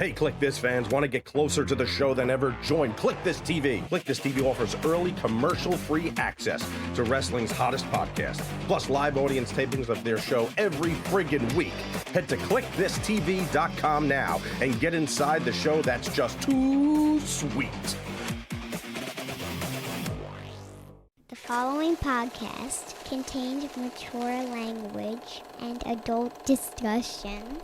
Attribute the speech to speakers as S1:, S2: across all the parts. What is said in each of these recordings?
S1: Hey, Kliq This fans, want to get closer to the show than ever? Join Kliq This TV. Kliq This TV offers early commercial-free access to wrestling's hottest podcast, plus live audience tapings of their show every friggin' week. Head to kliqthistv.com now and get inside the show that's just too sweet.
S2: The following podcast contains mature language and adult discussions.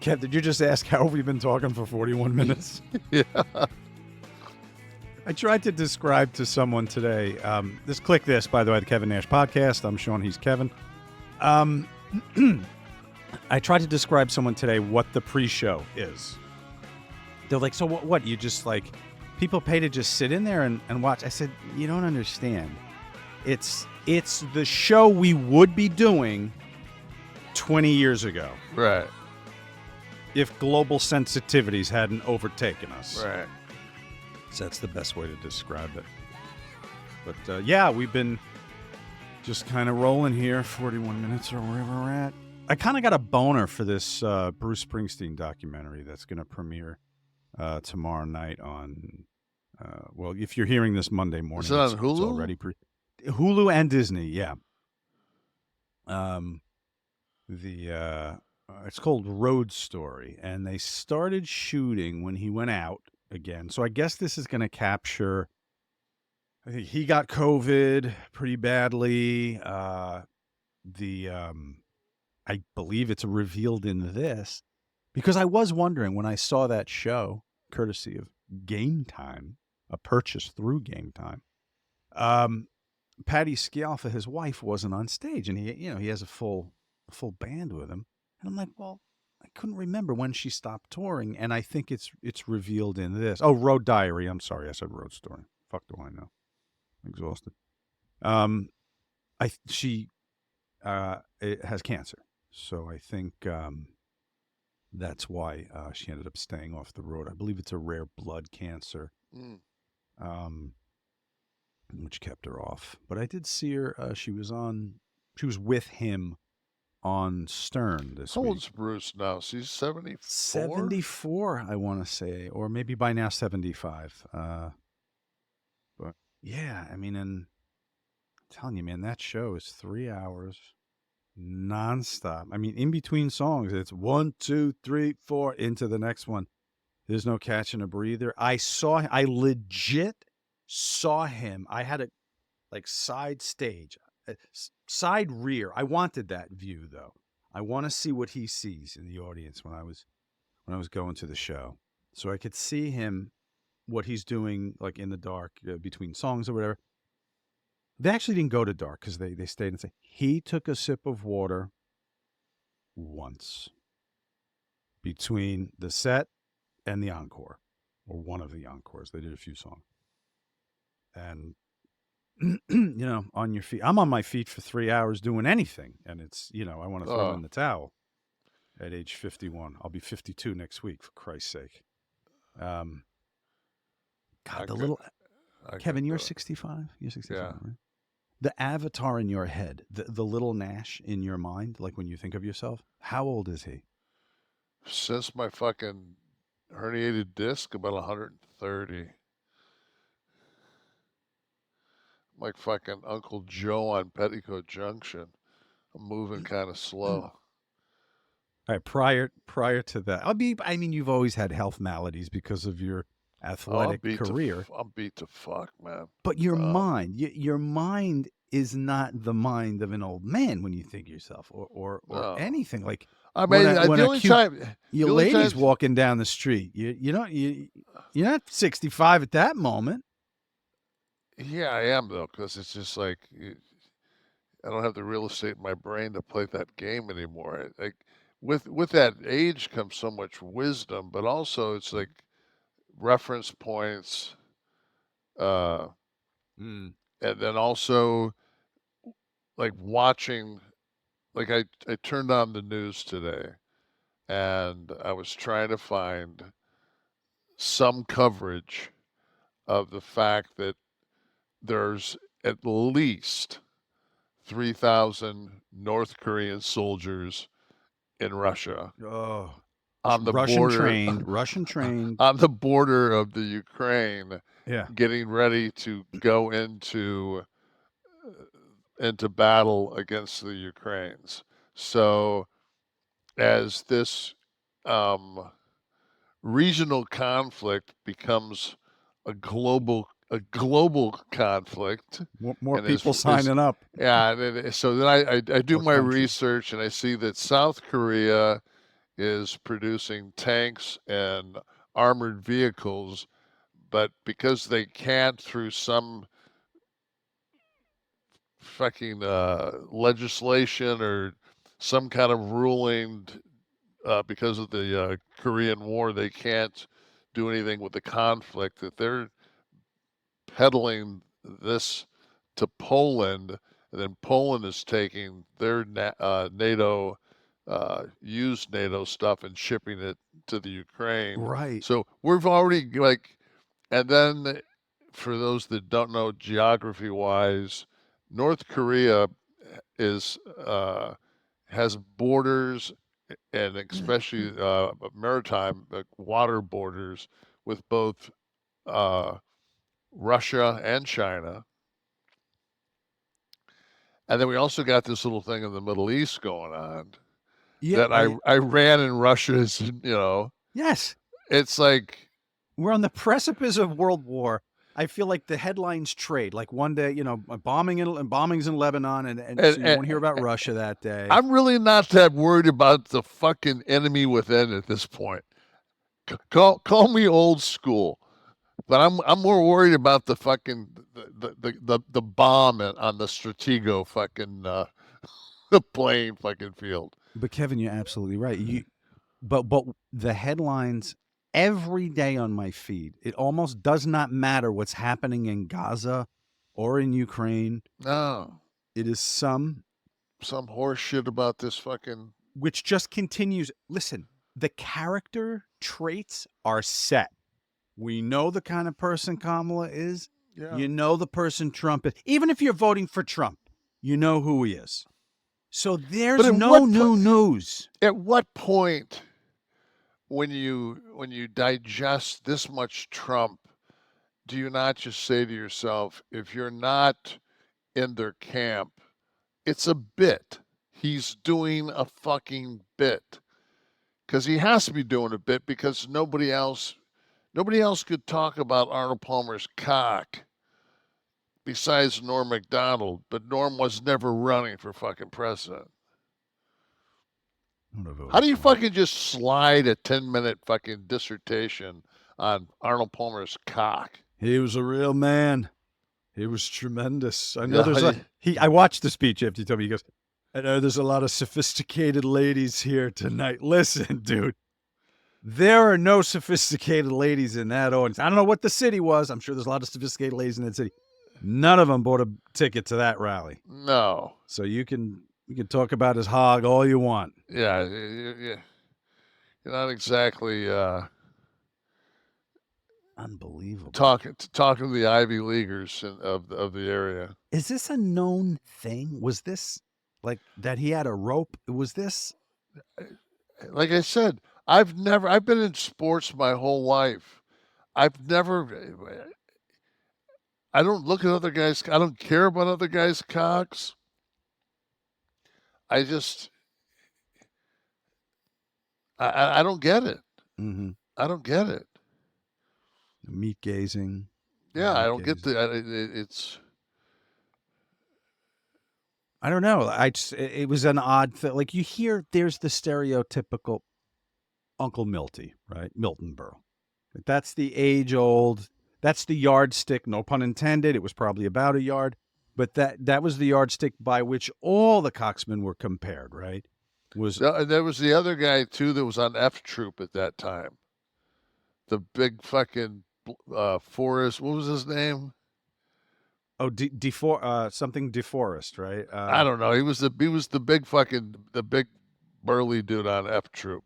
S3: Kev, did you just ask how have we been talking for 41 minutes?
S4: Yeah.
S3: I tried to describe to someone today, this Kliq This, by the way, the Kevin Nash podcast. I'm Sean, he's Kevin. I tried to describe someone today what the pre-show is. They're like, so what? You just like, people pay to just sit in there and watch. I said, you don't understand. It's the show we would be doing 20 years ago.
S4: Right.
S3: If global sensitivities hadn't overtaken us.
S4: Right.
S3: So that's the best way to describe it. But yeah, we've been just kind of rolling here, 41 minutes or wherever we're at. I kind of got a boner for this Bruce Springsteen documentary that's going to premiere tomorrow night on, well, if you're hearing this Monday morning.
S4: Is it on Hulu?
S3: It's already Hulu and Disney, yeah. It's called Road Story, and they started shooting when he went out again. So I guess this is going to capture, I think he got COVID pretty badly. I believe it's revealed in this, because I was wondering when I saw that show, courtesy of GameTime, a purchase through GameTime, Patty Scialfa, his wife, wasn't on stage, and he has a full band with him. And I'm like, well, I couldn't remember when she stopped touring, and I think it's revealed in this. Oh, Road Diary. I'm sorry, I said Road Story. Fuck do I know? I'm exhausted. She has cancer, so I think that's why she ended up staying off the road. I believe it's a rare blood cancer, which kept her off. But I did see her. She was with him on Stern this week.
S4: How old's Bruce now? He's 74?
S3: 74, I want to say, or maybe by now 75. But yeah, I mean, and I'm telling you, man, that show is 3 hours nonstop. I mean, in between songs, it's 1, 2, 3, 4 into the next one. There's no catching a breather. I legit saw him. I had a side stage. Side rear. I wanted that view though. I want to see what he sees in the audience when I was going to the show, so I could see him, what he's doing, like in the dark between songs or whatever. They actually didn't go to dark because they stayed and say he took a sip of water once between the set and the encore, or one of the encores. They did a few songs, and on your feet. I'm on my feet for 3 hours doing anything. And it's, I want to throw in the towel at age 51. I'll be 52 next week, for Christ's sake. Kevin, you're 65? You're 65,
S4: yeah.
S3: Right? The avatar in your head, the little Nash in your mind, like when you think of yourself, how old is he?
S4: Since my fucking herniated disc, about 130. Like fucking Uncle Joe on Petticoat Junction. I'm moving kind of slow.
S3: All right, prior to that, I mean, you've always had health maladies because of your athletic career.
S4: I'm beat to fuck, man.
S3: But your mind is not the mind of an old man when you think yourself, or anything like.
S4: I mean, the only time
S3: your lady's walking down the street, you're not 65 at that moment.
S4: Yeah, I am though, because it's just like I don't have the real estate in my brain to play that game anymore. Like with that age comes so much wisdom, but also it's like reference points, and then also like watching, like I turned on the news today, and I was trying to find some coverage of the fact that there's at least 3,000 North Korean soldiers in Russia
S3: Oh,
S4: on the
S3: Russian
S4: border,
S3: trained.
S4: on the border of the Ukraine,
S3: Yeah.
S4: getting ready to go into battle against the Ukraines. So as this regional conflict becomes a global conflict,
S3: More
S4: and
S3: people signing up.
S4: Yeah, so then I do
S3: More
S4: my
S3: countries.
S4: research, and I see that South Korea is producing tanks and armored vehicles, but because they can't, through some fucking legislation or some kind of ruling, because of the Korean War, they can't do anything with the conflict, that they're peddling this to Poland, and then Poland is taking their NATO, used NATO stuff and shipping it to the Ukraine.
S3: Right.
S4: So we've already, like, and then for those that don't know geography-wise, North Korea is has borders, and especially maritime, water borders, with both Russia and China. And then we also got this little thing in the Middle East going on.
S3: Yeah.
S4: That Iran and Russia is,
S3: Yes.
S4: it's like,
S3: We're on the precipice of World War. I feel like the headlines trade. Like one day, bombings in Lebanon, and so you won't hear about Russia that day.
S4: I'm really not that worried about the fucking enemy within at this point. Call me old school, but I'm more worried about the fucking the bomb on the Stratego fucking the playing fucking field.
S3: But Kevin, you're absolutely right. But the headlines every day on my feed, it almost does not matter what's happening in Gaza or in Ukraine.
S4: No,
S3: it is some
S4: horse shit about this fucking,
S3: which just continues. Listen, the character traits are set. We know the kind of person Kamala is.
S4: Yeah.
S3: You know the person Trump is. Even if you're voting for Trump, you know who he is. So there's no new news.
S4: At what point, when you digest this much Trump, do you not just say to yourself, if you're not in their camp, it's a bit. He's doing a fucking bit. Because he has to be doing a bit, because nobody else could talk about Arnold Palmer's cock besides Norm Macdonald, but Norm was never running for fucking president. How do you fucking just slide a 10-minute fucking dissertation on Arnold Palmer's cock?
S3: He was a real man. He was tremendous. I know I watched the speech after he told me. He goes, I know there's a lot of sophisticated ladies here tonight. Listen, dude, there are no sophisticated ladies in that audience. I don't know what the city was. I'm sure there's a lot of sophisticated ladies in that city. None of them bought a ticket to that rally.
S4: No.
S3: So you can talk about his hog all you want.
S4: Yeah. You're not exactly
S3: unbelievable.
S4: Talking to the Ivy Leaguers of the area.
S3: Is this a known thing? Was this like that he had a rope? Was this?
S4: Like I said, I've been in sports my whole life. I don't look at other guys. I don't care about other guys' cocks. I don't get it.
S3: Mm-hmm.
S4: I don't get it.
S3: Meat gazing.
S4: Yeah, I don't get it's.
S3: I don't know. It was an odd thing. Like you hear, there's the stereotypical Uncle Milty, right? Milton Berle. That's the age-old. That's the yardstick. No pun intended. It was probably about a yard, but that was the yardstick by which all the cocksmen were compared. Right? There
S4: was the other guy too that was on F Troop at that time. the big fucking Forrest. What was his name?
S3: Oh, something DeForest, right?
S4: I don't know. He was the big burly dude on F Troop.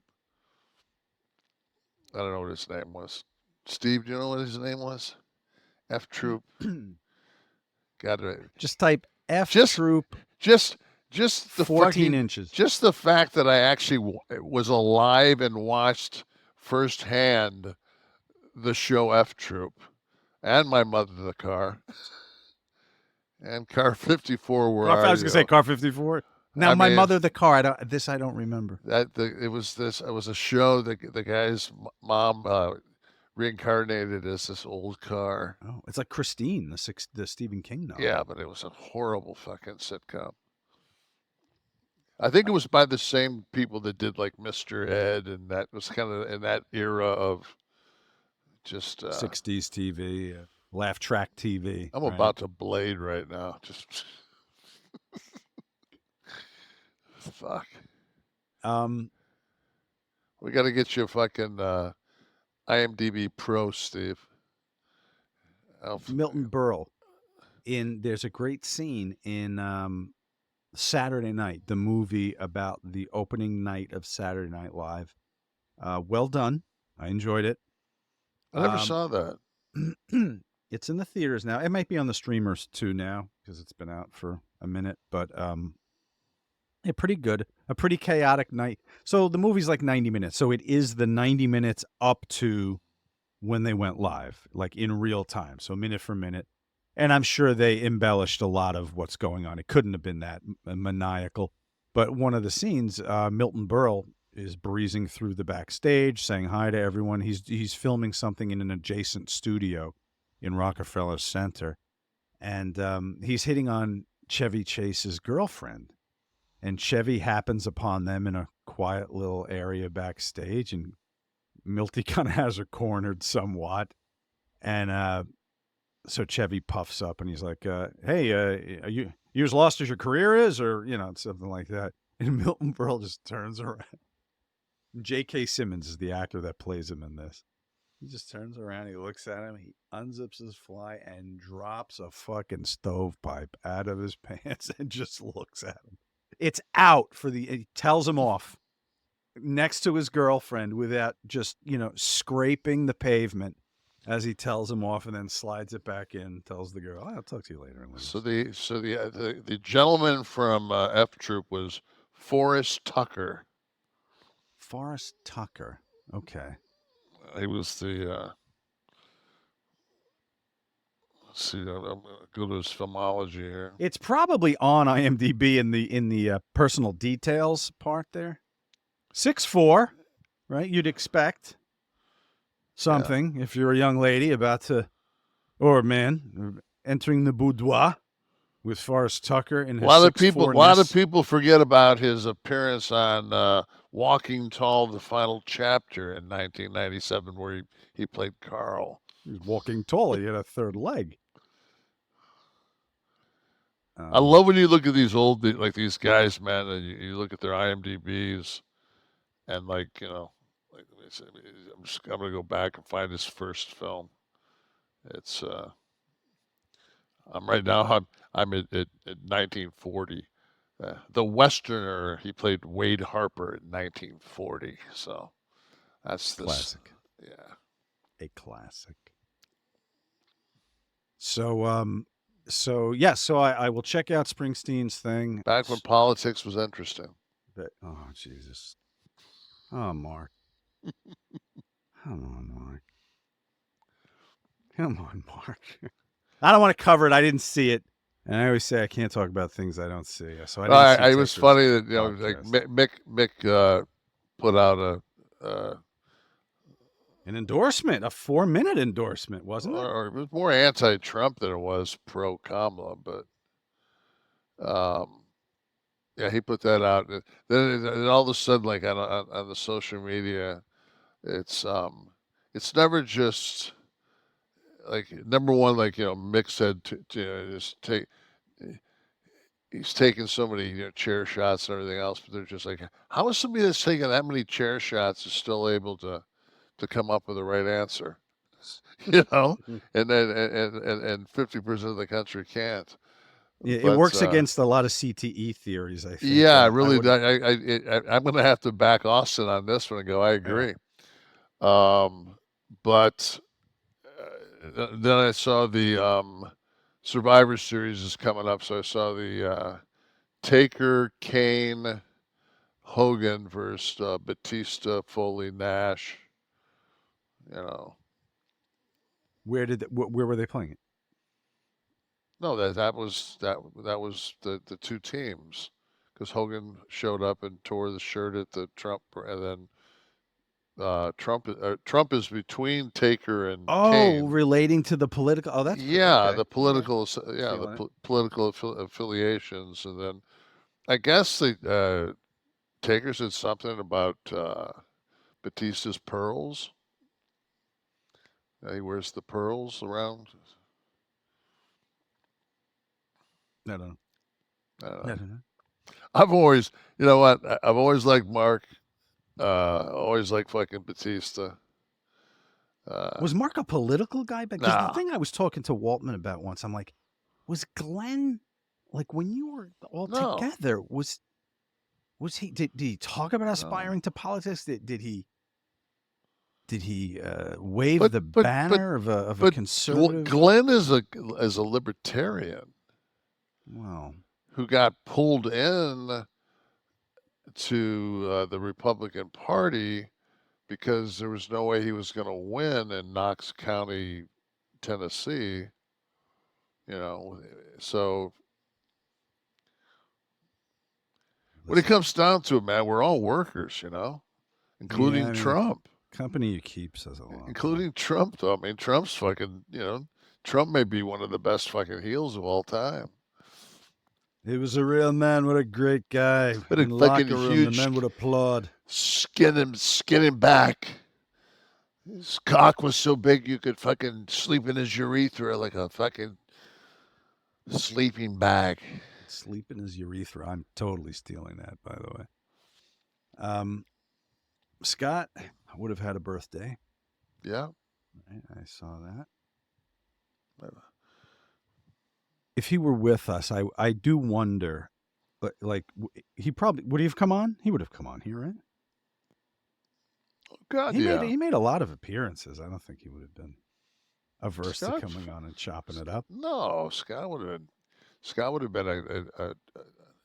S4: I don't know what his name was. Steve, do you know what his name was? F Troop. Got it.
S3: Just type F
S4: Just-
S3: Troop.
S4: Just the
S3: 14
S4: fucking,
S3: inches.
S4: Just the fact that I actually was alive and watched firsthand the show F Troop, and my mother the car, and car 54 where
S3: I was gonna say car 54. Now
S4: I
S3: my
S4: mean,
S3: mother the car. I don't remember.
S4: It was a show that the guy's mom reincarnated as this old car.
S3: Oh, it's like Christine, the Stephen King novel.
S4: Yeah, but it was a horrible fucking sitcom. I think it was by the same people that did like Mr. Ed, and that was kind of in that era of just
S3: 60s TV, laugh track TV.
S4: I'm
S3: right?
S4: about to blade right now. Just fuck. We got to get you a fucking IMDb Pro, Steve.
S3: Milton Berle. There's a great scene in Saturday Night, the movie about the opening night of Saturday Night Live. Well done. I enjoyed it.
S4: I never saw that.
S3: It's in the theaters now. It might be on the streamers too now because it's been out for a minute, but pretty good. A pretty chaotic night. So the movie's like 90 minutes. So it is the 90 minutes up to when they went live, like in real time. So minute for minute. And I'm sure they embellished a lot of what's going on. It couldn't have been that maniacal. But one of the scenes, Milton Berle is breezing through the backstage, saying hi to everyone. He's filming something in an adjacent studio in Rockefeller Center. And he's hitting on Chevy Chase's girlfriend. And Chevy happens upon them in a quiet little area backstage. And Milty kind of has her cornered somewhat. And so Chevy puffs up and he's like, hey, are you as lost as your career is? Or, something like that. And Milton Berle just turns around. J.K. Simmons is the actor that plays him in this. He just turns around, he looks at him, he unzips his fly and drops a fucking stovepipe out of his pants and just looks at him. It's out he tells him off next to his girlfriend without just, scraping the pavement as he tells him off and then slides it back in, tells the girl, I'll talk to you later.
S4: So the gentleman from F Troop was Forrest Tucker.
S3: Forrest Tucker. Okay.
S4: He was the let's see, I'm gonna go to his filmology here.
S3: It's probably on IMDb in the personal details part there. 6'4", right? You'd expect something if you're a young lady about to, or a man entering the boudoir with Forrest Tucker in his
S4: A lot of
S3: 6'4"-ness.
S4: people forget about his appearance on Walking Tall: The Final Chapter in 1997, where he played Carl.
S3: He was walking tall. He had a third leg.
S4: I love when you look at these these guys, man, and you look at their IMDb's, and I'm gonna go back and find his first film. It's I'm right now. I'm at 1940. The Westerner. He played Wade Harper in 1940. So that's this
S3: classic.
S4: Yeah,
S3: a classic. So So I will check out Springsteen's thing.
S4: back when politics was interesting.
S3: Oh Jesus! Oh Mark, come on, Mark. Come on, Mark. I don't want to cover it. I didn't see it. And I always say I can't talk about things I don't see. So I didn't see
S4: It was
S3: Taker's
S4: funny that
S3: podcast.
S4: like Mick put out
S3: An endorsement, a 4-minute endorsement, wasn't it?
S4: or it was more anti-Trump than it was pro-Kamala, but yeah, he put that out. Then all of a sudden, like on the social media, it's never just like number one, like Mick said to just take. He's taken so many chair shots and everything else, but they're just like, how is somebody that's taking that many chair shots is still able to to come up with the right answer. You know, and then and 50% of the country can't.
S3: Yeah, it
S4: But,
S3: works against a lot of CTE theories, I think.
S4: Yeah, really.
S3: would-
S4: I'm going to have to back Austin on this one and go, I agree. But then I saw the Survivor Series is coming up, so I saw the Taker, Kane, Hogan versus Batista, Foley, Nash. You know,
S3: Where were they playing it?
S4: no, that was the two teams, because Hogan showed up and tore the shirt at the Trump, and then Trump is between Taker and Kane.
S3: Relating to the political. Oh, that's
S4: Yeah,
S3: okay.
S4: the political,
S3: Feeling it.
S4: political affiliations, and then I guess the Taker said something about Batista's pearls. He wears the pearls around.
S3: I don't know.
S4: I've always, you know what? I've always liked Mark. Always liked fucking Batista.
S3: Was Mark a political guy? Because
S4: Nah.
S3: the thing I was talking to Waltman about once, I'm like, was Glenn, like when you were all
S4: No.
S3: together, was he? Did he talk about aspiring to politics? Did he wave the banner of a conservative?
S4: Glenn is a libertarian.
S3: Wow.
S4: Who got pulled in to the Republican Party because there was no way he was going to win in Knox County, Tennessee. You know, so when it comes down to it, man, we're all workers, you know, including Trump.
S3: Company you keep says a lot.
S4: Including Trump, though. I mean, Trump's fucking, you know, Trump may be one of the best fucking heels of all time.
S3: He was a real man. What a great guy.
S4: What a
S3: in the
S4: fucking
S3: locker room,
S4: huge
S3: the men would applaud.
S4: Skin him back. His cock was so big you could fucking sleep in his urethra like a fucking sleeping bag.
S3: Sleep in his urethra. I'm totally stealing that, by the way. Scott would have had a birthday.
S4: Yeah.
S3: Right, I saw that. If he were with us, I do wonder, like, he probably, would he have come on? He would have come on here, right?
S4: Oh, God,
S3: He made a lot of appearances. I don't think he would have been averse to coming on and chopping it up.
S4: No, Scott would have been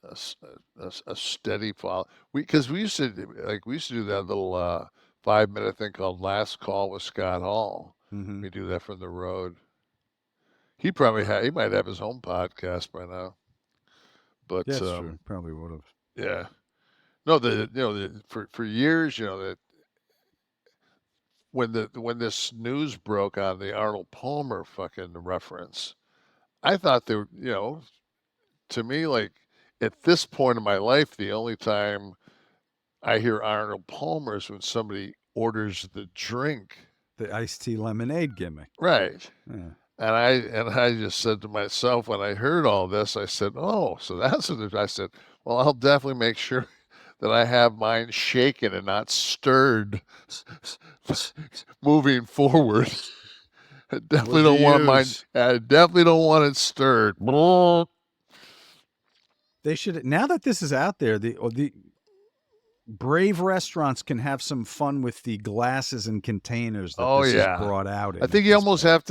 S4: a steady follow. Because we used to do that little 5-minute thing called Last Call with Scott Hall.
S3: Mm-hmm.
S4: We do that from the road. He might have his own podcast by now. But
S3: that's true. Probably would have.
S4: Yeah. No, for years, you know, that when this news broke on the Arnold Palmer fucking reference, I thought they were, you know, to me, like, at this point in my life, the only time I hear Arnold Palmer is when somebody orders the drink.
S3: The iced tea lemonade gimmick.
S4: Right.
S3: Yeah.
S4: And I just said to myself when I heard all this, I said, oh, so that's what I said. Well, I'll definitely make sure that I have mine shaken and not stirred moving forward. I definitely don't want mine. I definitely don't want it stirred.
S3: They should, now that this is out there, the brave restaurants can have some fun with the glasses and containers that this is brought out in.
S4: I think you almost have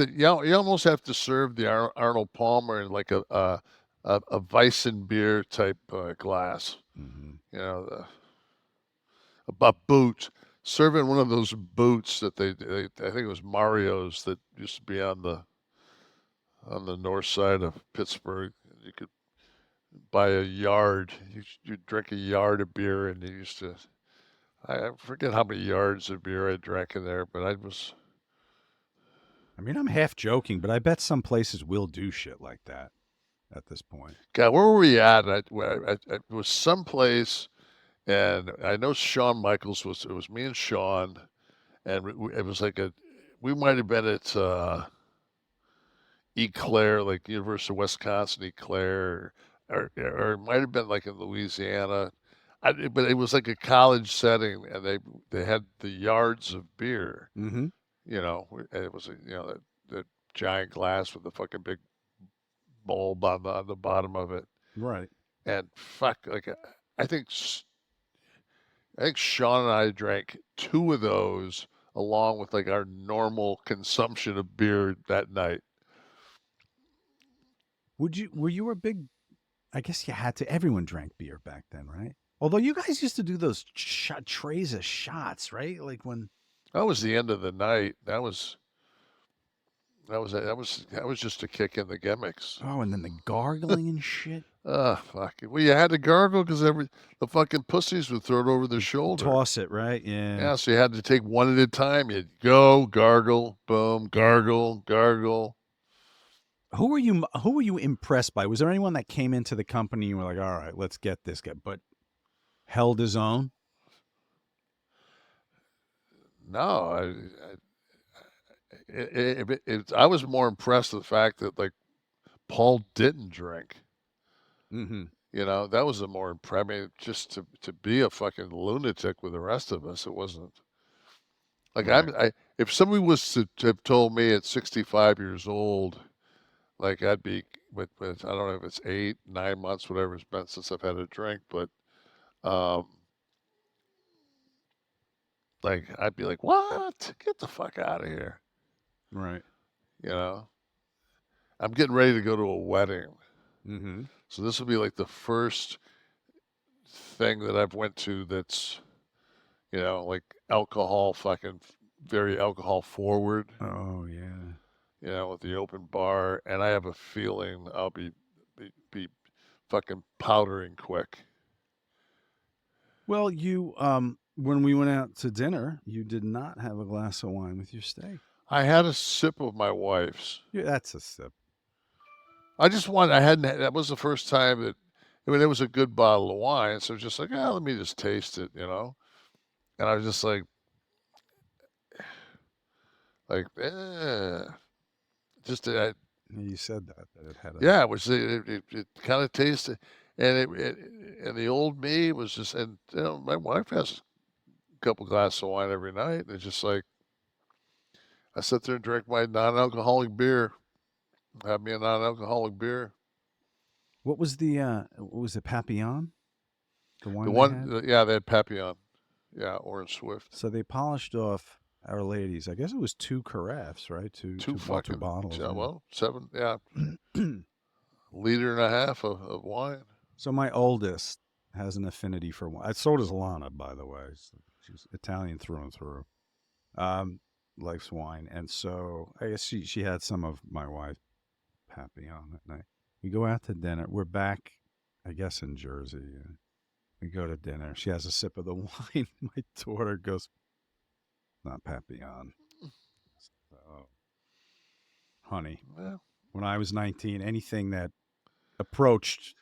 S4: to serve the Arnold Palmer in like a Weissen beer type glass.
S3: Mm-hmm.
S4: You know, a boot. Serve in one of those boots that they I think it was Mario's that used to be on the north side of Pittsburgh. You could buy a yard. You drink a yard of beer, and you used to. I forget how many yards of beer I drank in there, but
S3: I mean, I'm half joking, but I bet some places will do shit like that at this point.
S4: God, where were we at? I was someplace, and I know Shawn Michaels was. It was me and Shawn, and it was like we might have been at Eau Claire, like University of Wisconsin, Eau Claire, or it might have been like in Louisiana. but it was like a college setting, and they had the yards of beer.
S3: Mm-hmm.
S4: You know, and it was that giant glass with the fucking big bulb on the bottom of it,
S3: Right.
S4: and fuck, like I think I think Sean and I drank 2 of those along with like our normal consumption of beer that night.
S3: Were you a big, I guess you had to, everyone drank beer back then, right? Although you guys used to do those trays of shots, right? Like when,
S4: That was the end of the night. That was just to kick in the gimmicks.
S3: oh, and then the gargling and shit.
S4: Fuck it. Well, you had to gargle because the fucking pussies would throw it over their shoulder.
S3: Toss it, right? Yeah.
S4: Yeah, so you had to take one at a time. You'd go, gargle, boom, gargle, gargle.
S3: Who were you impressed by? Was there anyone that came into the company and you were like, all right, let's get this guy, but held his own?
S4: No, I was more impressed with the fact that like Paul didn't drink.
S3: Mm-hmm.
S4: You know, that was a more impressive. I mean, just to be a fucking lunatic with the rest of us, it wasn't like
S3: Right.
S4: if somebody was to have told me at 65 years old, like I'd be with I don't know if it's 8, 9 months, whatever it's been since I've had a drink, but um, like I'd be like, what? Get the fuck out of here.
S3: Right.
S4: You know, I'm getting ready to go to a wedding.
S3: Mm-hmm.
S4: So this will be like the first thing that I've went to that's, like alcohol, fucking very alcohol forward,
S3: Oh, yeah.
S4: with the open bar. And I have a feeling I'll be fucking powdering quick.
S3: Well, you, when we went out to dinner, you did not have a glass of wine with your steak.
S4: I had a sip of my wife's.
S3: Yeah, that's a sip.
S4: That was the first time I mean, it was a good bottle of wine. So just like, let me just taste it, And I was just like, just
S3: You said that it had a.
S4: yeah, it was it kind of tasted, and and the old me was just, and my wife has a couple glasses of wine every night, and it's just like I sit there and drink my non-alcoholic beer, have me a non-alcoholic beer.
S3: What was the Papillon? The wine
S4: The
S3: they
S4: one,
S3: had?
S4: yeah, they had Papillon, yeah, Orange Swift,
S3: So they polished off Our Ladies. I guess it was 2 carafes, right? Two
S4: two fucking,
S3: bottles.
S4: yeah,
S3: Yeah.
S4: well, 7, yeah, liter and a half of wine.
S3: So my oldest has an affinity for wine. So does Lana, by the way. She's Italian through and through. Likes wine, and so I guess she had some of my wife Papillon that night. We go out to dinner. We're back, I guess, in Jersey. We go to dinner. She has a sip of the wine. My daughter goes, "Not Papillon." Oh, honey,
S4: Yeah.
S3: when I was 19, anything that approached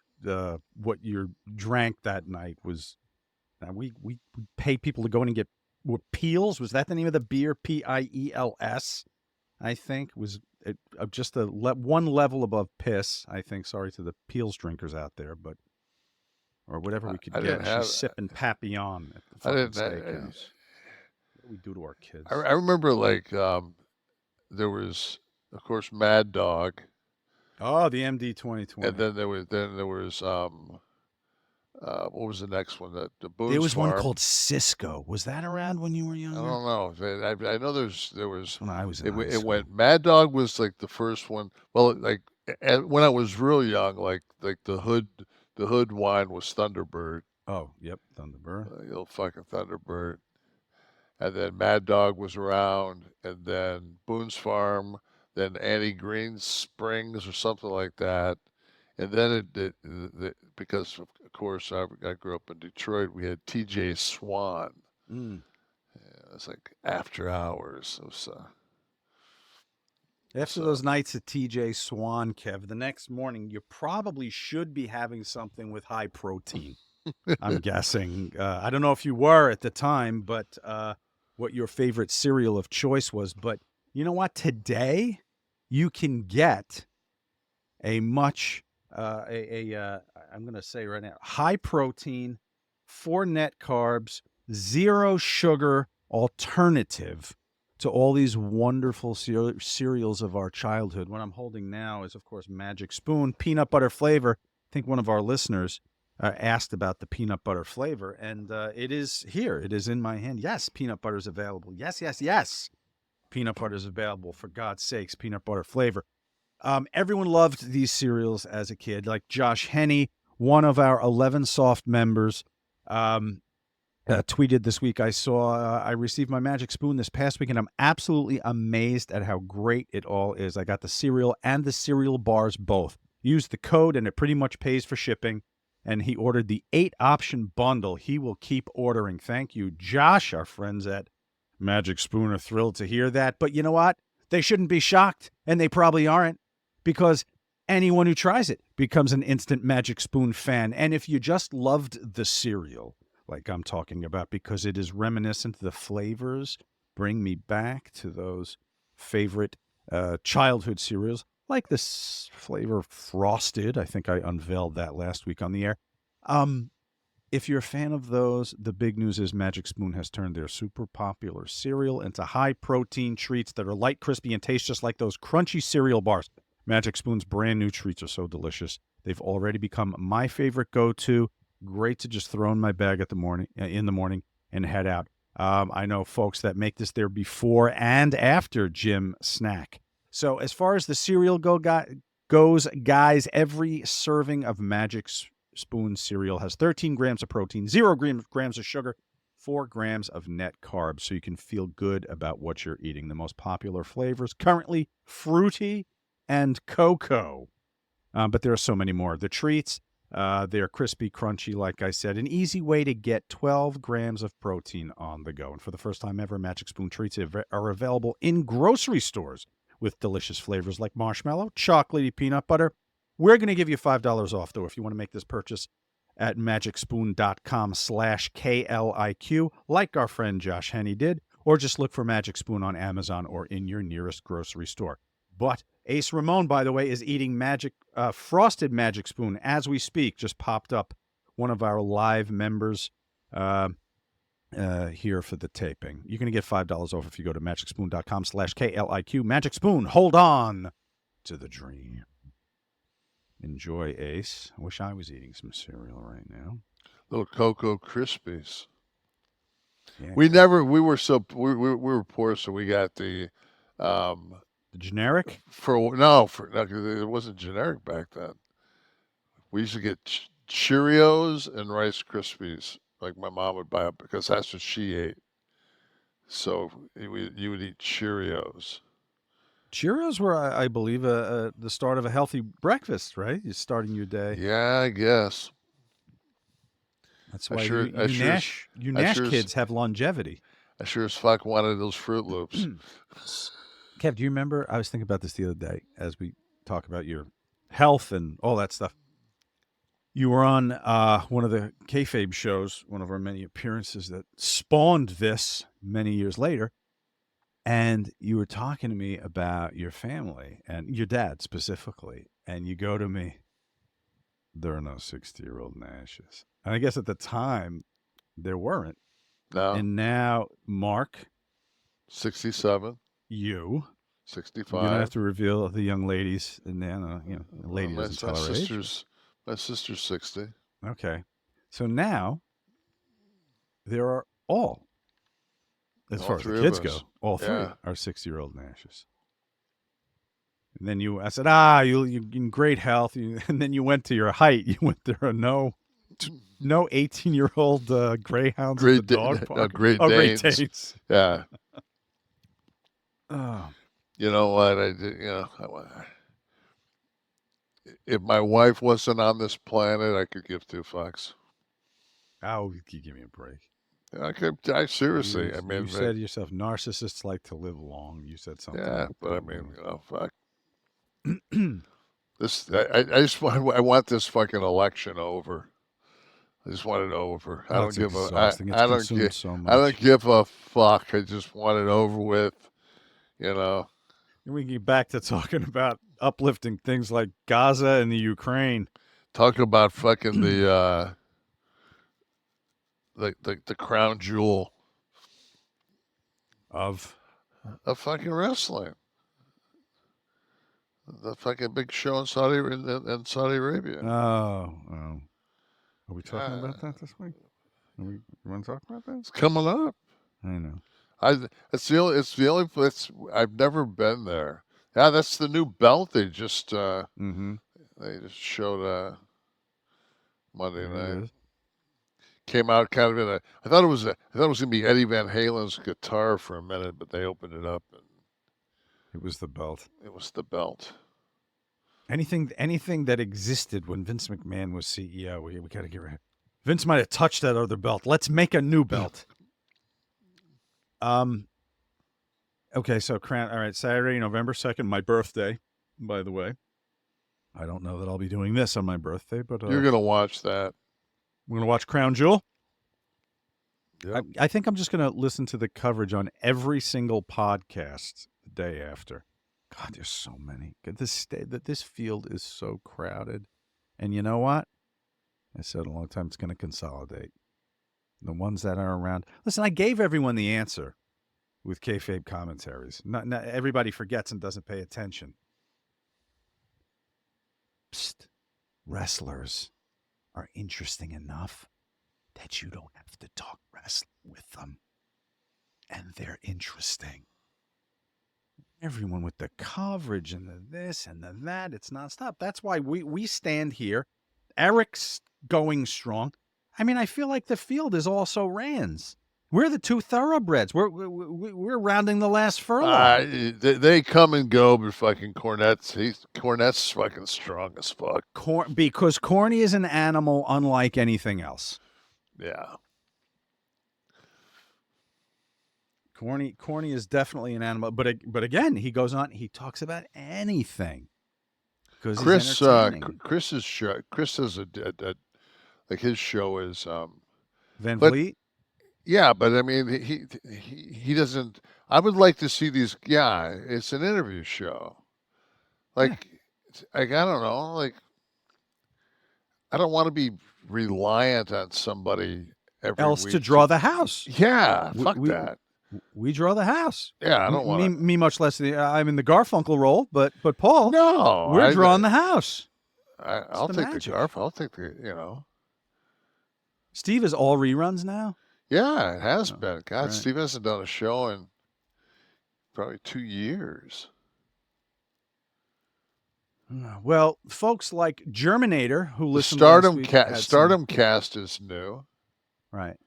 S3: what you drank that night was we pay people to go in and get Peels. Was that the name of the beer? Piels, I think, was it, just one level above piss. I think. Sorry to the Peels drinkers out there, but or whatever we could
S4: I didn't
S3: get.
S4: have
S3: She's sipping Papillon at the
S4: I
S3: fucking
S4: didn't.
S3: steakhouse. What do we do to our kids?
S4: I remember like there was, of course, Mad Dog.
S3: Oh, the MD 2020.
S4: And then there was what was the next one? The Boone's
S3: There was one
S4: Farm.
S3: called Cisco. Was that around when you were
S4: I
S3: younger?
S4: don't know. I know there was.
S3: When I was in high
S4: It
S3: school.
S4: went. Mad Dog was like the first one. Well, like when I was real young, like the hood wine was Thunderbird.
S3: Oh, yep, Thunderbird.
S4: The old fucking Thunderbird. And then Mad Dog was around, and then Boone's Farm, then Annie Green Springs or something like that. And then because of course I grew up in Detroit, we had TJ Swan.
S3: Mm.
S4: It was like after hours. It was,
S3: After those nights at TJ Swan, Kev, the next morning you probably should be having something with high protein. I'm guessing. I don't know if you were at the time, but what your favorite cereal of choice was. But you know what? Today you can get a much I'm going to say right now, high protein, 4 net carbs, 0 sugar alternative to all these wonderful cereals of our childhood. What I'm holding now is, of course, Magic Spoon, peanut butter flavor. I think one of our listeners asked about the peanut butter flavor, and it is here. It is in my hand. Yes, peanut butter is available. Yes, yes, yes. Peanut butter is available. For God's sakes, peanut butter flavor. Everyone loved these cereals as a kid, like Josh Henney, one of our 11 Soft members, tweeted this week. I received my Magic Spoon this past week, and I'm absolutely amazed at how great it all is. I got the cereal and the cereal bars both. Used the code, and it pretty much pays for shipping. And he ordered the 8-option bundle. He will keep ordering. Thank you, Josh. Our friends at Magic Spoon are thrilled to hear that. But you know what? They shouldn't be shocked, and they probably aren't, because anyone who tries it becomes an instant Magic Spoon fan. And if you just loved the cereal, like I'm talking about, because it is reminiscent, the flavors bring me back to those favorite childhood cereals, like this flavor Frosted. I think I unveiled that last week on the air. If you're a fan of those, the big news is Magic Spoon has turned their super popular cereal into high-protein treats that are light, crispy, and taste just like those crunchy cereal bars. Magic Spoon's brand new treats are so delicious. They've already become my favorite go-to. Great to just throw in my bag in the morning and head out. I know folks that make this their before and after gym snack. So as far as the cereal goes, guys, every serving of Magic Spoon cereal has 13 grams of protein, 0 grams of sugar, 4 grams of net carbs, so you can feel good about what you're eating. The most popular flavors currently, fruity and cocoa. But there are so many more. The treats, they're crispy, crunchy, like I said. An easy way to get 12 grams of protein on the go. And for the first time ever, Magic Spoon treats are available in grocery stores with delicious flavors like marshmallow, chocolatey peanut butter. We're going to give you $5 off, though, if you want to make this purchase at magicspoon.com/KLIQ, like our friend Josh Henney did, or just look for Magic Spoon on Amazon or in your nearest grocery store. But Ace Ramon, by the way, is eating Frosted Magic Spoon as we speak. Just popped up, one of our live members here for the taping. You're going to get $5 off if you go to magicspoon.com/KLIQ. Magic Spoon, hold on to the dream. Enjoy, Ace. I wish I was eating some cereal right now.
S4: Little Cocoa Krispies.
S3: Yeah,
S4: We were poor, so we got the
S3: generic?
S4: it wasn't generic back then. We used to get Cheerios and Rice Krispies, like my mom would buy up, because that's what she ate. So you would eat Cheerios.
S3: Cheerios were, I believe, the start of a healthy breakfast, right? You're starting your day.
S4: Yeah, I guess.
S3: That's why you Nash kids have longevity.
S4: I sure as fuck wanted those Fruit Loops.
S3: Kev, do you remember? I was thinking about this the other day as we talk about your health and all that stuff. You were on one of the kayfabe shows, one of our many appearances that spawned this many years later. And you were talking to me about your family and your dad specifically. And you go to me, there are no 60-year-old Nashes. And I guess at the time, there weren't.
S4: No.
S3: And now, Mark.
S4: 67.
S3: You.
S4: 65.
S3: You don't have to reveal the young ladies. And then, the lady doesn't tell her age.
S4: My sister's 60.
S3: Okay. So now, there are all. As far as the kids go, all three are 60-year-old Nashes. And then I said, you're in great health. And then you went to your height. You went, there are no 18-year-old greyhounds at the dog park.
S4: Great Danes. Yeah. You know what? I did. If my wife wasn't on this planet, I could give 2 fucks.
S3: Oh, you give me a break.
S4: I seriously.
S3: You said yourself, narcissists like to live long. You said something.
S4: Yeah, but I mean, fuck. I want this fucking election over. I just want it over. I don't give a fuck. I just want it over with. And
S3: we can get back to talking about uplifting things like Gaza and the Ukraine.
S4: Talk about fucking the the crown jewel
S3: Of
S4: of fucking wrestling. The fucking big show in Saudi Arabia.
S3: oh. Are we talking
S4: Yeah.
S3: about that this week? You want to talk about that?
S4: It's coming up.
S3: I know.
S4: It's the only place I've never been there. Yeah, that's the new belt they just
S3: Mm-hmm.
S4: showed Monday
S3: There
S4: night.
S3: it is.
S4: Came out kind of in a. I thought it was gonna be Eddie Van Halen's guitar for a minute, but they opened it up and
S3: It was the belt.
S4: it was the belt.
S3: Anything that existed when Vince McMahon was CEO, we got to get rid of. Vince might have touched that other belt. Let's make a new belt. Okay, so Crown. All right, Saturday, November 2nd, my birthday, by the way. I don't know that I'll be doing this on my birthday, but
S4: You're gonna watch that.
S3: we're going to watch Crown Jewel.
S4: Yep.
S3: I think I'm just going to listen to the coverage on every single podcast the day after. God, there's so many. This field is so crowded. And you know what? I said a long time, it's going to consolidate. The ones that are around. Listen, I gave everyone the answer with kayfabe commentaries. Not everybody forgets and doesn't pay attention. Psst. Wrestlers are interesting enough that you don't have to talk wrestling with them. And they're interesting. Everyone with the coverage and the this and the that, it's nonstop. That's why we stand here. Eric's going strong. I mean, I feel like the field is also Rand's. We're the two thoroughbreds. We're rounding the last furlong.
S4: They come and go, but fucking Cornette's fucking strong as fuck.
S3: Because Corny is an animal unlike anything else.
S4: Yeah.
S3: Corny is definitely an animal, but again, he goes on. He talks about anything.
S4: Chris has a like his show is
S3: Van
S4: but-
S3: Vliet.
S4: yeah, but I mean he doesn't. I would like to see these. Yeah, it's an interview show. Like I don't know. Like I don't want to be reliant on somebody every
S3: Else
S4: week
S3: to draw the house.
S4: Yeah, fuck
S3: we-
S4: that.
S3: We draw the house.
S4: Yeah, I don't want
S3: me much less. I'm in the Garfunkel role, but Paul,
S4: No,
S3: we're drawing the house.
S4: I'll
S3: the
S4: take
S3: magic.
S4: the Garf. I'll take the.
S3: Steve is all reruns now.
S4: Yeah, it has been. God,
S3: right.
S4: Steve hasn't done a show in probably 2 years.
S3: Well, folks like Germinator, who
S4: The
S3: listened
S4: Stardom
S3: last week, had
S4: Stardom cast is new.
S3: right.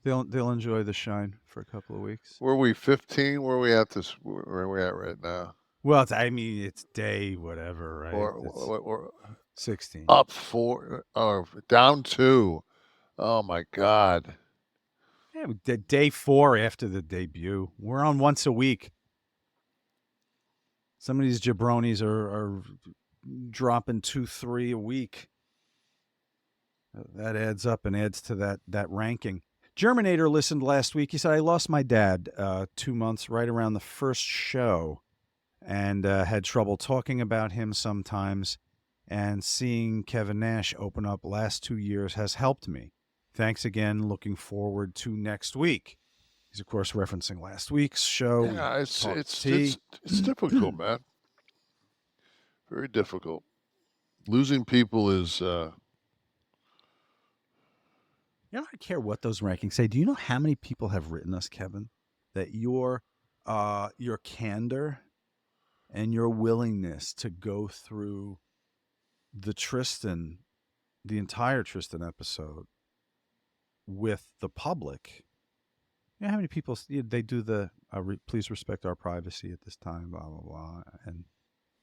S3: They'll enjoy the shine for a couple of weeks.
S4: Were we 15? Where are we at where are we at right now?
S3: Well, it's day whatever, right?
S4: Or
S3: 16.
S4: up 4 or down 2. Oh my God.
S3: Yeah, day 4 after the debut. We're on once a week. Some of these jabronis are dropping 2-3 a week. That adds up and adds to that ranking. Germinator listened last week. He said, I lost my dad 2 months right around the first show and had trouble talking about him sometimes. And seeing Kevin Nash open up last 2 years has helped me. Thanks again. Looking forward to next week. He's, of course, referencing last week's show.
S4: Yeah, it's difficult, man. Very difficult. Losing people is
S3: You know, I don't care what those rankings say. Do you know how many people have written us, Kevin, that your candor and your willingness to go through the entire Tristan episode with the public? You know how many people they do the please respect our privacy at this time, blah blah blah, and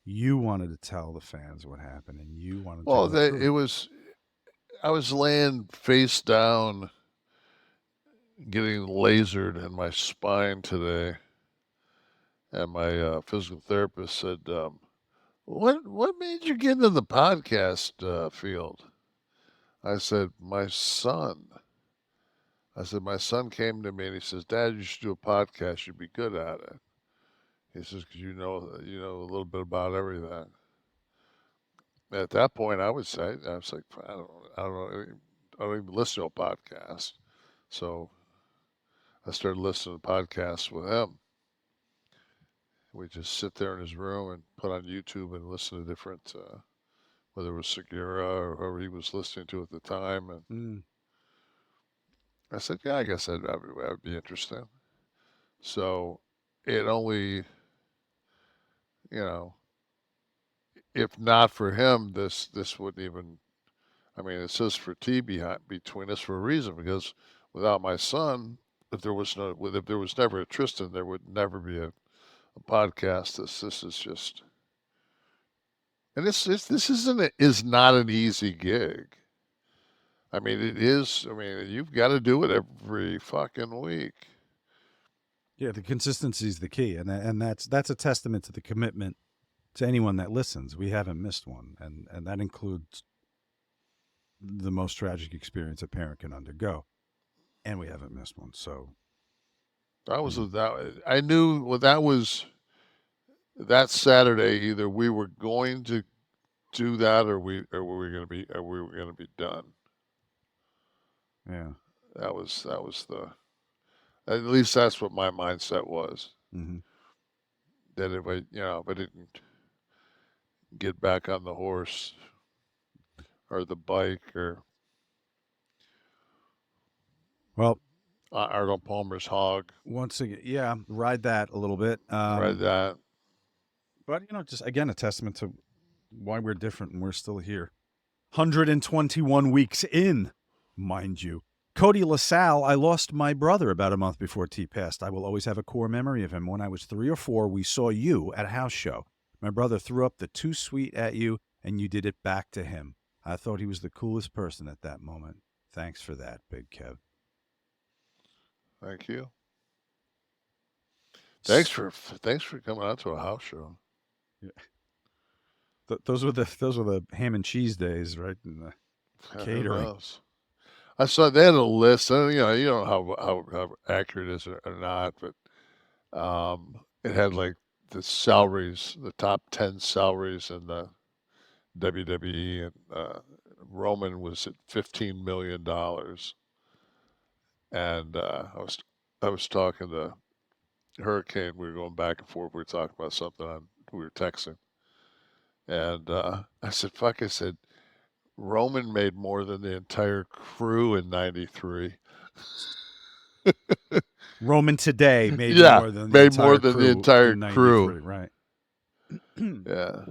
S3: you wanted to tell the fans what happened, and you wanted.
S4: well,
S3: to tell the truth.
S4: I was laying face down, getting lasered in my spine today, and my physical therapist said, "What made you get into the podcast field?" I said, "My son." I said, "My son came to me and he says, 'Dad, you should do a podcast. You'd be good at it.' He says, 'Because you know a little bit about everything.'" At that point, I was like, I don't know. don't even listen to a podcast. So I started listening to podcasts with him. We just sit there in his room and put on YouTube and listen to different, whether it was Segura or whoever he was listening to at the time. And I said, yeah, I guess that would be interesting. So it only, you know, if not for him, this wouldn't even. I mean, it says for T between us for a reason, because without my son, if there was never a Tristan, there would never be a podcast. This is just, and this is not an easy gig. I mean, it is. I mean, you've got to do it every fucking week.
S3: Yeah, the consistency is the key, and that's a testament to the commitment to anyone that listens. We haven't missed one, and that includes the most tragic experience a parent can undergo, and we haven't missed one. So
S4: I knew that was that Saturday. Either we were going to do that, or we were going to be done.
S3: Yeah,
S4: that was the. At least that's what my mindset was.
S3: Mm-hmm.
S4: That if I didn't get back on the horse or the bike or Arnold Palmer's hog.
S3: Once again, yeah, ride that a little bit.
S4: Ride that.
S3: But just again, a testament to why we're different and we're still here. 121 weeks in, mind you. Cody LaSalle, I lost my brother about a month before T passed. I will always have a core memory of him. When I was 3 or 4, we saw you at a house show. My brother threw up the too sweet at you, and you did it back to him. I thought he was the coolest person at that moment. Thanks for that, Big Kev.
S4: Thank you. Thanks for coming out to a house show.
S3: Yeah. Those were the ham and cheese days, right? And the catering.
S4: I saw they had a list. You don't know how accurate it is or not, but it had like the salaries, the top 10 salaries in the WWE, and Roman was at $15 million. And I was talking to Hurricane. We were going back and forth. We were talking about something. We were texting, and I said, "Fuck!" I said, Roman made more than the entire crew in '93.
S3: Roman today made more than the entire crew. Right.
S4: Yeah.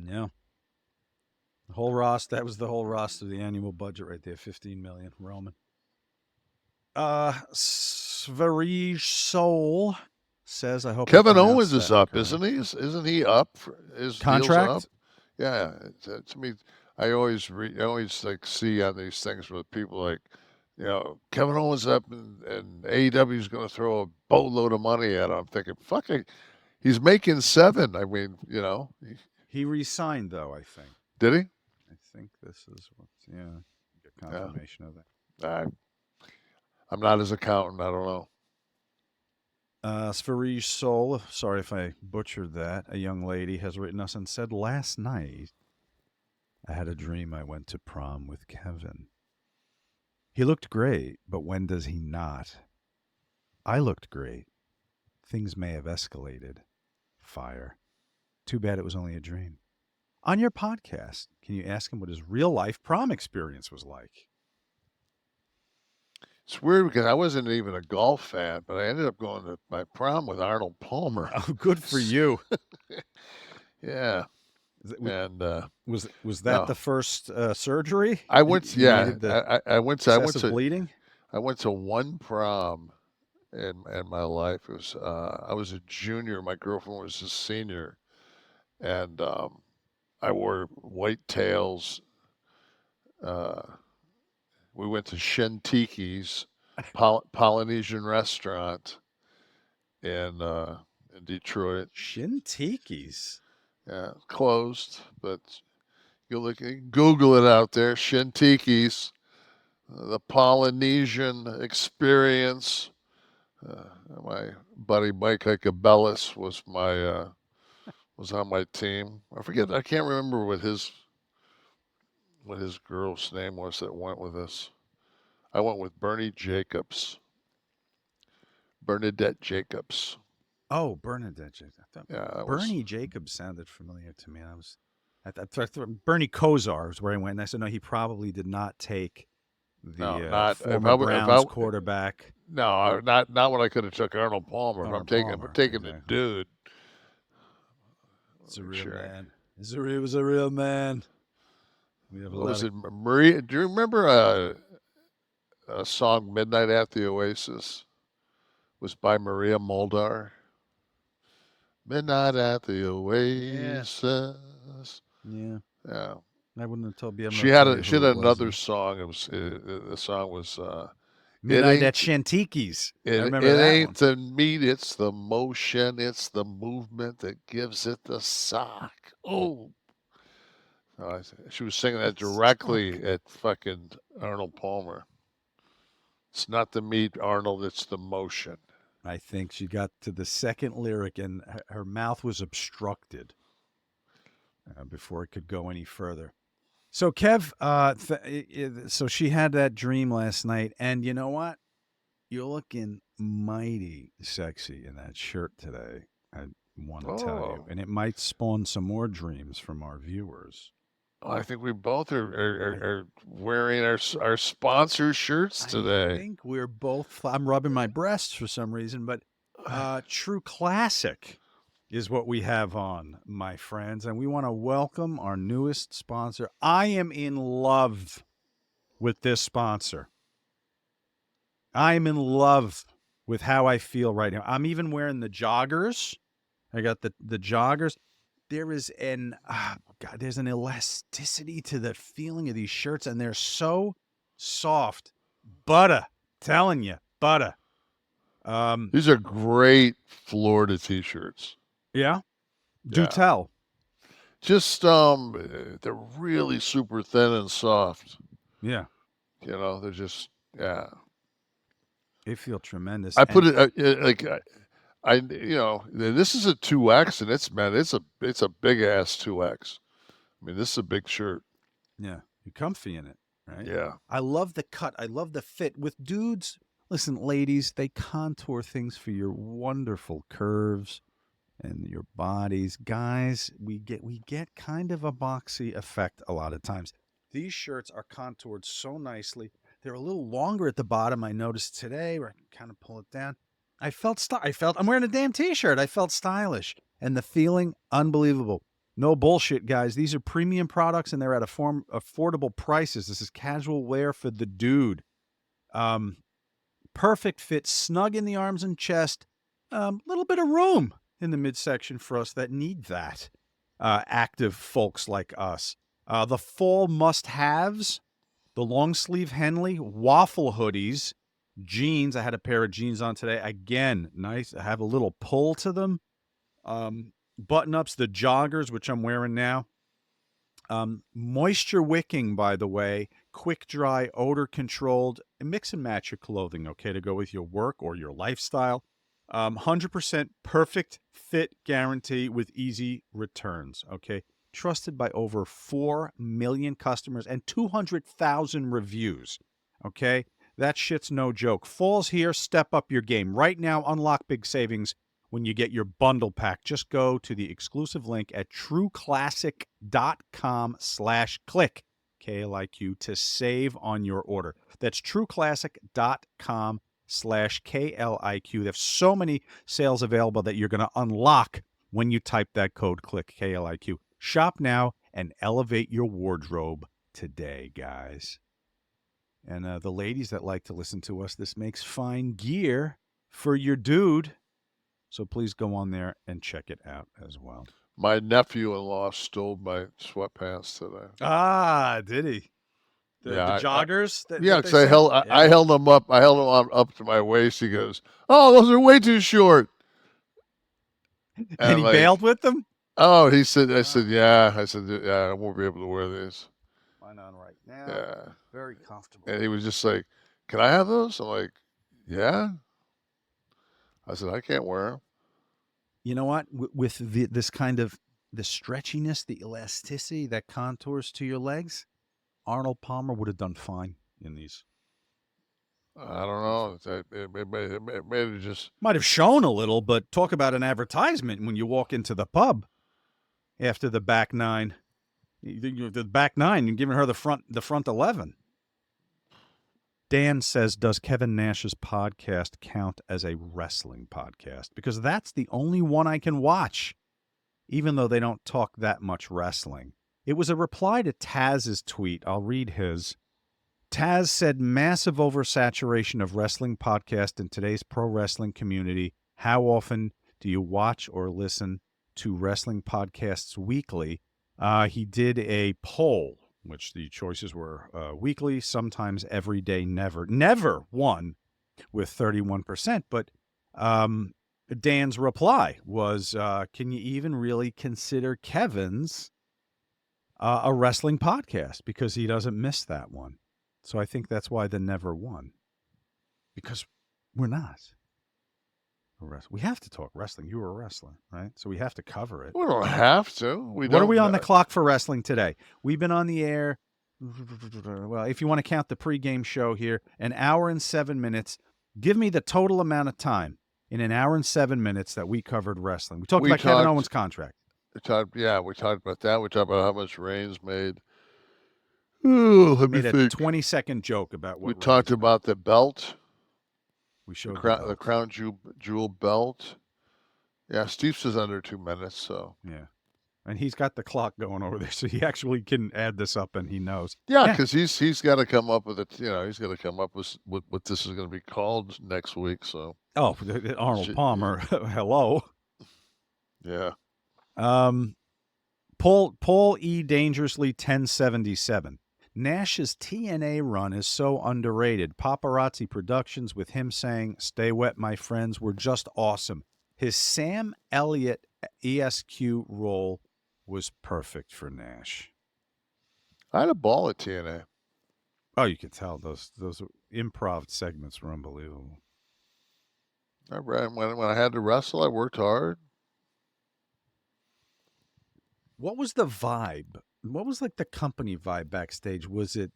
S3: Yeah. The whole roster. That was the whole roster. The annual budget right there, $15 million. Roman. Sverige Soul says, "I hope
S4: Kevin Owens is up, isn't he? Isn't he up? His
S3: contract?
S4: Deal's up? Yeah. To me, I always like see on these things where people like, Kevin Owens up and AEW is going to throw a boatload of money at him. I'm thinking, fuck it, he's making $7. I mean,
S3: he re-signed though. I think.
S4: Did he?
S3: I think this is get confirmation of that.
S4: I'm not his accountant. I don't know.
S3: Sverige Soul, sorry if I butchered that. A young lady has written us and said, "Last night, I had a dream I went to prom with Kevin. He looked great, but when does he not? I looked great. Things may have escalated. Fire. Too bad it was only a dream. On your podcast, can you ask him what his real-life prom experience was like?"
S4: It's weird because I wasn't even a golf fan, but I ended up going to my prom with Arnold Palmer.
S3: Oh, good for you.
S4: Yeah. And
S3: was that the first surgery?
S4: I went. I went to
S3: bleeding.
S4: I went to one prom in my life. It was I was a junior. My girlfriend was a senior, and I wore white tails. We went to Shentiki's Polynesian restaurant in Detroit.
S3: Shentiki's?
S4: Yeah, closed, but you Google it out there. Shentiki's, the Polynesian experience. My buddy Mike Icabellis was was on my team. I can't remember what his what his girl's name was that went with us. I went with Bernadette Jacobs.
S3: Oh, Bernadette Jacobs. I thought
S4: Yeah,
S3: Bernie Jacobs sounded familiar to me. I thought Bernie Kosar was where he went, and I said no, he probably did not take the former Browns quarterback.
S4: No, not when I could have took Arnold Palmer. If I'm taking
S3: exactly.
S4: the dude.
S3: It's a real man. It was a real man. We have
S4: Was it Maria? Do you remember a song "Midnight at the Oasis"? Was by Maria Muldaur. Midnight at the Oasis.
S3: Yeah.
S4: Yeah.
S3: I wouldn't have told you.
S4: She had another song. It was the song was
S3: Midnight at Shantiki's. I remember
S4: it
S3: that
S4: ain't
S3: one.
S4: the meat, it's the motion, it's the movement that gives it the sock. Oh, she was singing that directly at fucking Arnold Palmer. It's not the meat, Arnold, it's the motion.
S3: I think she got to the second lyric and her mouth was obstructed before it could go any further. So, Kev, so she had that dream last night, and you know what? You're looking mighty sexy in that shirt today, I want to tell you. And it might spawn some more dreams from our viewers.
S4: Oh, I think we both are wearing our sponsor shirts today.
S3: I think we're both. I'm rubbing my breasts for some reason, but True Classic is what we have on, my friends. And we want to welcome our newest sponsor. I am in love with this sponsor. I am in love with how I feel right now. I'm even wearing the joggers. I got the joggers. There is there's an elasticity to the feeling of these shirts, and they're so soft. Butter. Telling you, butter.
S4: These are great Florida t-shirts.
S3: Yeah? Do tell.
S4: Just they're really super thin and soft.
S3: Yeah.
S4: You know, they're just
S3: They feel tremendous.
S4: I put it like this is a 2X, and it's a big ass 2X. I mean, this is a big shirt.
S3: Yeah, you're comfy in it, right?
S4: Yeah.
S3: I love the cut. I love the fit. With dudes, listen, ladies, they contour things for your wonderful curves and your bodies. Guys, we get kind of a boxy effect a lot of times. These shirts are contoured so nicely. They're a little longer at the bottom. I noticed today where I can kind of pull it down. I'm wearing a damn t-shirt. I felt stylish, and the feeling unbelievable. No bullshit, guys. These are premium products, and they're at affordable prices. This is casual wear for the dude. Perfect fit, snug in the arms and chest. Little bit of room in the midsection for us that need that. Active folks like us. The fall must-haves, the long-sleeve Henley, waffle hoodies, jeans. I had a pair of jeans on today. Again, nice. I have a little pull to them. Button-ups, the joggers, which I'm wearing now. Moisture wicking, by the way. Quick dry, odor controlled. Mix and match your clothing, okay, to go with your work or your lifestyle. 100% perfect fit guarantee with easy returns, okay? Trusted by over 4 million customers and 200,000 reviews, okay? That shit's no joke. Fall's here. Step up your game. Right now, unlock big savings when you get your bundle pack. Just go to the exclusive link at trueclassic.com/Kliq, Kliq, to save on your order. That's trueclassic.com/Kliq. They have so many sales available that you're going to unlock when you type that code Kliq, Kliq. Shop now and elevate your wardrobe today, guys. And the ladies that like to listen to us, this makes fine gear for your dude. So please go on there and check it out as well.
S4: My nephew-in-law stole my sweatpants today.
S3: Ah, did he? The joggers?
S4: Because I held them up. I held them up to my waist. He goes, "Oh, those are way too short."
S3: And he bailed with them?
S4: Oh, he said, I said, yeah. I said, yeah, I won't be able to wear these.
S3: Mine on right now.
S4: Yeah.
S3: Very comfortable.
S4: And he was just like, "Can I have those?" I'm like, "Yeah." I said, "I can't wear them."
S3: You know what? With this kind of the stretchiness, the elasticity that contours to your legs, Arnold Palmer would have done fine in these.
S4: I don't know. It made it just.
S3: Might have shown a little, but talk about an advertisement when you walk into the pub after the back nine. The back nine, you're giving her the front 11. Dan says, does Kevin Nash's podcast count as a wrestling podcast? Because that's the only one I can watch, even though they don't talk that much wrestling. It was a reply to Taz's tweet. I'll read his. Taz said, massive oversaturation of wrestling podcast in today's pro wrestling community. How often do you watch or listen to wrestling podcasts weekly? He did a poll, which the choices were weekly, sometimes every day, never. Never won with 31%. But Dan's reply was, can you even really consider Kevin's a wrestling podcast? Because he doesn't miss that one. So I think that's why the never won. Because we're not. We have to talk wrestling. You were a wrestler, right? So we have to cover it.
S4: We don't have to.
S3: What are we on the clock for wrestling today? We've been on the air, well, if you want to count the pregame show here, 1 hour and 7 minutes. Give me the total amount of time in 1 hour and 7 minutes that we covered wrestling. We talked about Kevin Owens' contract.
S4: We talked about that. We talked about how much Reigns made. Ooh, let me
S3: made
S4: think.
S3: A 20-second joke about what
S4: we talked about the belt.
S3: We showed
S4: the crown jewel belt. Yeah, Steve's is under 2 minutes, so.
S3: Yeah. And he's got the clock going over there, so he actually can add this up and he knows.
S4: Yeah, because he's got to come up with it. You know, he's got to come up with what this is going to be called next week. So.
S3: Oh, Arnold Palmer. Hello.
S4: Yeah.
S3: Paul E. Dangerously 1077. Nash's TNA run is so underrated. Paparazzi Productions with him saying, "Stay wet, my friends," were just awesome. His Sam Elliott ESQ role was perfect for Nash.
S4: I had a ball at TNA.
S3: Oh, you could tell those improv segments were unbelievable.
S4: I ran when I had to wrestle. I worked hard.
S3: What was the vibe? What was like the company vibe backstage? Was it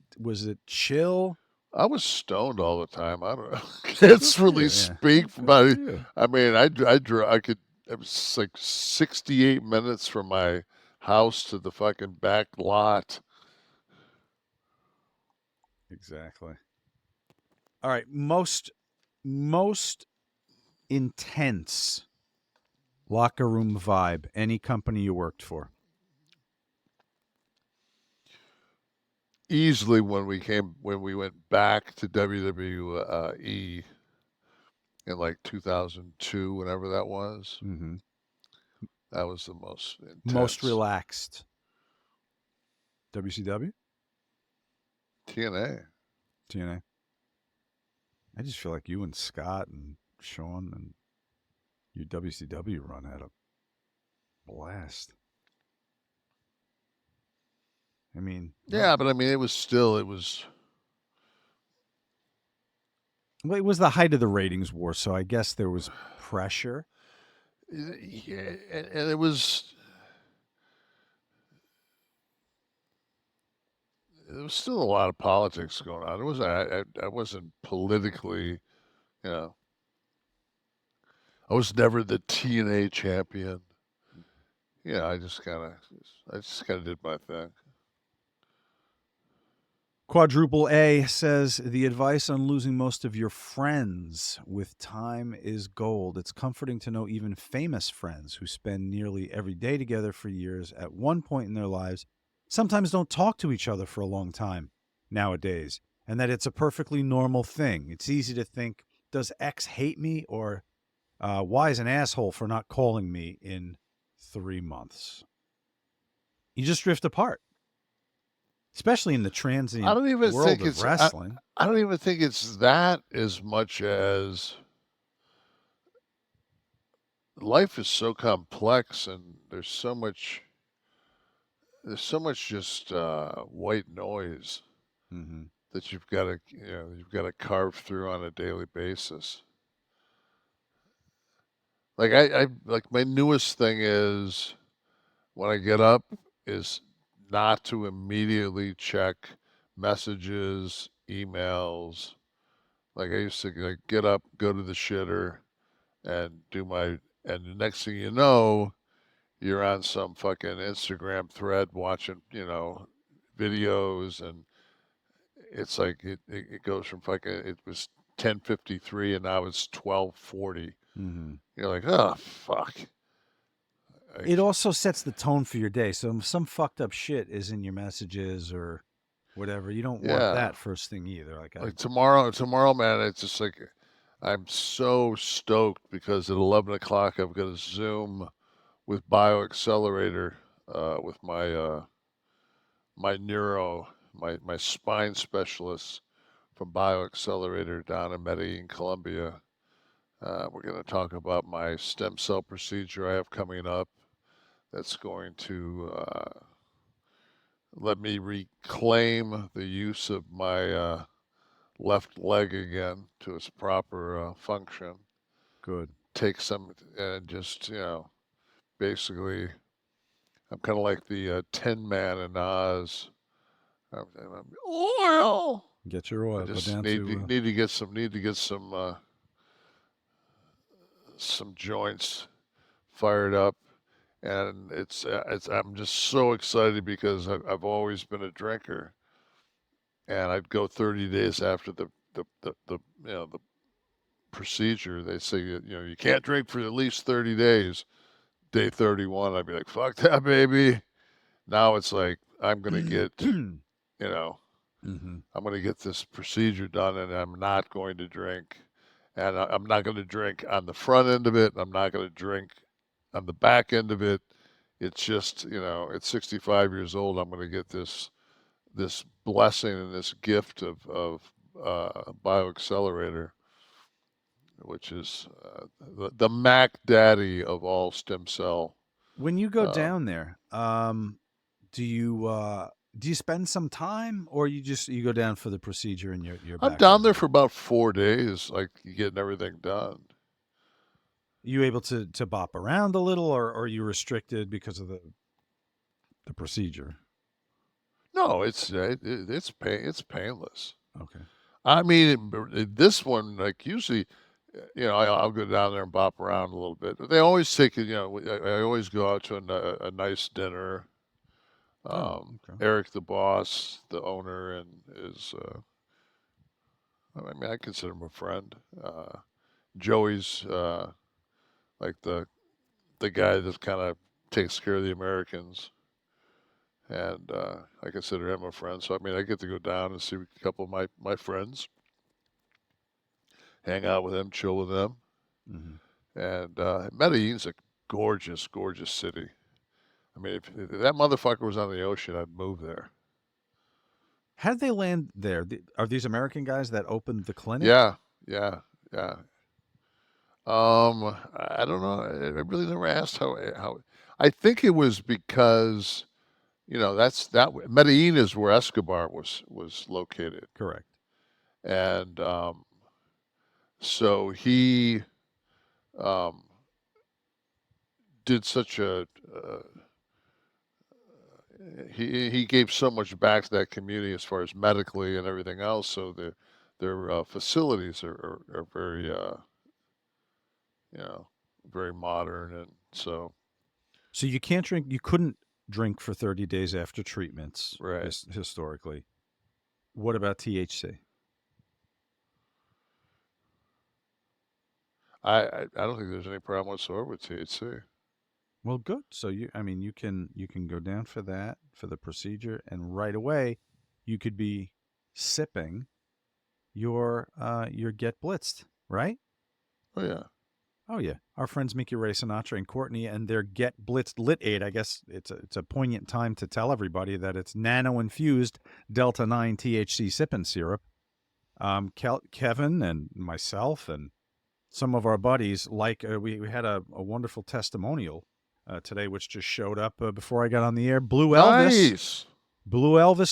S3: chill?
S4: I was stoned all the time. I don't know. Can't really speak about it. I mean, I could. It was like 68 minutes from my house to the fucking back lot.
S3: Exactly. All right, most intense locker room vibe. Any company you worked for?
S4: Easily when we went back to WWE in like 2002, whenever that was.
S3: Mm-hmm.
S4: That was the most intense.
S3: Most relaxed. WCW?
S4: TNA.
S3: I just feel like you and Scott and Sean and your WCW run had a blast. I mean,
S4: yeah, but I mean, it was.
S3: Well, it was the height of the ratings war, so I guess there was pressure.
S4: Yeah, and it was. There was still a lot of politics going on. It was. I wasn't politically, you know. I was never the TNA champion. Yeah, I just kind of did my thing.
S3: Quadruple A says, the advice on losing most of your friends with time is gold. It's comforting to know even famous friends who spend nearly every day together for years at one point in their lives sometimes don't talk to each other for a long time nowadays, and that it's a perfectly normal thing. It's easy to think, does X hate me, or why is an asshole for not calling me in 3 months? You just drift apart. Especially in the transient world of wrestling.
S4: I don't even think it's that as much as life is so complex and there's so much just white noise that you've got to carve through on a daily basis. Like I like my newest thing is when I get up is not to immediately check messages, emails. Like I used to like get up, go to the shitter, and and the next thing you know, you're on some fucking Instagram thread watching, videos, and it's like it goes from fucking it was 10:53 and now it's 12:40.
S3: Mm-hmm.
S4: You're like, oh fuck.
S3: It also sets the tone for your day. So some fucked up shit is in your messages or whatever. You don't want
S4: Yeah.
S3: that first thing either.
S4: Like tomorrow, man, it's just like I'm so stoked because at 11 o'clock I've got a Zoom with BioAccelerator with my neuro, my spine specialist from BioAccelerator down in Medellin, Colombia. We're going to talk about my stem cell procedure I have coming up. That's going to let me reclaim the use of my left leg again to its proper function.
S3: Good.
S4: Take some and just, basically, I'm kind of like the Tin Man in Oz. Oil.
S3: Get your oil.
S4: I just
S3: Go down
S4: need to get some joints fired up, and it's I'm just so excited because I've always been a drinker, and I'd go 30 days after the procedure. They say you can't drink for at least 30 days. Day 31, I'd be like, fuck that, baby. Now it's like I'm gonna get
S3: Mm-hmm.
S4: I'm going to get this procedure done, and I'm not going to drink. And I'm not going to drink on the front end of it. I'm not going to drink on the back end of it. It's just, at 65 years old, I'm going to get this blessing and this gift of BioAccelerator, which is the Mac Daddy of all stem cell.
S3: When you go down there, do you spend some time, or you go down for the procedure and you're back?
S4: I'm down there for about 4 days, like getting everything done.
S3: You able to bop around a little, or are you restricted because of the procedure?
S4: No, it's painless.
S3: Okay.
S4: I mean, this one, like usually, I'll go down there and bop around a little bit. They always take it. I always go out to a nice dinner.
S3: Okay.
S4: Eric, the boss, the owner, and is. I mean, I consider him a friend. Joey's like the guy that kind of takes care of the Americans, and I consider him a friend. So I mean, I get to go down and see a couple of my friends, hang out with them, chill with them, and Medellin's a gorgeous, gorgeous city. I mean, if that motherfucker was on the ocean, I'd move there.
S3: How did they land there? Are these American guys that opened the clinic?
S4: Yeah. I don't know. I really never asked how. I think it was because, Medellin is where Escobar was located.
S3: Correct.
S4: And so he did such a he gave so much back to that community as far as medically and everything else. So their facilities are very very modern, and so
S3: you can't drink. You couldn't drink for 30 days after treatments,
S4: right?
S3: Historically. What about THC?
S4: I don't think there's any problem whatsoever with THC.
S3: Well, good. So you can go down for that, for the procedure, and right away you could be sipping your Get Blitzed, right?
S4: Oh yeah.
S3: Our friends Mickey Ray Sinatra and Courtney and their Get Blitzed Lit Aid. I guess it's a poignant time to tell everybody that it's nano infused Delta 9 THC sipping syrup. Kevin and myself and some of our buddies, like we had a wonderful testimonial today, which just showed up before I got on the air. Blue Elvis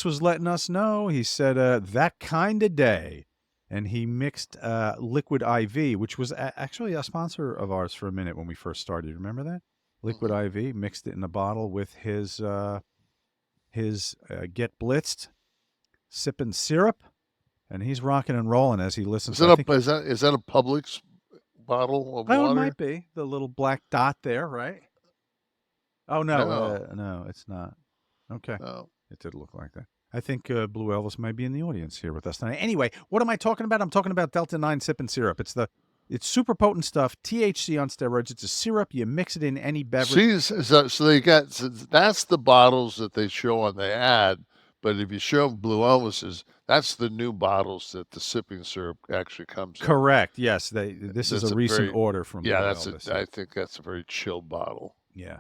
S3: was letting us know. He said that kind of day. And he mixed Liquid IV, which was actually a sponsor of ours for a minute when we first started. Remember that? Liquid IV, mixed it in a bottle with his Get Blitzed. sipping syrup, and he's rocking and rolling as he listens.
S4: Is that a Publix bottle of
S3: Oh,
S4: water?
S3: it might be the little black dot there, right? Oh no, no, it's not. Okay,
S4: No.
S3: it did look like that. I think Blue Elvis might be in the audience here with us tonight. Anyway, what am I talking about? I'm talking about Delta 9 sipping syrup. It's super potent stuff, THC on steroids. It's a syrup. You mix it in any beverage.
S4: See, so that's the bottles that they show on the ad. But if you show Blue Elvis's, that's the new bottles that the sipping syrup actually comes in.
S3: Correct. Yes, this is a recent order from Blue Elvis.
S4: I think that's a very chilled bottle.
S3: Yeah.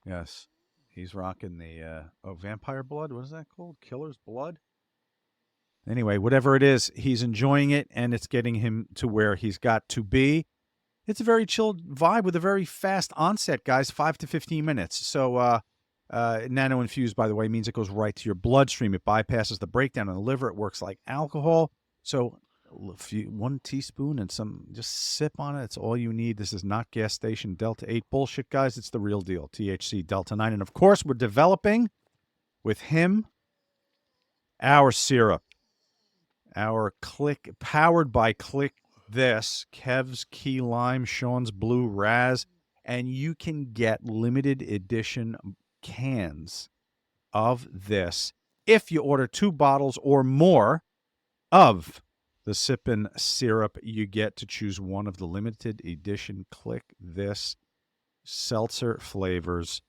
S3: Yes. He's rocking the vampire blood. What is that called? Killer's blood? Anyway, whatever it is, he's enjoying it, and it's getting him to where he's got to be. It's a very chilled vibe with a very fast onset, guys, 5 to 15 minutes. So nano-infused, by the way, means it goes right to your bloodstream. It bypasses the breakdown in the liver. It works like alcohol. So 1 teaspoon and just sip on it. It's all you need. This is not gas station Delta 8 bullshit, guys. It's the real deal. THC Delta 9. And, of course, we're developing with him our syrup. Our Kliq, powered by Kliq This, Kev's Key Lime, Sean's Blue Raz, and you can get limited edition cans of this if you order 2 bottles or more of the sippin' syrup. You get to choose one of the limited edition Kliq This seltzer flavors.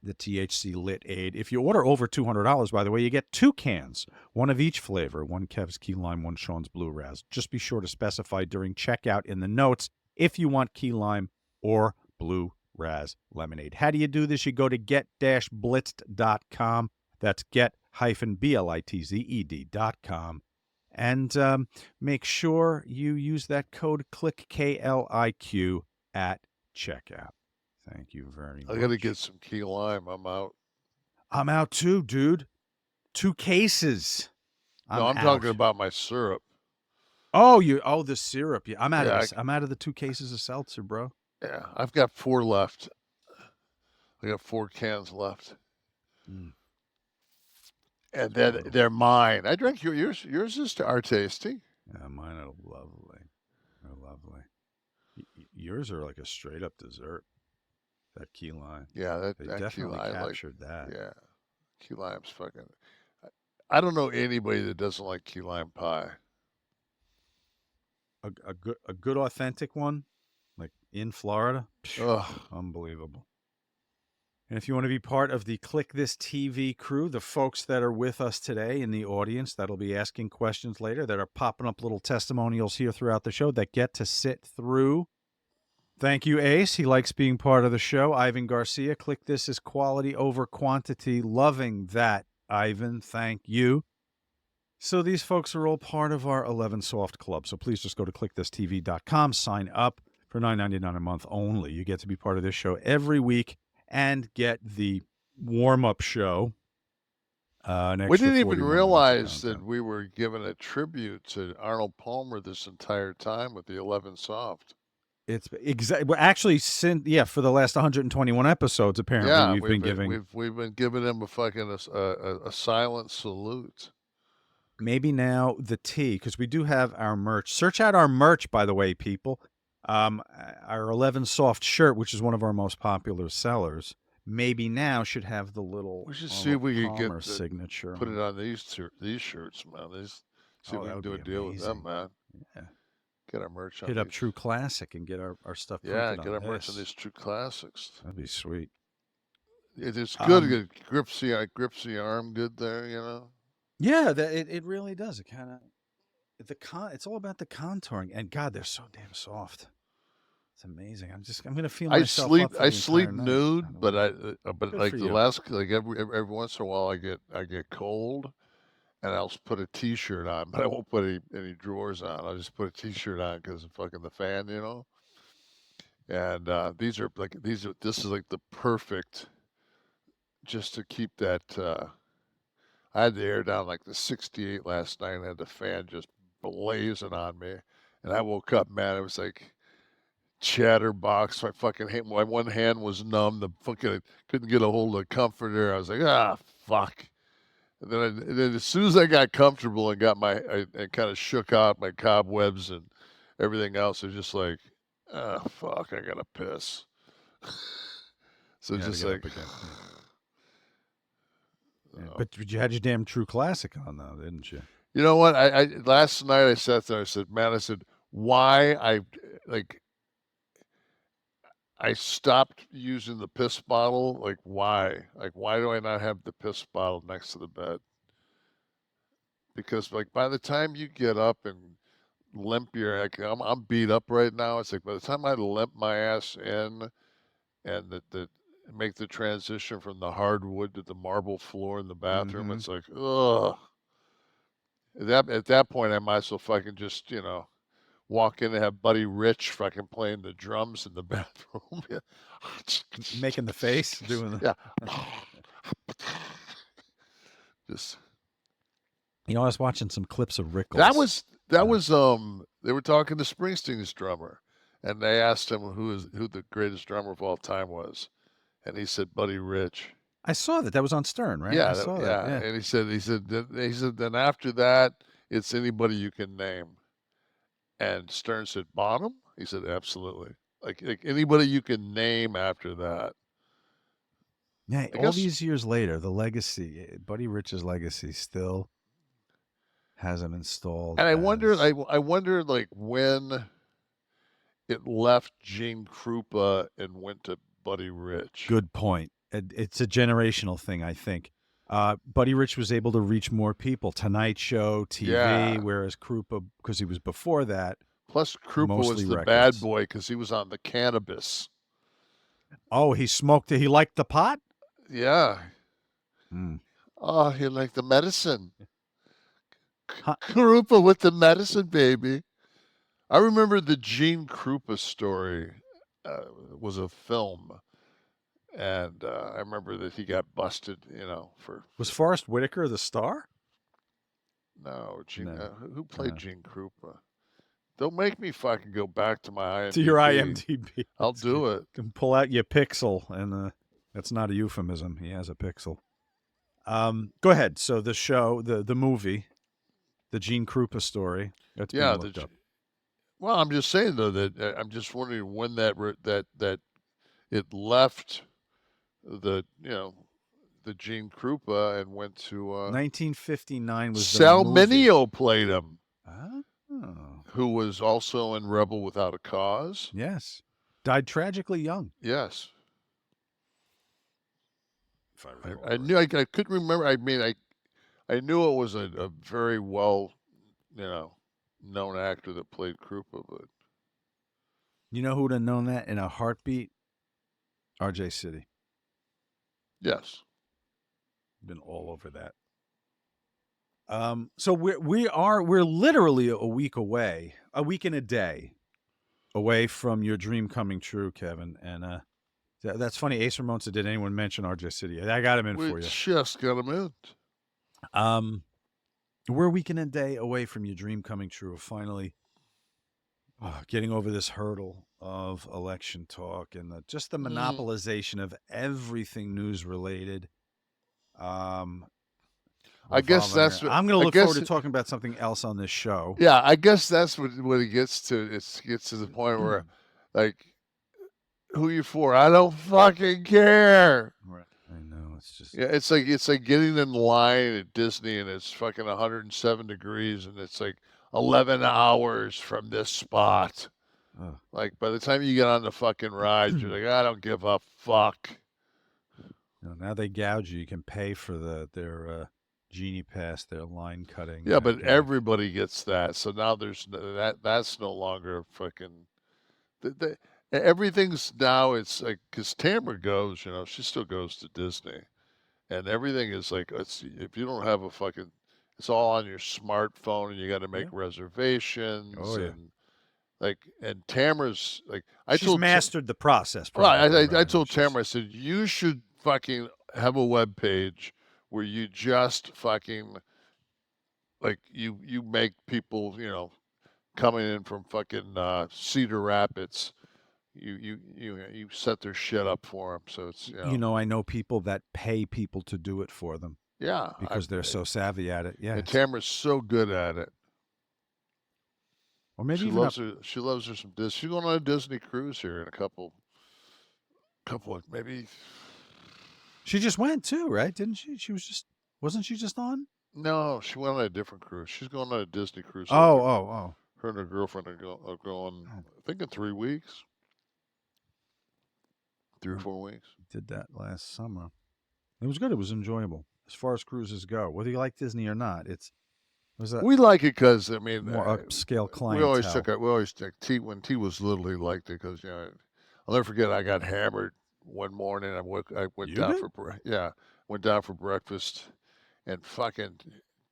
S3: The THC Lit Aid. If you order over $200, by the way, you get 2 cans, one of each flavor, 1 Kev's Key Lime, 1 Sean's Blue Raz. Just be sure to specify during checkout in the notes if you want Key Lime or Blue Raz Lemonade. How do you do this? You go to get-blitzed.com. That's get-blitzed.com. And make sure you use that code KLIQ, KLIQ, at checkout. Thank you very much.
S4: I got to get some key lime. I'm out.
S3: I'm out too, dude. 2 cases.
S4: I'm talking about my syrup.
S3: Oh, the syrup. Yeah, I'm out of this. I'm out of the 2 cases of seltzer, bro.
S4: Yeah, I've got 4 left. I got 4 cans left. And then they're mine. I drank yours. Yours are tasty.
S3: Yeah, mine are lovely. They're lovely. Yours are like a straight up dessert. That key lime.
S4: Yeah,
S3: they definitely captured that.
S4: Yeah, key lime's fucking. I don't know anybody that doesn't like key lime pie.
S3: A good authentic one, like in Florida.
S4: Ugh.
S3: Unbelievable. And if you want to be part of the Kliq This TV crew, the folks that are with us today in the audience that'll be asking questions later, that are popping up little testimonials here throughout the show, that get to sit through. Thank you, Ace. He likes being part of the show. Ivan Garcia, Kliq This is quality over quantity. Loving that, Ivan. Thank you. So these folks are all part of our 11 Soft Club. So please just go to kliqthistv.com, sign up for $9.99 a month only. You get to be part of this show every week and get the warm-up show.
S4: We didn't even realize that we were giving a tribute to Arnold Palmer this entire time with the 11 Soft.
S3: It's actually for the last 121 episodes. Apparently, we've
S4: been giving him a silent salute.
S3: Maybe now the tea, because we do have our merch. Search out our merch, by the way, people. Our 11 Soft shirt, which is one of our most popular sellers, maybe now should have the little.
S4: We should see if we can get
S3: signature.
S4: Put it on these shirts, man. See if we can do a deal with them, man.
S3: Yeah.
S4: Get our merch on
S3: Hit up True Classic and get our stuff.
S4: Yeah, get our merch on these True Classics.
S3: That'd be sweet.
S4: It's good. It grips the arm good there, you know.
S3: Yeah, it really does. It kind of it's all about the contouring, and God, they're so damn soft. It's amazing. I'm gonna feel myself.
S4: I sleep nude, but like every once in a while I get cold. And I'll put a T-shirt on, but I won't put any drawers on. I'll just put a T-shirt on because of fucking the fan, you know. And this is like the perfect, just to keep that. I had the air down like the 68 last night, and I had the fan just blazing on me, and I woke up, man. It was like chatterbox. My one hand was numb. The fucking couldn't get a hold of the comforter. I was like, fuck. And then as soon as I got comfortable and got I kind of shook out my cobwebs and everything else, it was just like, oh fuck, I gotta piss. So
S3: You
S4: it's
S3: had to
S4: just
S3: get
S4: like,
S3: up again. Yeah. But you had your damn True Classic on though, didn't you?
S4: you know what? I last night I sat there. I said, man, I said, why I stopped using the piss bottle. Like, why? Like, why do I not have the piss bottle next to the bed? Because like by the time you get up and limp your, like, I'm beat up right now. It's like by the time I limp my ass in and the make the transition from the hardwood to the marble floor in the bathroom, it's like, ugh. At that point, I might as well fucking just, walk in and have Buddy Rich fucking playing the drums in the bathroom.
S3: Making the face, doing the
S4: yeah. Just
S3: I was watching some clips of Rickles.
S4: that was they were talking to Springsteen's drummer, and they asked him who the greatest drummer of all time was, and he said Buddy Rich.
S3: I saw that. That was on Stern, right?
S4: Yeah,
S3: I saw that. Yeah.
S4: And he said then after that it's anybody you can name. And Stern said Bonham. He said absolutely. Like anybody you can name after that.
S3: Yeah, all these years later, the legacy, Buddy Rich's legacy, still has him installed.
S4: And I wonder like when it left Gene Krupa and went to Buddy Rich.
S3: Good point. It's a generational thing, I think. Buddy Rich was able to reach more people. Tonight Show, TV, whereas Krupa, because he was before that.
S4: Plus, Krupa was the
S3: records.
S4: bad boy because he was on the cannabis.
S3: Oh, he smoked it. He liked the pot?
S4: Yeah.
S3: Mm.
S4: Oh, he liked the medicine. Krupa with the medicine, baby. I remember the Gene Krupa story was a film. And I remember that he got busted, for...
S3: Was Forrest Whitaker the star?
S4: No,
S3: No.
S4: Who played Gene Krupa? Don't make me fucking go back to my IMDb.
S3: To your IMDb.
S4: I'll do it.
S3: You can pull out your pixel, and that's not a euphemism. He has a pixel. Go ahead. So the show, the movie, the Gene Krupa story. That's being looked up.
S4: Well, I'm just saying though that I'm just wondering when that it left the Gene Krupa and went to
S3: 1959 was
S4: Salminio played him.
S3: Oh.
S4: Who was also in Rebel Without a Cause.
S3: Yes. Died tragically young.
S4: Yes.
S3: If I
S4: knew I couldn't remember. I mean, I knew it was a very well, known actor that played Krupa, but
S3: you know who would have known that in a heartbeat? RJ City.
S4: Yes.
S3: Been all over that. So we're literally a week and a day away from your dream coming true, Kevin. And that's funny. Ace Ramon said, "Did anyone mention RJ City?" I got him in for you.
S4: Just got him in.
S3: We're a week and a day away from your dream coming true of finally getting over this hurdle of election talk and just the monopolization of everything news related.
S4: I guess that's what
S3: I'm going to look forward to talking about something else on this show.
S4: Yeah, I guess that's what it gets to. It gets to the point where, like, who you for? I don't fucking care.
S3: Right. I know. It's just
S4: it's like getting in line at Disney and it's fucking 107 degrees and it's like 11 hours from this spot. Like by the time you get on the fucking ride, you're like, I don't give a fuck.
S3: Now they gouge you. You can pay for their Genie Pass, their line cutting.
S4: Yeah, but everybody gets that. So now that's no longer fucking. Everything's now. It's like because Tamara goes, she still goes to Disney, and everything is like if you don't have a fucking, it's all on your smartphone, and you got to make reservations.
S3: Oh yeah.
S4: And Tamara's like
S3: she's mastered the process.
S4: Right. I told Tamara, I said you should fucking have a web page where you just fucking like you make people coming in from fucking Cedar Rapids, you set their shit up for them. So it's
S3: I know people that pay people to do it for them.
S4: Yeah.
S3: because they're so savvy at it. Yeah.
S4: And Tamara's so good at it.
S3: Or maybe
S4: She
S3: even
S4: loves her. She loves her some Disney. She's going on a Disney cruise here in a couple of maybe.
S3: she just went too, right? Didn't she? Wasn't she just on?
S4: No, she went on a different cruise. She's going on a Disney cruise.
S3: Oh.
S4: Her and her girlfriend are going. I think in 3 weeks. 3 or 4 weeks.
S3: Did that last summer. It was good. It was enjoyable as far as cruises go. Whether you like Disney or not,
S4: We like it because I mean,
S3: more upscale clientele.
S4: We always took T when T was little. He liked it because I'll never forget. I got hammered one morning. I went down went down for breakfast, and fucking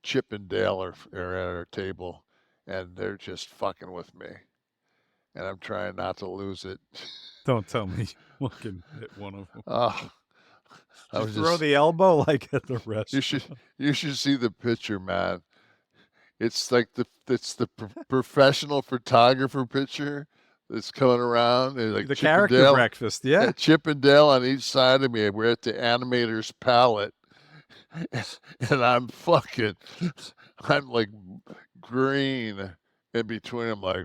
S4: Chip and Dale are at our table, and they're just fucking with me, and I'm trying not to lose it.
S3: Don't tell me looking at one of them.
S4: Oh, I was
S3: throw the elbow like at the restaurant.
S4: You should see the picture, man. It's like the professional photographer picture that's coming around. It's like
S3: The
S4: Chip
S3: character
S4: and Dale,
S3: breakfast, yeah.
S4: Chip and Dale on each side of me. We're at the animator's palette, and I'm like green in between. I'm like,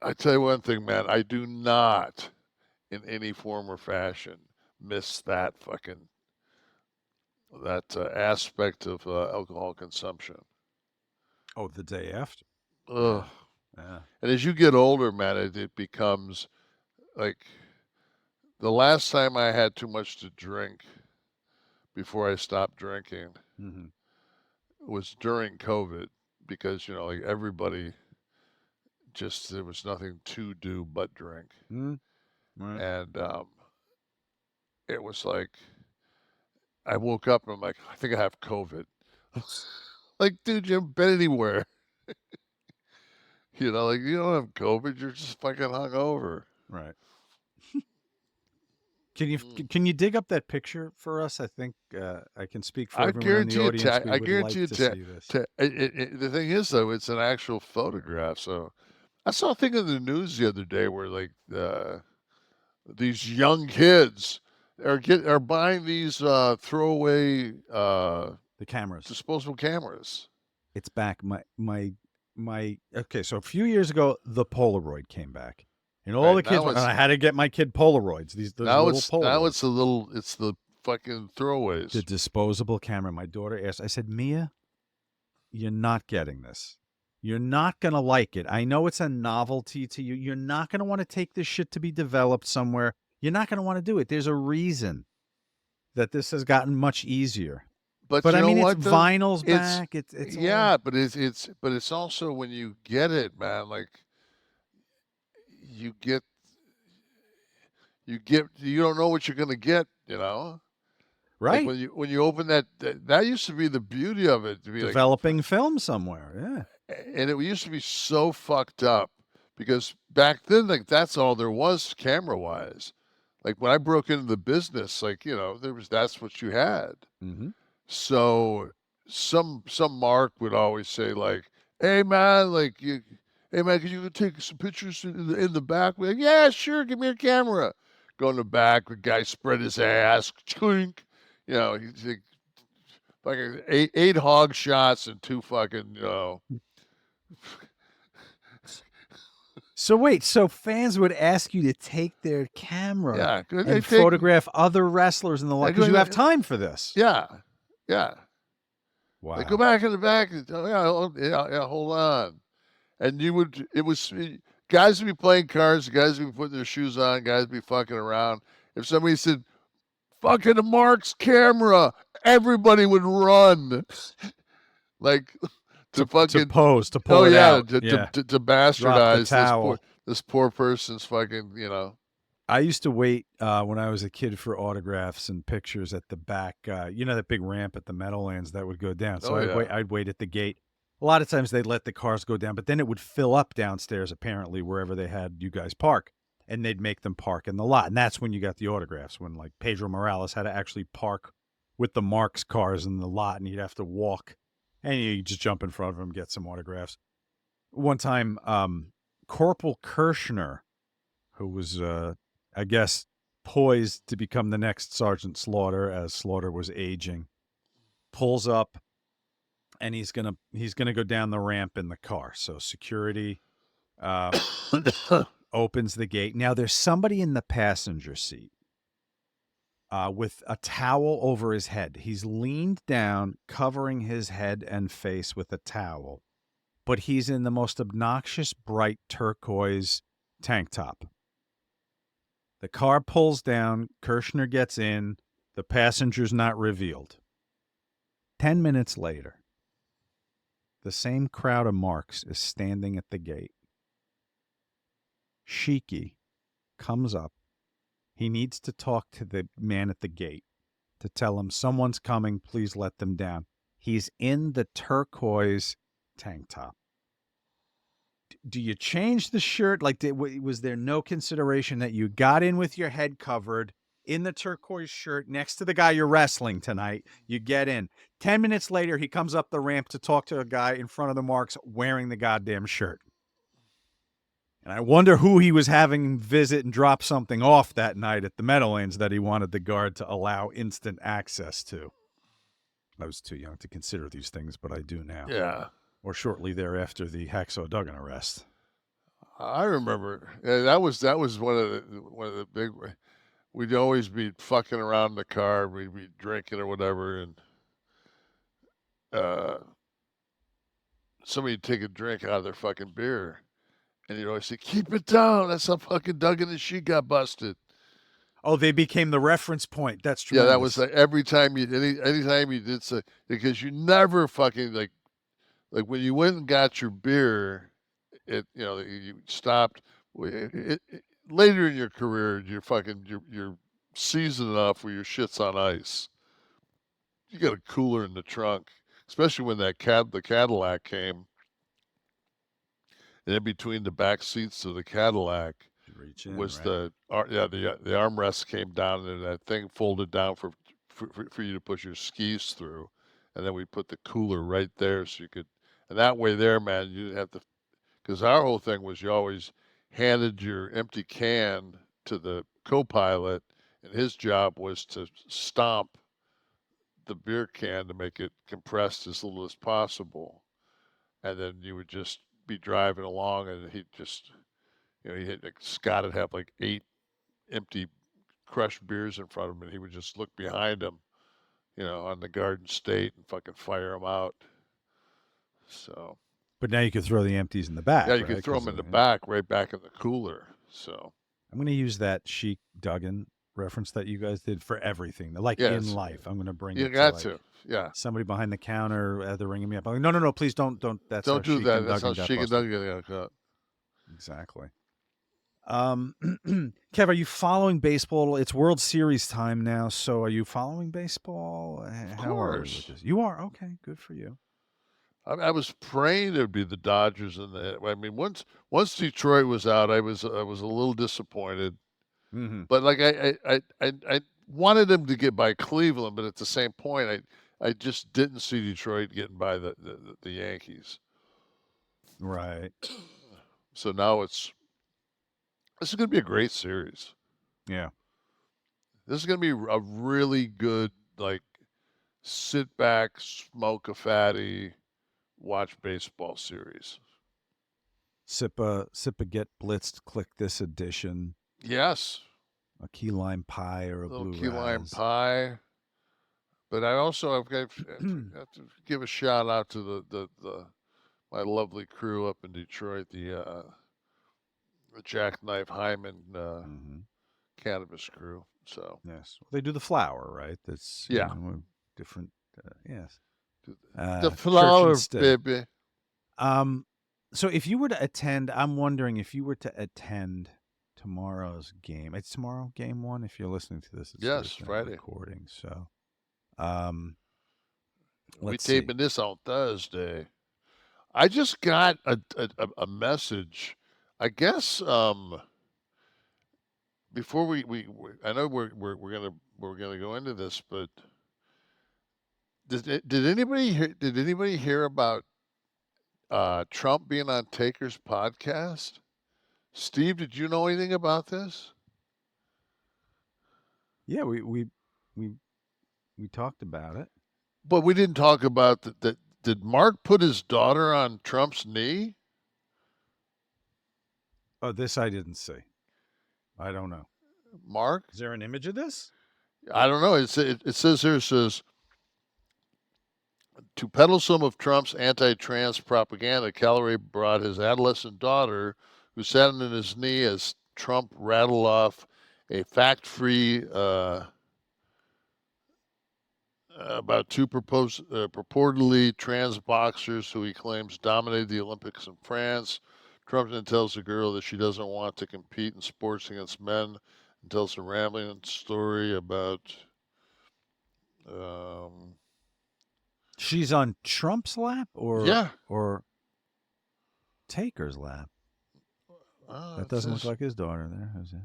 S4: I tell you one thing, man. I do not, in any form or fashion, miss that aspect of alcohol consumption.
S3: Oh, the day after.
S4: Ugh.
S3: Yeah.
S4: And as you get older, man, it becomes like the last time I had too much to drink before I stopped drinking was during COVID because, like everybody there was nothing to do but drink.
S3: Right.
S4: And it was like, I woke up and I'm like, I think I have COVID. Like, dude, you haven't been anywhere. Like you don't have COVID. You're just fucking hungover.
S3: Right. Can you dig up that picture for us? I think I can speak for everyone in the audience.
S4: I guarantee you. The thing is, though, it's an actual photograph. So I saw a thing in the news the other day where like these young kids are buying these throwaway
S3: the cameras,
S4: disposable cameras.
S3: It's back. My okay. So a few years ago, the Polaroid came back. And all the kids went, I had to get my kid Polaroids. Now it's
S4: the fucking throwaways.
S3: The disposable camera. My daughter asked, I said, Mia, you're not getting this. You're not going to like it. I know it's a novelty to you. You're not going to want to take this shit to be developed somewhere. You're not going to want to do it. There's a reason that this has gotten much easier.
S4: But
S3: I mean,
S4: what,
S3: it's vinyl's back. It's
S4: yeah, but it's also when you get it, man, like you don't know what you're going to get,
S3: right?
S4: Like when you open that used to be the beauty of it, to be
S3: developing film somewhere. Yeah.
S4: And it used to be so fucked up because back then, like that's all there was camera wise. Like when I broke into the business, like, that's what you had.
S3: Mm-hmm.
S4: So some Mark would always say like, hey man, could you take some pictures in the back? We're like, yeah, sure, give me your camera. Go in the back, the guy spread his ass, clink. He's like fucking eight hog shots and 2 fucking,
S3: So wait, fans would ask you to take their camera and photograph other wrestlers in the line because you have time for this.
S4: Yeah, yeah.
S3: Wow.
S4: Like, go back in the back. Yeah, hold on. And guys would be playing cards, guys would be putting their shoes on, guys would be fucking around. If somebody said, fucking Mark's camera, everybody would run. Like, to
S3: pose, to pull it out.
S4: To bastardize this poor person's fucking,
S3: I used to wait when I was a kid for autographs and pictures at the back. That big ramp at the Meadowlands that would go down. So I'd wait at the gate. A lot of times they'd let the cars go down, but then it would fill up downstairs, apparently, wherever they had you guys park. And they'd make them park in the lot. And that's when you got the autographs, when like Pedro Morales had to actually park with the Marks cars in the lot, and you'd have to walk. And you just jump in front of him, get some autographs. One time, Corporal Kirshner, who was, I guess, poised to become the next Sergeant Slaughter as Slaughter was aging, pulls up, and he's gonna go down the ramp in the car. So security opens the gate. Now there's somebody in the passenger seat with a towel over his head. He's leaned down, covering his head and face with a towel, but he's in the most obnoxious bright turquoise tank top. The car pulls down. Kirshner gets in. The passenger's not revealed. 10 minutes later, the same crowd of marks is standing at the gate. Shiek comes up. He needs to talk to the man at the gate to tell him someone's coming. Please let them down. He's in the turquoise tank top. Do you change the shirt? Like, was there no consideration that you got in with your head covered in the turquoise shirt next to the guy you're wrestling tonight? You get in. 10 minutes later, he comes up the ramp to talk to a guy in front of the marks wearing the goddamn shirt. And I wonder who he was having visit and drop something off that night at the Meadowlands that he wanted the guard to allow instant access to. I was too young to consider these things, but I do now.
S4: Yeah.
S3: Or shortly thereafter, the Hacksaw Duggan arrest.
S4: I remember that was one of the big. We'd always be fucking around in the car. We'd be drinking or whatever, and somebody'd take a drink out of their fucking beer, and you'd always say, "Keep it down." That's how fucking Duggan and Shiek got busted.
S3: Oh, they became the reference point. That's true.
S4: Yeah, that was like every time anytime you did so, because you never fucking like when you went and got your beer, you stopped. Later in your career, you're seasoned enough where your shit's on ice. You got a cooler in the trunk, especially when the Cadillac came, and in between the back seats of the Cadillac was
S3: right?
S4: the armrest came down, and that thing folded down for you to push your skis through, and then we put the cooler right there so you could. And that way there, man, you didn't have to, because our whole thing was you always handed your empty can to the co-pilot, and his job was to stomp the beer can to make it compressed as little as possible. And then you would just be driving along, and he'd just, Scott would have like 8 empty crushed beers in front of him, and he would just look behind him, on the Garden State and fucking fire them out. So.
S3: But now you could throw the empties in the back.
S4: Yeah, you could throw them in the back, right back in the cooler. So
S3: I'm going to use that Shiek Duggan reference that you guys did for everything. Like in life, I'm going to bring it.
S4: You got
S3: to.
S4: Yeah.
S3: Somebody behind the counter, they're ringing me up. I'm like, no, please don't. That's
S4: don't do
S3: Shiek
S4: that.
S3: And
S4: That's how
S3: Duggan
S4: Shiek and Duggan got cut.
S3: Exactly. Kev, are you following baseball? It's World Series time now, so are you following baseball?
S4: Of
S3: How are you
S4: course.
S3: with this? You are? Okay, good for you.
S4: I was praying it would be the Dodgers once Detroit was out, I was a little disappointed.
S3: Mm-hmm.
S4: But like I wanted them to get by Cleveland, but at the same point, I just didn't see Detroit getting by the Yankees.
S3: Right.
S4: So now this is going to be a great series.
S3: Yeah.
S4: This is going to be a really good, like, sit back, smoke a fatty, watch baseball series.
S3: Sip a get blitzed, Kliq This edition.
S4: Yes.
S3: A key lime pie or a
S4: little
S3: blue
S4: key lime
S3: raz.
S4: pie. But I also have to give a shout out to the my lovely crew up in Detroit, the Jackknife Hyman cannabis crew. So
S3: yes, they do the flower, right? That's different. Yes,
S4: the flower, baby.
S3: So if you were to attend, I'm wondering if you were to attend tomorrow's game. It's tomorrow, game 1. If you're listening to this, it's
S4: yes, Friday
S3: recording. So,
S4: we taping this on Thursday. I just got a message. I guess before we I know we're gonna go into this, but did anybody hear about Trump being on Taker's podcast? Steve, did you know anything about this?
S3: Yeah, we talked about it.
S4: But we didn't talk about that. Did Mark put his daughter on Trump's knee?
S3: Oh, this I didn't see. I don't know.
S4: Mark?
S3: Is there an image of this?
S4: I don't know. It says here, it says, to peddle some of Trump's anti-trans propaganda, Callaway brought his adolescent daughter, who sat on his knee as Trump rattled off a fact-free about two purportedly trans boxers who he claims dominated the Olympics in France. Trump then tells the girl that she doesn't want to compete in sports against men and tells a rambling story about
S3: She's on Trump's lap
S4: yeah.
S3: or Taker's lap. That doesn't look like his daughter there, is it?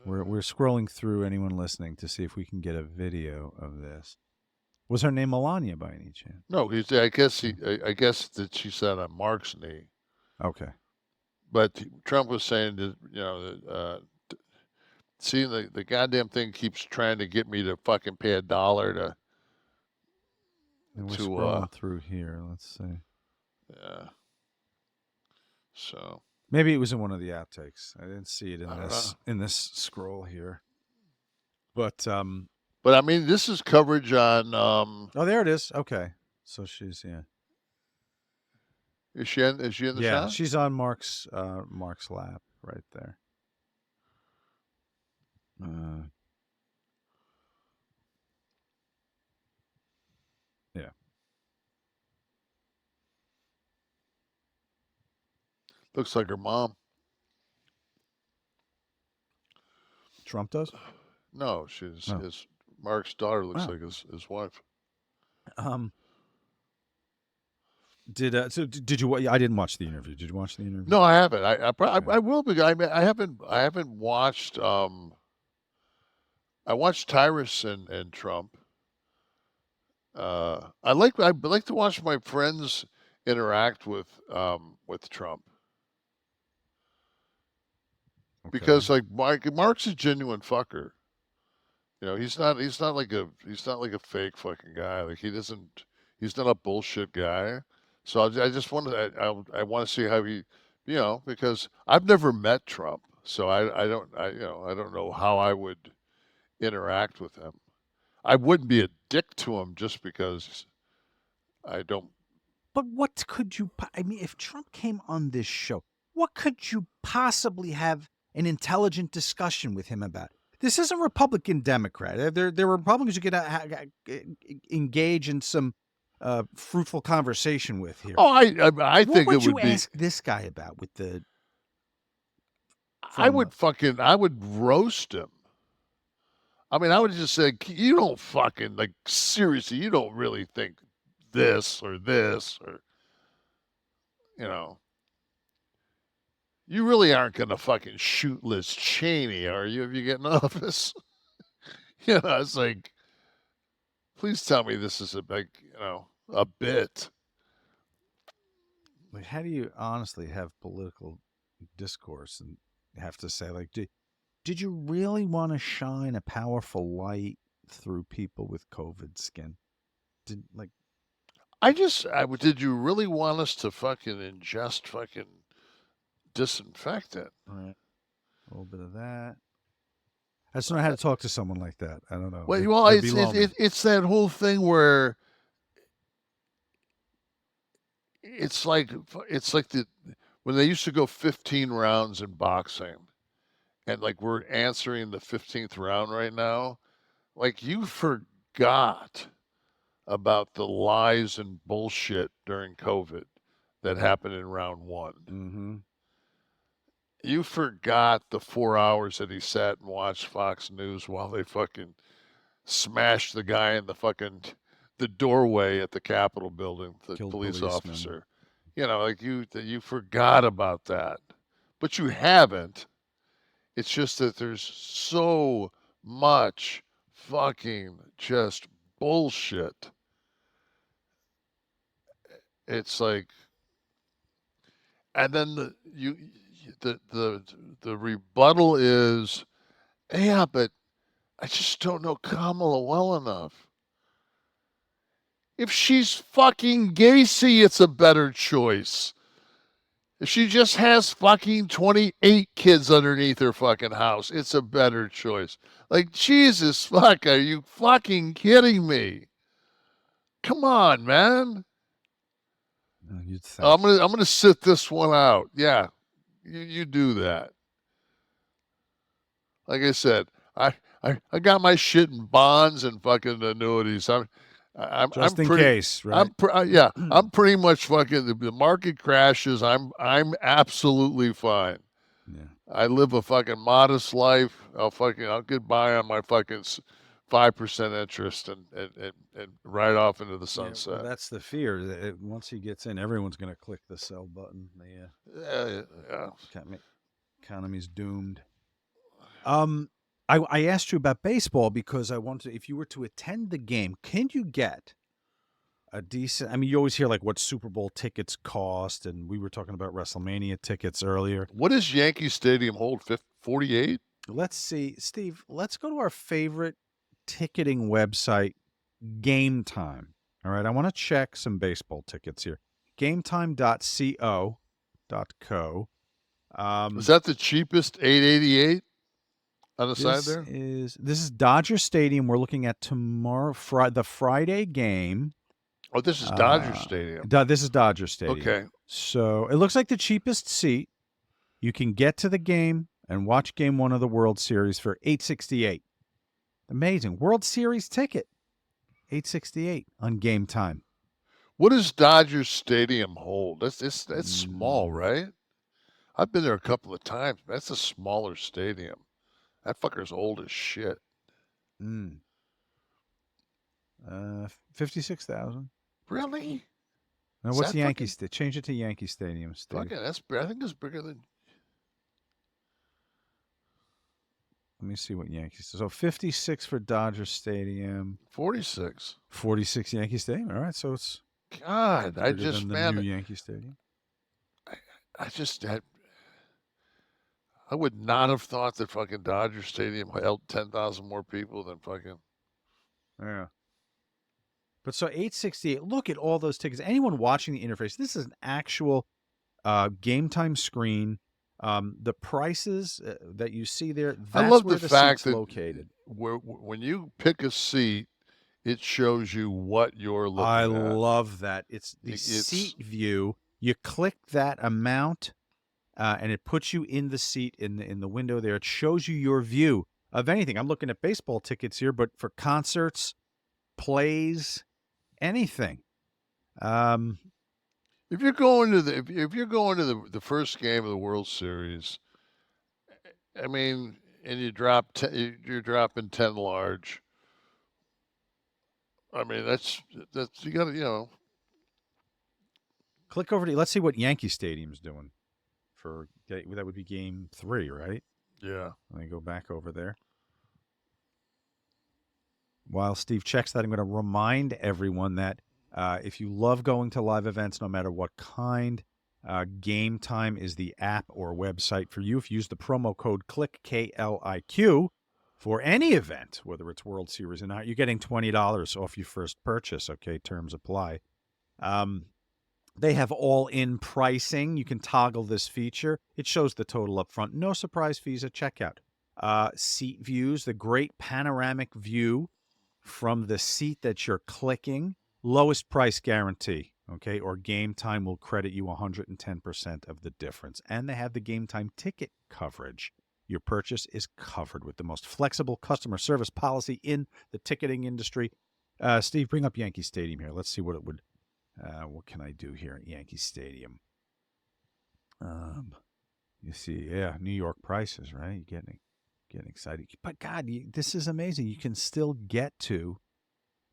S3: We're scrolling through anyone listening to see if we can get a video of this. Was her name Melania by any chance?
S4: No, I guess that she sat on Mark's knee.
S3: Okay.
S4: But Trump was saying that, see, the goddamn thing keeps trying to get me to fucking pay $1 to.
S3: And we're scrolling through here. Let's see.
S4: Yeah. So
S3: maybe it was in one of the outtakes. I didn't see it in this scroll here. But
S4: I mean, this is coverage on.
S3: Oh, there it is. Okay, so she's
S4: Is she in the shot?
S3: Yeah, she's on Mark's lap right there. Yeah.
S4: Looks like her mom.
S3: Trump does?
S4: No, his Mark's daughter looks like his wife.
S3: Did you? I didn't watch the interview. Did you watch the interview?
S4: No, I haven't. I will be. I haven't watched. I watched Tyrus and Trump. I like to watch my friends interact with Trump. Okay. Because like Mark's a genuine fucker. You know, he's not like a fake fucking guy. Like he's not a bullshit guy. So I just want to I want to see how he, because I've never met Trump, so I don't know how I would interact with him. I wouldn't be a dick to him just because I don't.
S3: But what could you? I mean, if Trump came on this show, what could you possibly have an intelligent discussion with him about? This isn't Republican Democrat. There are Republicans you could engage in some fruitful conversation with here.
S4: Oh, I think
S3: what
S4: it would
S3: would
S4: be.
S3: You ask this guy about with the?
S4: I would roast him. I mean, I would just say, you don't fucking, like, seriously, you don't really think this or, you really aren't going to fucking shoot Liz Cheney, are you, if you get in office? It's like, please tell me this is a bit.
S3: Like, how do you honestly have political discourse and have to say, like, did you really want to shine a powerful light through people with COVID skin? Did
S4: you really want us to fucking ingest fucking disinfectant?
S3: Right. A little bit of that. I just don't know how to talk to someone like that. I don't know.
S4: Well, it's that whole thing where it's like when they used to go 15 rounds in boxing, and like we're answering the 15th round right now, like you forgot about the lies and bullshit during COVID that happened in round 1.
S3: Mm-hmm.
S4: You forgot the 4 hours that he sat and watched Fox News while they fucking smashed the guy in the doorway at the Capitol building, the police officer. You forgot about that. But you haven't. It's just that there's so much fucking just bullshit. It's like, and then the rebuttal is, Yeah, but I just don't know Kamala well enough. If she's fucking Gacy, it's a better choice. If she just has fucking 28 kids underneath her fucking house, it's a better choice. Like, Jesus fuck, are you fucking kidding me? Come on, man.
S3: You'd think.
S4: I'm gonna sit this one out. Yeah, you do that. Like I said, I got my shit in bonds and fucking annuities.
S3: Just
S4: I'm
S3: in
S4: pretty,
S3: case, right?
S4: yeah, I'm pretty much fucking. The market crashes. I'm absolutely fine.
S3: Yeah.
S4: I live a fucking modest life. I'll get by on my fucking 5% interest and right off into the
S3: Yeah,
S4: sunset.
S3: well, that's the fear. Once he gets in, everyone's going to click the sell button. The
S4: Yeah.
S3: economy's doomed. I asked you about baseball because I wanted, if you were to attend the game, can you get a decent? I mean, you always hear like what Super Bowl tickets cost, and we were talking about WrestleMania tickets earlier.
S4: What does Yankee Stadium hold? 48?
S3: Let's see, Steve. Let's go to our favorite ticketing website, GameTime. All right, I want to check some baseball tickets here. GameTime.co.
S4: Is that the cheapest? 888 on the side there?
S3: This is Dodger Stadium. We're looking at tomorrow, the Friday game.
S4: Oh, this is Dodger Stadium.
S3: This is Dodger Stadium.
S4: Okay.
S3: So it looks like the cheapest seat. You can get to the game and watch Game 1 of the World Series for $868. Amazing. World Series ticket, $868 on Game Time.
S4: What does Dodger Stadium hold? That's small, right? I've been there a couple of times. That's a smaller stadium. That fucker's old as shit.
S3: 56,000.
S4: Really?
S3: Now, what's the Yankees? Change it to Yankee Stadium.
S4: Fucking, I think it's bigger than.
S3: Let me see what Yankees. So 56 for Dodger Stadium.
S4: 46.
S3: 46 Yankee Stadium. All right, so it's.
S4: God, I just
S3: new Yankee Stadium.
S4: I would not have thought that fucking Dodger Stadium held 10,000 more people than fucking.
S3: Yeah. But so 868. Look at all those tickets. Anyone watching the interface, this is an actual Game Time screen. The prices that you see there, that's
S4: I love
S3: where
S4: the fact
S3: seat's
S4: that
S3: located.
S4: When you pick a seat, it shows you what you're looking at.
S3: I love that. It's the seat view. You click that amount, and it puts you in the seat in the window there. It shows you your view of anything. I'm looking at baseball tickets here, but for concerts, plays, anything.
S4: If you're going to the first game of the World Series, I mean, and you're dropping 10 large. I mean, that's you got to
S3: click over to. Let's see what Yankee Stadium's doing. That would be Game 3, right?
S4: Yeah.
S3: Let me go back over there. While Steve checks that, I'm going to remind everyone that if you love going to live events, no matter what kind, Game Time is the app or website for you. If you use the promo code KLIQ, KLIQ, for any event, whether it's World Series or not, you're getting $20 off your first purchase. Okay, terms apply. They have all-in pricing. You can toggle this feature. It shows the total up front. No surprise fees at checkout. Seat views, the great panoramic view from the seat that you're clicking. Lowest price guarantee, okay? Or Game Time will credit you 110% of the difference. And they have the Game Time ticket coverage. Your purchase is covered with the most flexible customer service policy in the ticketing industry. Steve, bring up Yankee Stadium here. Let's see what it would. What can I do here at Yankee Stadium? You see, yeah, New York prices, right? You're getting excited. But God, this is amazing. You can still get to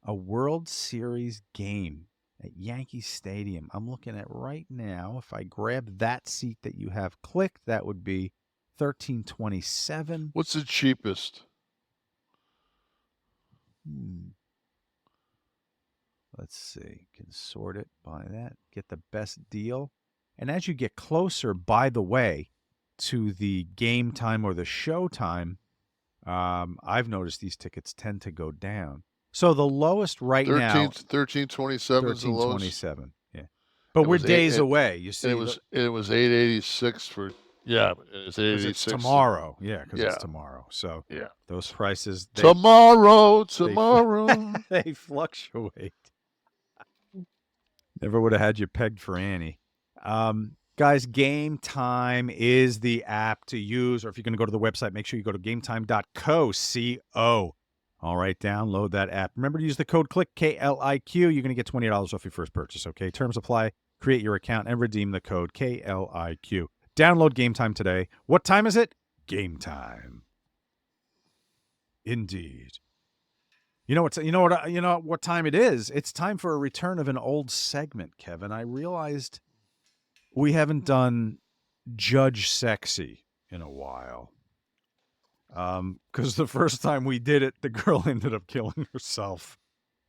S3: a World Series game at Yankee Stadium. I'm looking at right now. If I grab that seat that you have clicked, that would be $13.27.
S4: What's the cheapest?
S3: Let's see. Can sort it by that. Get the best deal. And as you get closer, by the way, to the Game Time or the show time, I've noticed these tickets tend to go down. So the lowest right now,
S4: 1327 is the lowest.
S3: 1327. Yeah, but we're days away. You see,
S4: it was 886 for it's 886
S3: tomorrow. Yeah, because it's tomorrow. So those prices
S4: tomorrow
S3: they fluctuate. Never would have had you pegged for Annie. Guys, GameTime is the app to use, or if you're going to go to the website, make sure you go to gametime.co, C-O. All right, download that app. Remember to use the code KLIQ, K-L-I-Q. You're going to get $20 off your first purchase, okay? Terms apply. Create your account and redeem the code KLIQ. Download GameTime today. What time is it? Game time. Indeed. You know what time it is? It's time for a return of an old segment, Kevin. I realized we haven't done Judge Sexy in a while. Because the first time we did it, the girl ended up killing herself.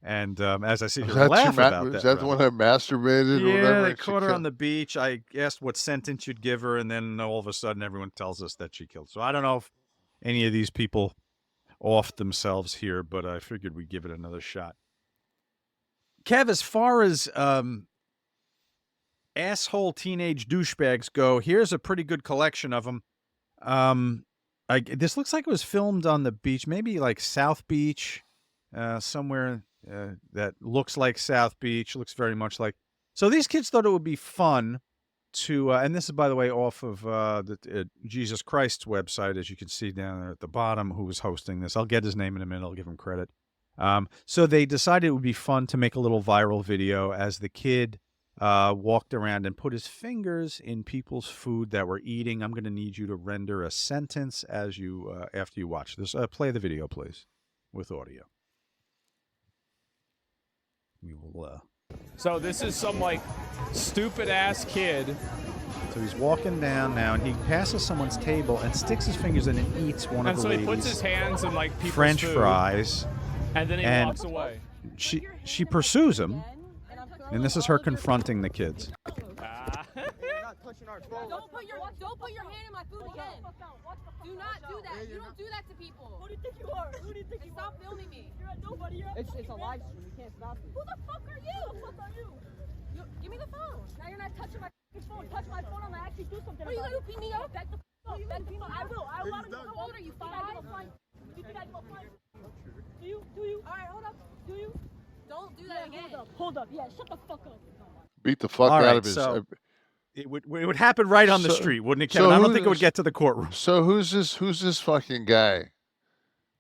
S3: And as I sit here and laugh about that.
S4: Is that the one that masturbated or whatever?
S3: Yeah, they caught her on the beach. I asked what sentence you'd give her, and then all of a sudden everyone tells us that she killed. So I don't know if any of these people offed themselves here, but I figured we'd give it another shot. Kev, as far as asshole teenage douchebags go, here's a pretty good collection of them. This looks like it was filmed on the beach, maybe like South Beach, somewhere that looks like South Beach, looks very much like. So these kids thought it would be fun to, and this is, by the way, off of the Jesus Christ's website, as you can see down there at the bottom, who was hosting this. I'll get his name in a minute. I'll give him credit. So they decided it would be fun to make a little viral video as the kid walked around and put his fingers in people's food that were eating. I'm going to need you to render a sentence as you after you watch this. Play the video, please, with audio. We will.
S5: So this is some like stupid ass kid.
S3: So he's walking down now, and he passes someone's table and sticks his fingers in and eats one of the ladies'
S5: he puts his hands in like people's
S3: French
S5: food,
S3: fries,
S5: and then he walks away.
S3: She pursues him, and this is her confronting the kids.
S6: Don't put your hand in my food again. Do not do that. You don't do that to people. Who do you think you are? Who do you think you are? Stop filming me. You're nobody. It's a live stream. You can't stop me. Who the fuck are you? Who the fuck are you? Give me the phone. Now you're not touching my phone. Touch my phone. I'm gonna actually do something. What are you gonna do? Beat me up? Back the fuck up. Back the fuck. I will. I want to know. How old are you? 5? Do you think I give a fine? Do you? All right, hold up. Do you? Don't do that again. Hold up. Yeah, shut the fuck up.
S4: Beat the fuck out of his.
S3: It would happen right on the street, wouldn't it, Kevin? I don't think it would get to the courtroom.
S4: So who's this fucking guy?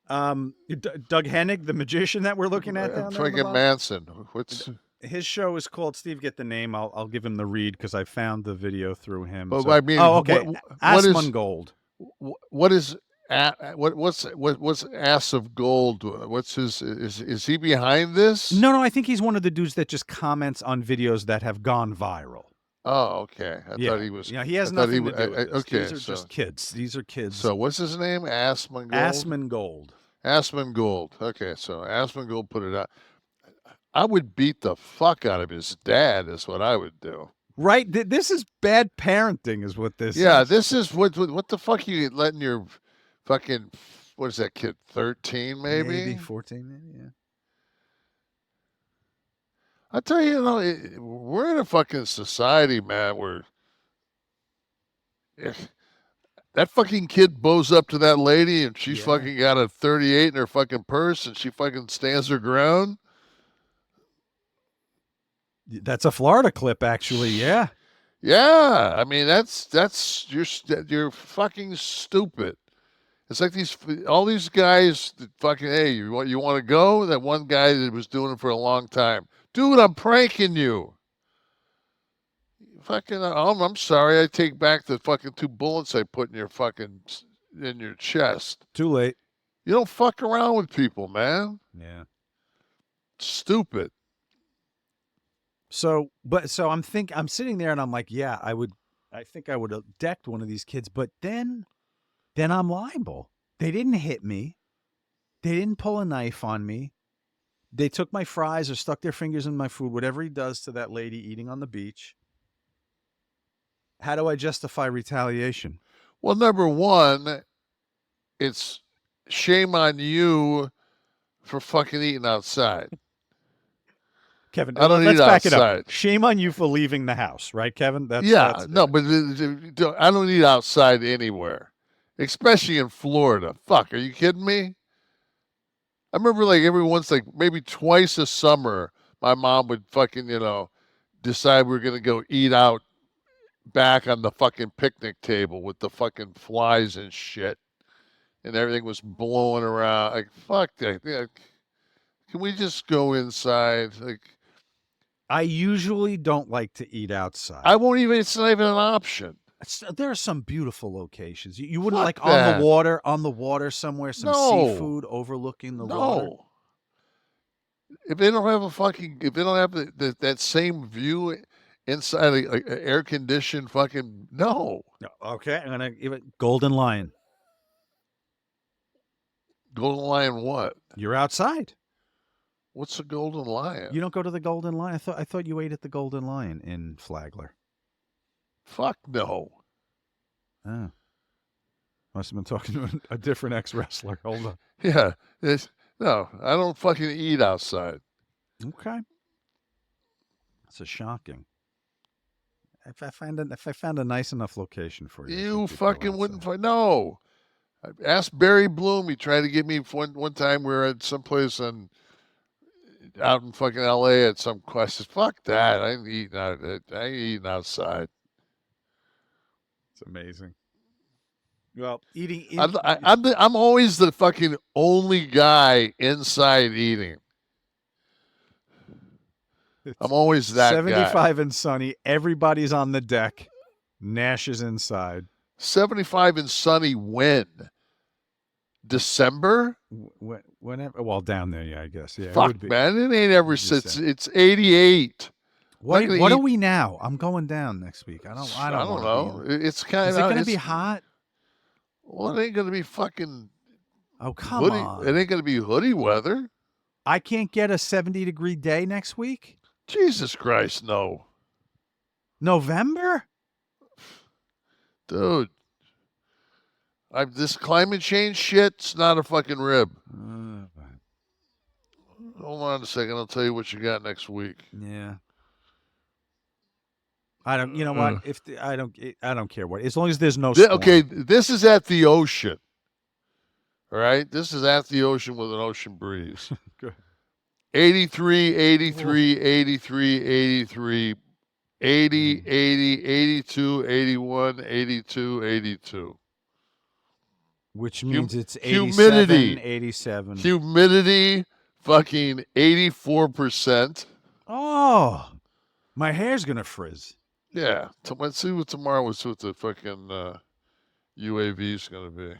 S3: Doug Hennig, the magician that we're looking at down there.
S4: Fucking Manson. What's
S3: his show is called? Steve, get the name. I'll give him the read because I found the video through him.
S4: But
S3: so.
S4: I mean,
S3: okay. Asmongold.
S4: What's Ass of Gold? What's his? Is he behind this?
S3: No. I think he's one of the dudes that just comments on videos that have gone viral.
S4: Oh, okay. I thought he was.
S3: Yeah, he has nothing to do with this.
S4: Okay,
S3: these are just kids. These are kids.
S4: So what's his name?
S3: Asmongold.
S4: Asmongold. Okay, so Asmongold put it out. I would beat the fuck out of his dad. Is what I would do.
S3: Right. This is bad parenting. Is what this.
S4: Yeah,
S3: is.
S4: this is what the fuck you letting your fucking, what is that kid? 13 maybe?
S3: Maybe 14. Maybe. Yeah.
S4: I tell you, we're in a fucking society, man, where if that fucking kid bows up to that lady and she's fucking got a 38 in her fucking purse and she fucking stands her ground.
S3: That's a Florida clip, actually. Yeah.
S4: Yeah. I mean, you're fucking stupid. It's like all these guys that fucking, hey, you want to go? That one guy that was doing it for a long time. Dude, I'm pranking you. Fucking, I'm sorry. I take back the fucking 2 bullets I put in your chest.
S3: Too late.
S4: You don't fuck around with people, man.
S3: Yeah.
S4: Stupid.
S3: So I'm sitting there and I'm like, yeah, I think I would have decked one of these kids, but then I'm liable. They didn't hit me. They didn't pull a knife on me. They took my fries or stuck their fingers in my food, whatever he does to that lady eating on the beach. How do I justify retaliation?
S4: Well, number one, it's shame on you for fucking eating outside.
S3: Kevin,
S4: I don't
S3: let's
S4: eat
S3: back it
S4: outside.
S3: up. Shame on you for leaving the house, right, Kevin?
S4: But I don't eat outside anywhere, especially in Florida. Fuck, are you kidding me? I remember like every once, like maybe twice a summer, my mom would fucking, decide we were going to go eat out back on the fucking picnic table with the fucking flies and shit. And everything was blowing around. Like, fuck that. Yeah. Can we just go inside? Like,
S3: I usually don't like to eat outside.
S4: I won't even, it's not even an option.
S3: There are some beautiful locations. You wouldn't
S4: Fuck
S3: like
S4: that.
S3: on the water somewhere, some
S4: No.
S3: seafood overlooking the water.
S4: No. If they don't have that same view inside an air conditioned fucking, no.
S3: Okay, I'm gonna give it Golden Lion.
S4: Golden Lion what?
S3: You're outside.
S4: What's a Golden Lion?
S3: You don't go to the Golden Lion. I thought you ate at the Golden Lion in Flagler.
S4: Fuck no.
S3: Oh. Must have been talking to a different ex-wrestler. Hold on.
S4: Yeah. No, I don't fucking eat outside.
S3: Okay. That's a shocking. If I found a nice enough location for you.
S4: You fucking wouldn't find. No. Ask Barry Bloom. He tried to get me one time. We were at someplace out in fucking L.A. at some questions. Fuck that. I ain't eating outside.
S3: It's amazing. Well, eating.
S4: I'm always the fucking only guy inside eating. I'm always that
S3: 75
S4: guy.
S3: and sunny. Everybody's on the deck. Nash is inside.
S4: 75 and sunny when? December?
S3: Whenever. Well, down there, yeah, I guess. Yeah.
S4: Fuck, man. It ain't ever since. It's 88.
S3: What are we now? I'm going down next week. I don't
S4: know. It's kind of.
S3: Is it going to be hot?
S4: Well, it ain't going to be fucking.
S3: Oh, come
S4: hoodie.
S3: on.
S4: It ain't going to be hoodie weather.
S3: I can't get a 70-degree day next week?
S4: Jesus Christ, no.
S3: November?
S4: Dude. This climate change shit's not a fucking rib. Hold on a second. I'll tell you what you got next week.
S3: Yeah. I don't. You know what? I don't care what. As long as there's no storm.
S4: Okay, this is at the ocean. All right, this is at the ocean with an ocean breeze.
S3: Good.
S4: 83, 83, 83, 83, 80, 80, 82, 81, 82, 82.
S3: Which means it's 87,
S4: humidity.
S3: 87.
S4: Humidity, fucking 84%.
S3: Oh, my hair's going to frizz.
S4: Yeah. Let's see what tomorrow was with the fucking UAV's going to be.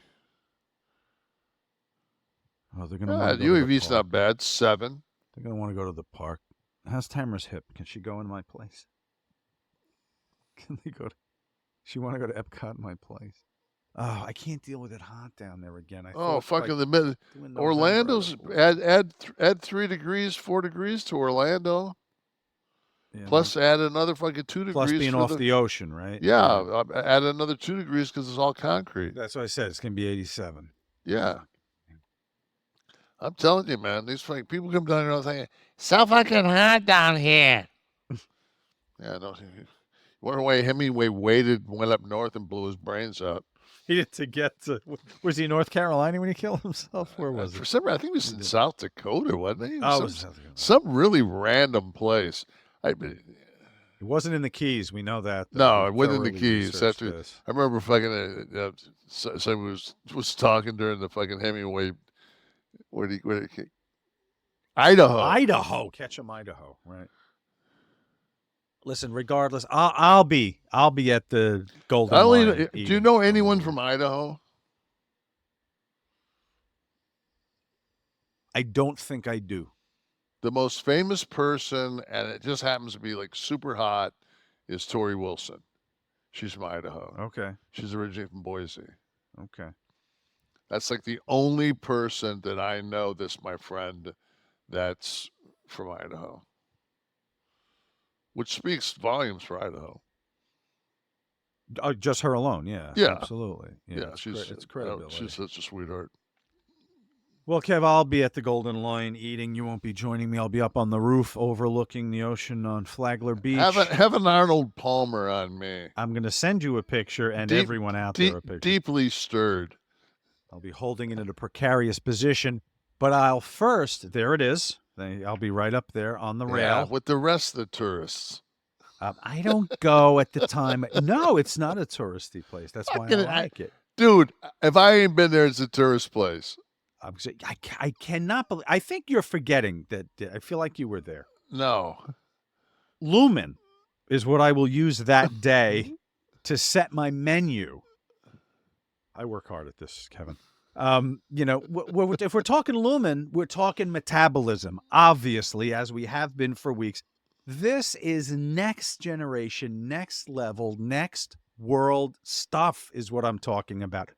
S3: Oh, they're going to want to go
S4: UAV's
S3: to the park.
S4: not bad. 7.
S3: They're going to want to go to the park. How's Tamara's hip? Can she go in my place? Can they go to... She want to go to Epcot in my place? Oh, I can't deal with it hot down there again.
S4: Fucking the mid. Orlando's add 3 degrees, 4 degrees to Orlando.
S3: Yeah,
S4: Plus add another fucking 2 degrees.
S3: Plus being off the ocean, right?
S4: Yeah, add another 2 degrees because it's all concrete.
S3: That's what I said. It's going to be 87.
S4: Yeah. I'm telling you, man. These fucking people come down here all thinking, so fucking hot down here. Yeah, no. Wonder why Hemingway went up north and blew his brains out.
S3: He had to get to... Was he in North Carolina when he killed himself? Where was
S4: For
S3: it?
S4: some reason, I think he was in South Dakota, wasn't he?
S3: Oh, it was South Dakota.
S4: Some really random place.
S3: It wasn't in the Keys. We know that.
S4: No, it wasn't in the
S3: thoroughly
S4: Keys.
S3: researched
S4: After,
S3: this.
S4: I remember fucking someone was talking during the fucking Hemingway. Idaho.
S3: Idaho. Ketchum, Idaho. Right. Listen, regardless, I'll be at the Golden Lion.
S4: Do you know anyone from Idaho?
S3: I don't think I do.
S4: The most famous person, and it just happens to be like super hot, is Tori Wilson. She's from Idaho.
S3: Okay.
S4: She's originally from Boise.
S3: Okay.
S4: That's like the only person that I know that's my friend that's from Idaho. Which speaks volumes for Idaho.
S3: Just her alone, yeah.
S4: Yeah.
S3: Absolutely. Yeah,
S4: She's
S3: it's credibility.
S4: she's such a sweetheart.
S3: Well, Kev, I'll be at the Golden Lion eating. You won't be joining me. I'll be up on the roof overlooking the ocean on Flagler Beach.
S4: Have an Arnold Palmer on me.
S3: I'm going to send you a picture and everyone out there a picture.
S4: Deeply stirred.
S3: I'll be holding it in a precarious position, but I'll first, there it is. I'll be right up there on the rail.
S4: With the rest of the tourists.
S3: I don't go at the time. No, it's not a touristy place. That's why I like it.
S4: Dude, if I ain't been there, it's a tourist place.
S3: I cannot believe. I think you're forgetting that. I feel like you were there.
S4: No.
S3: LUMEN is what I will use that day to set my menu. I work hard at this, Kevin. If we're talking LUMEN, we're talking metabolism, obviously, as we have been for weeks. This is next generation, next level, next world stuff is what I'm talking about.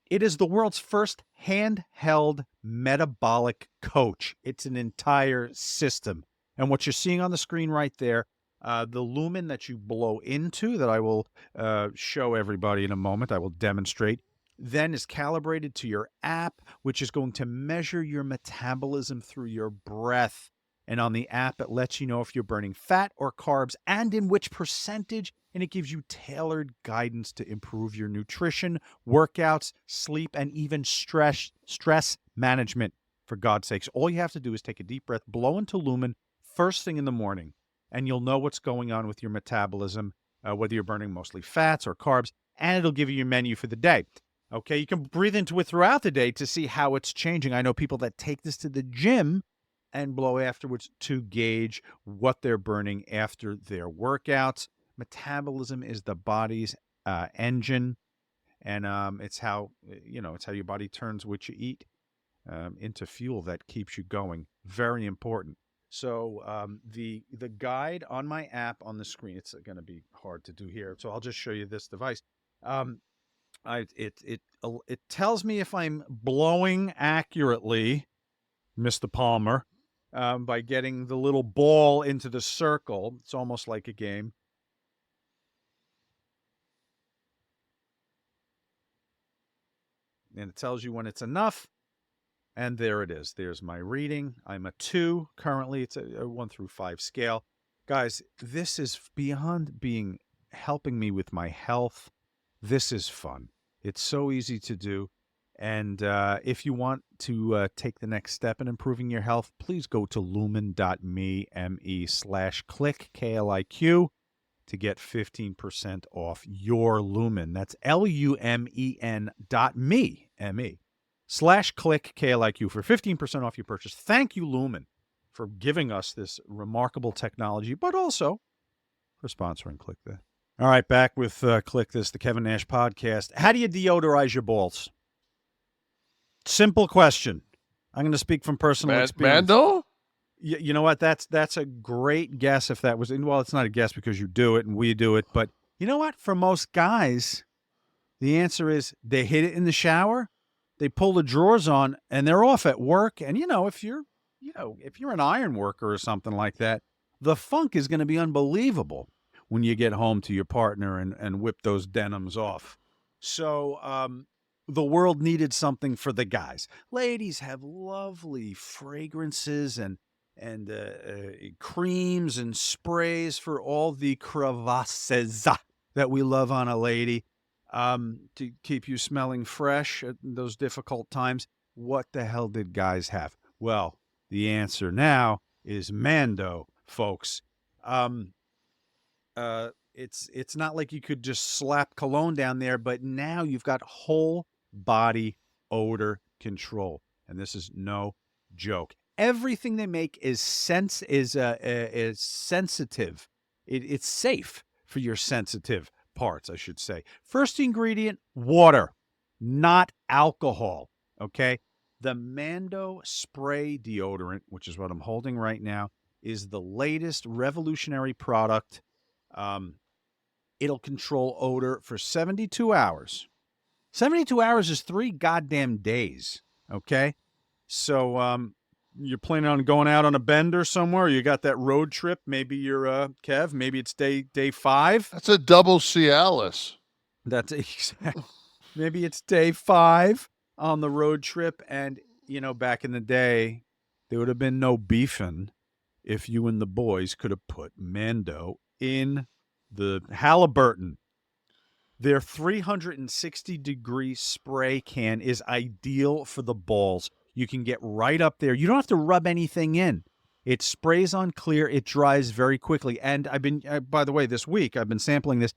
S3: It is the world's first handheld metabolic coach. It's an entire system. And what you're seeing on the screen right there, the LUMEN that you blow into, that I will show everybody in a moment, I will demonstrate, then is calibrated to your app, which is going to measure your metabolism through your breath. And on the app, it lets you know if you're burning fat or carbs and in which percentage, and it gives you tailored guidance to improve your nutrition, workouts, sleep, and even stress management. For God's sakes, all you have to do is take a deep breath, blow into LUMEN first thing in the morning, and you'll know what's going on with your metabolism, whether you're burning mostly fats or carbs, and it'll give you your menu for the day. Okay, you can breathe into it throughout the day to see how it's changing. I know people that take this to the gym and blow afterwards to gauge what they're burning after their workouts. Metabolism is the body's engine, and it's how your body turns what you eat into fuel that keeps you going. Very important. So the guide on my app on the screen, it's going to be hard to do here, so I'll just show you this device. It tells me if I'm blowing accurately, Mr. Palmer, by getting the little ball into the circle. It's almost like a game. And it tells you when it's enough. And there it is. There's my reading. I'm a 2 currently. It's a 1 through 5 scale. Guys, this is beyond helping me with my health. This is fun. It's so easy to do. And if you want to take the next step in improving your health, please go to lumen.me/Kliq, Kliq, to get 15% off your LUMEN. That's lumen.me/Kliq, Kliq, for 15% off your purchase. Thank you, LUMEN, for giving us this remarkable technology, but also for sponsoring Kliq This. All right, back with Kliq This, the Kevin Nash podcast. How do you deodorize your balls? Simple question. I'm going to speak from personal experience.
S4: MANDO?
S3: You know what? That's a great guess if that was... Well, it's not a guess because you do it and we do it. But you know what? For most guys, the answer is they hit it in the shower, they pull the drawers on, and they're off at work. And, if you're an iron worker or something like that, the funk is going to be unbelievable when you get home to your partner and whip those denims off. So... the world needed something for the guys. Ladies have lovely fragrances and creams and sprays for all the crevasses that we love on a lady to keep you smelling fresh at those difficult times. What the hell did guys have? Well, the answer now is MANDO, folks. It's not like you could just slap cologne down there, but now you've got whole body odor control, and this is no joke. Everything they make is sensitive. It's safe for your sensitive parts, I should say. First ingredient, water, not alcohol. Okay, the MANDO spray deodorant, which is what I'm holding right now, is the latest revolutionary product. It'll control odor for 72 hours. 72 hours is 3 goddamn days, okay? So you're planning on going out on a bender somewhere? You got that road trip? Maybe you're, Kev, maybe it's day 5?
S4: That's a double Cialis.
S3: That's exactly. Maybe it's day 5 on the road trip, and back in the day, there would have been no beefing if you and the boys could have put Mando in the Halliburton. Their 360-degree spray can is ideal for the balls. You can get right up there. You don't have to rub anything in. It sprays on clear. It dries very quickly. And I've been, by the way, this week, I've been sampling this.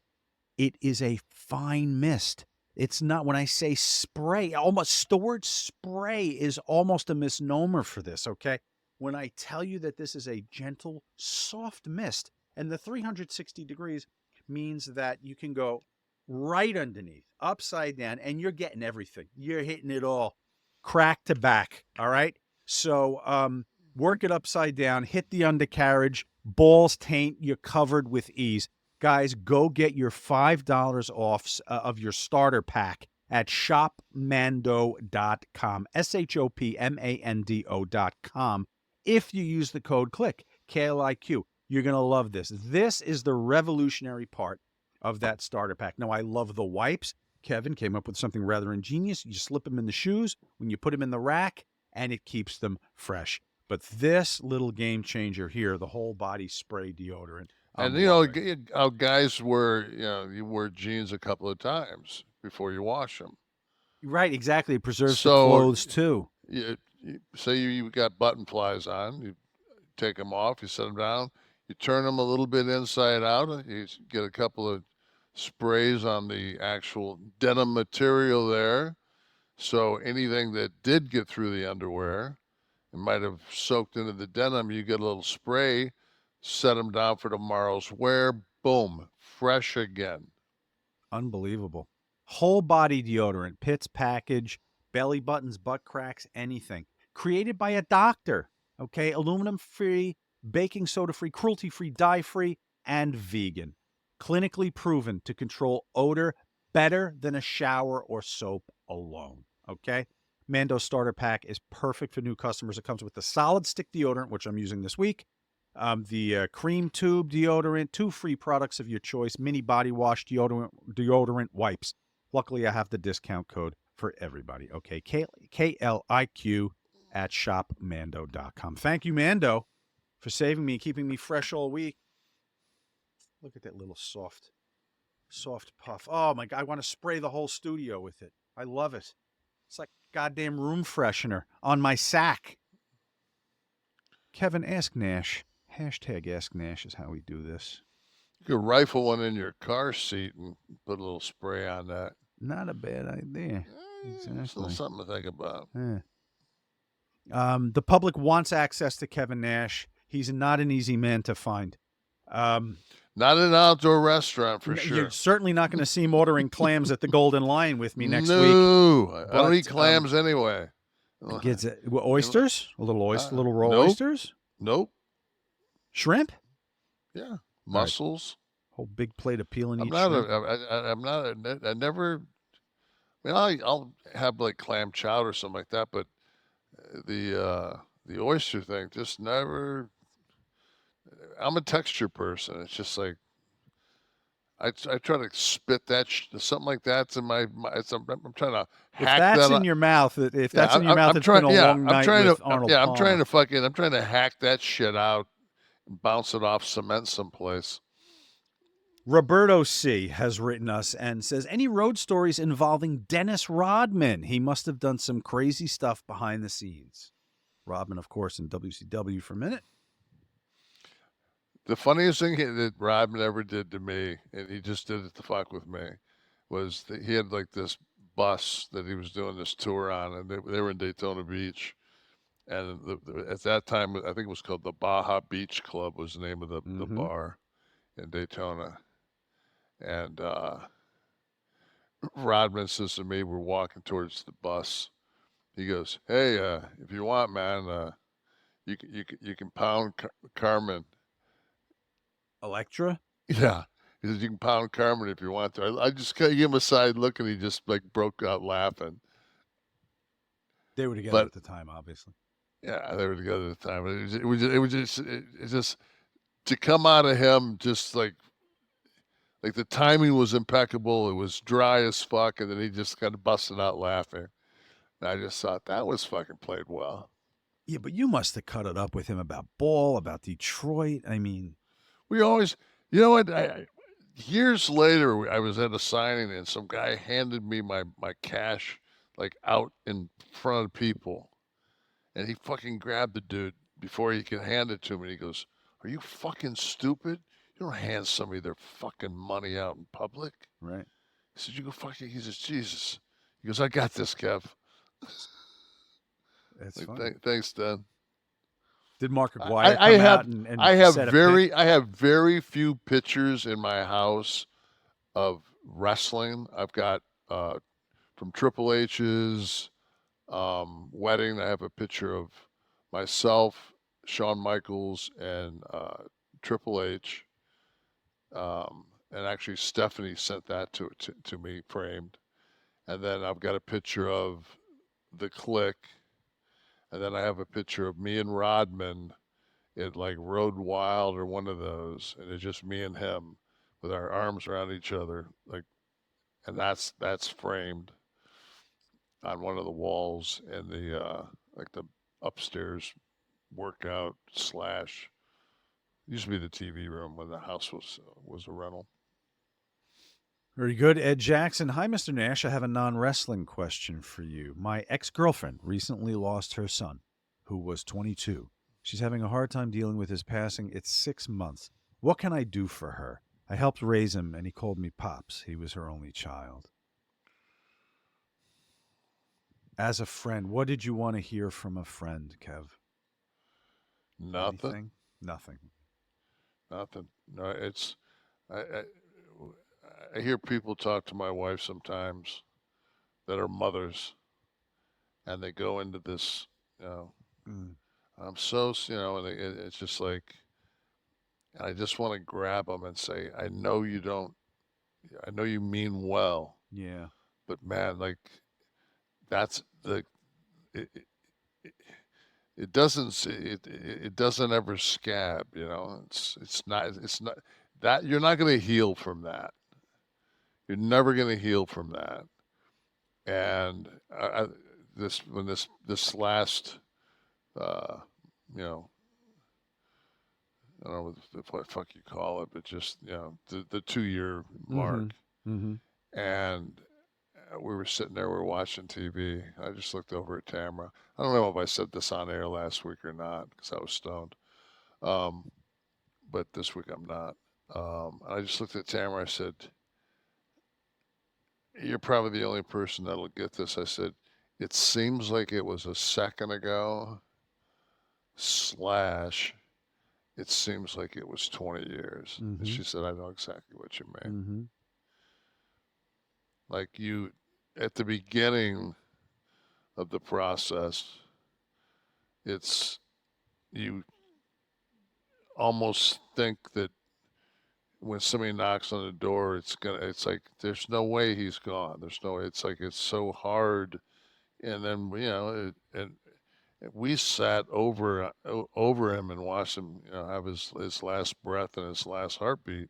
S3: It is a fine mist. It's not, when I say spray, almost the word spray is almost a misnomer for this, okay? When I tell you that this is a gentle, soft mist, and the 360 degrees means that you can go right underneath, upside down, and you're getting everything. You're hitting it all, crack to back, all right? So work it upside down, hit the undercarriage, balls taint, you're covered with ease. Guys, go get your $5 off of your starter pack at shopmando.com, shopmando.com. If you use the code KLIQ, KLIQ, you're going to love this. This is the revolutionary part of that starter pack. Now, I love the wipes. Kevin came up with something rather ingenious. You slip them in the shoes when you put them in the rack, and it keeps them fresh. But this little game changer here, the whole body spray deodorant.
S4: And how guys wear, you wear jeans a couple of times before you wash them.
S3: Right, exactly. It preserves the clothes too.
S4: Say you got button flies on, you take them off, you set them down, you turn them a little bit inside out, you get a couple of sprays on the actual denim material there. So anything that did get through the underwear, it might have soaked into the denim, you get a little spray, set them down for tomorrow's wear, boom, fresh again.
S3: Unbelievable. Whole body deodorant, pits package, belly buttons, butt cracks, anything. Created by a doctor, okay? Aluminum-free, baking soda-free, cruelty-free, dye-free, and vegan. Clinically proven to control odor better than a shower or soap alone, okay? Mando Starter Pack is perfect for new customers. It comes with the solid stick deodorant, which I'm using this week, the cream tube deodorant, 2 free products of your choice, mini body wash deodorant wipes. Luckily, I have the discount code for everybody. Okay, KLIQ at shopmando.com. Thank you, Mando, for saving me and keeping me fresh all week. Look at that little soft puff. Oh, my God, I want to spray the whole studio with it. I love it. It's like goddamn room freshener on my sack. Kevin, ask Nash. Hashtag Ask Nash is how we do this.
S4: You could rifle one in your car seat and put a little spray on that.
S3: Not a bad idea.
S4: Exactly. It's a little something to think about.
S3: Yeah. The public wants access to Kevin Nash. He's not an easy man to find.
S4: Not an outdoor restaurant for sure.
S3: You're certainly not going to see him ordering clams at the Golden Lion with me next week.
S4: No, I don't eat clams anyway.
S3: Gets it. Oysters? A little little raw
S4: nope.
S3: oysters?
S4: Nope.
S3: Shrimp?
S4: Yeah. Mussels.
S3: Right. Whole big plate of peel and eat
S4: shrimp. I'll have like clam chowder or something like that, but the oyster thing just never. I'm a texture person. It's just like I try to spit that something like that's in my. I'm trying to hack that.
S3: If that's in your mouth, it's been a long night with Arnold Palmer.
S4: I'm trying to hack that shit out and bounce it off cement someplace.
S3: Roberto C. has written us and says, any road stories involving Dennis Rodman? He must have done some crazy stuff behind the scenes. Rodman, of course, in WCW for a minute.
S4: The funniest thing that Rodman ever did to me, and he just did it to fuck with me, was that he had like this bus that he was doing this tour on, and they were in Daytona Beach. And at that time, I think it was called the Baja Beach Club was the name of the bar in Daytona. And Rodman says to me, we're walking towards the bus. He goes, hey, if you want, man, you can pound Carmen.
S3: Electra?
S4: Yeah. He says, you can pound Carmen if you want to. I just kind of gave him a side look, and he just like broke out laughing.
S3: They were together at the time, obviously.
S4: Yeah, they were together at the time. It was just to come out of him, just like the timing was impeccable. It was dry as fuck, and then he just kind of busted out laughing. I just thought that was fucking played well.
S3: Yeah, but you must have cut it up with him about ball, about Detroit. I mean,
S4: We always, you know what? Years later, I was at a signing and some guy handed me my cash like out in front of people, and he fucking grabbed the dude before he could hand it to me. He goes, "Are you fucking stupid? You don't hand somebody their fucking money out in public."
S3: right?
S4: He said, "You go fucking." He says, "Jesus." He goes, "I got this, Kev."
S3: That's
S4: Like,
S3: funny.
S4: thanks, Dan.
S3: Did Mark
S4: I,
S3: Aguirre
S4: I
S3: come
S4: have
S3: out and
S4: I have
S3: set a pic?
S4: I have very few pictures in my house of wrestling. I've got from Triple H's wedding. I have a picture of myself, Shawn Michaels, and Triple H. And actually, Stephanie sent that to me framed. And then I've got a picture of the Kliq. And then I have a picture of me and Rodman at like Road Wild or one of those, and it's just me and him with our arms around each other, like, and that's framed on one of the walls in the like the upstairs workout slash used to be the TV room when the house was a rental.
S3: Very good. Ed Jackson. Hi, Mr. Nash. I have a non-wrestling question for you. My ex-girlfriend recently lost her son, who was 22. She's having a hard time dealing with his passing. It's 6 months. What can I do for her? I helped raise him, and he called me Pops. He was her only child. As a friend, what did you want to hear from a friend, Kev?
S4: Nothing.
S3: Anything? Nothing.
S4: Nothing. No, it's I hear people talk to my wife sometimes that are mothers, and they go into this, you know, I'm so, you know, and it's just like, and I just want to grab them and say, I know you don't, I know you mean well,
S3: Yeah.
S4: but man, like, that's the, it, it, it doesn't, it doesn't ever scab, you know, it's not that you're not going to heal from that. You're never going to heal from that. And this last, uh, you know, I don't know what the fuck you call it, but just, you know, the 2 year mark.
S3: Mm-hmm.
S4: And we were sitting there, we were watching TV. I just looked over at Tamara. I don't know if I said this on air last week or not because I was stoned. But this week I'm not. I just looked at Tamara. I said, "You're probably the only person that'll get this." I said, "It seems like it was a second ago, slash, it seems like it was 20 years. And she said, "I know exactly what you mean."
S3: Mm-hmm.
S4: Like you, at the beginning of the process, it's, you almost think that when somebody knocks on the door, it's like, there's no way he's gone. There's no, it's like, it's so hard. And then, you know, and we sat over him and watched him, you know, have his last breath and his last heartbeat.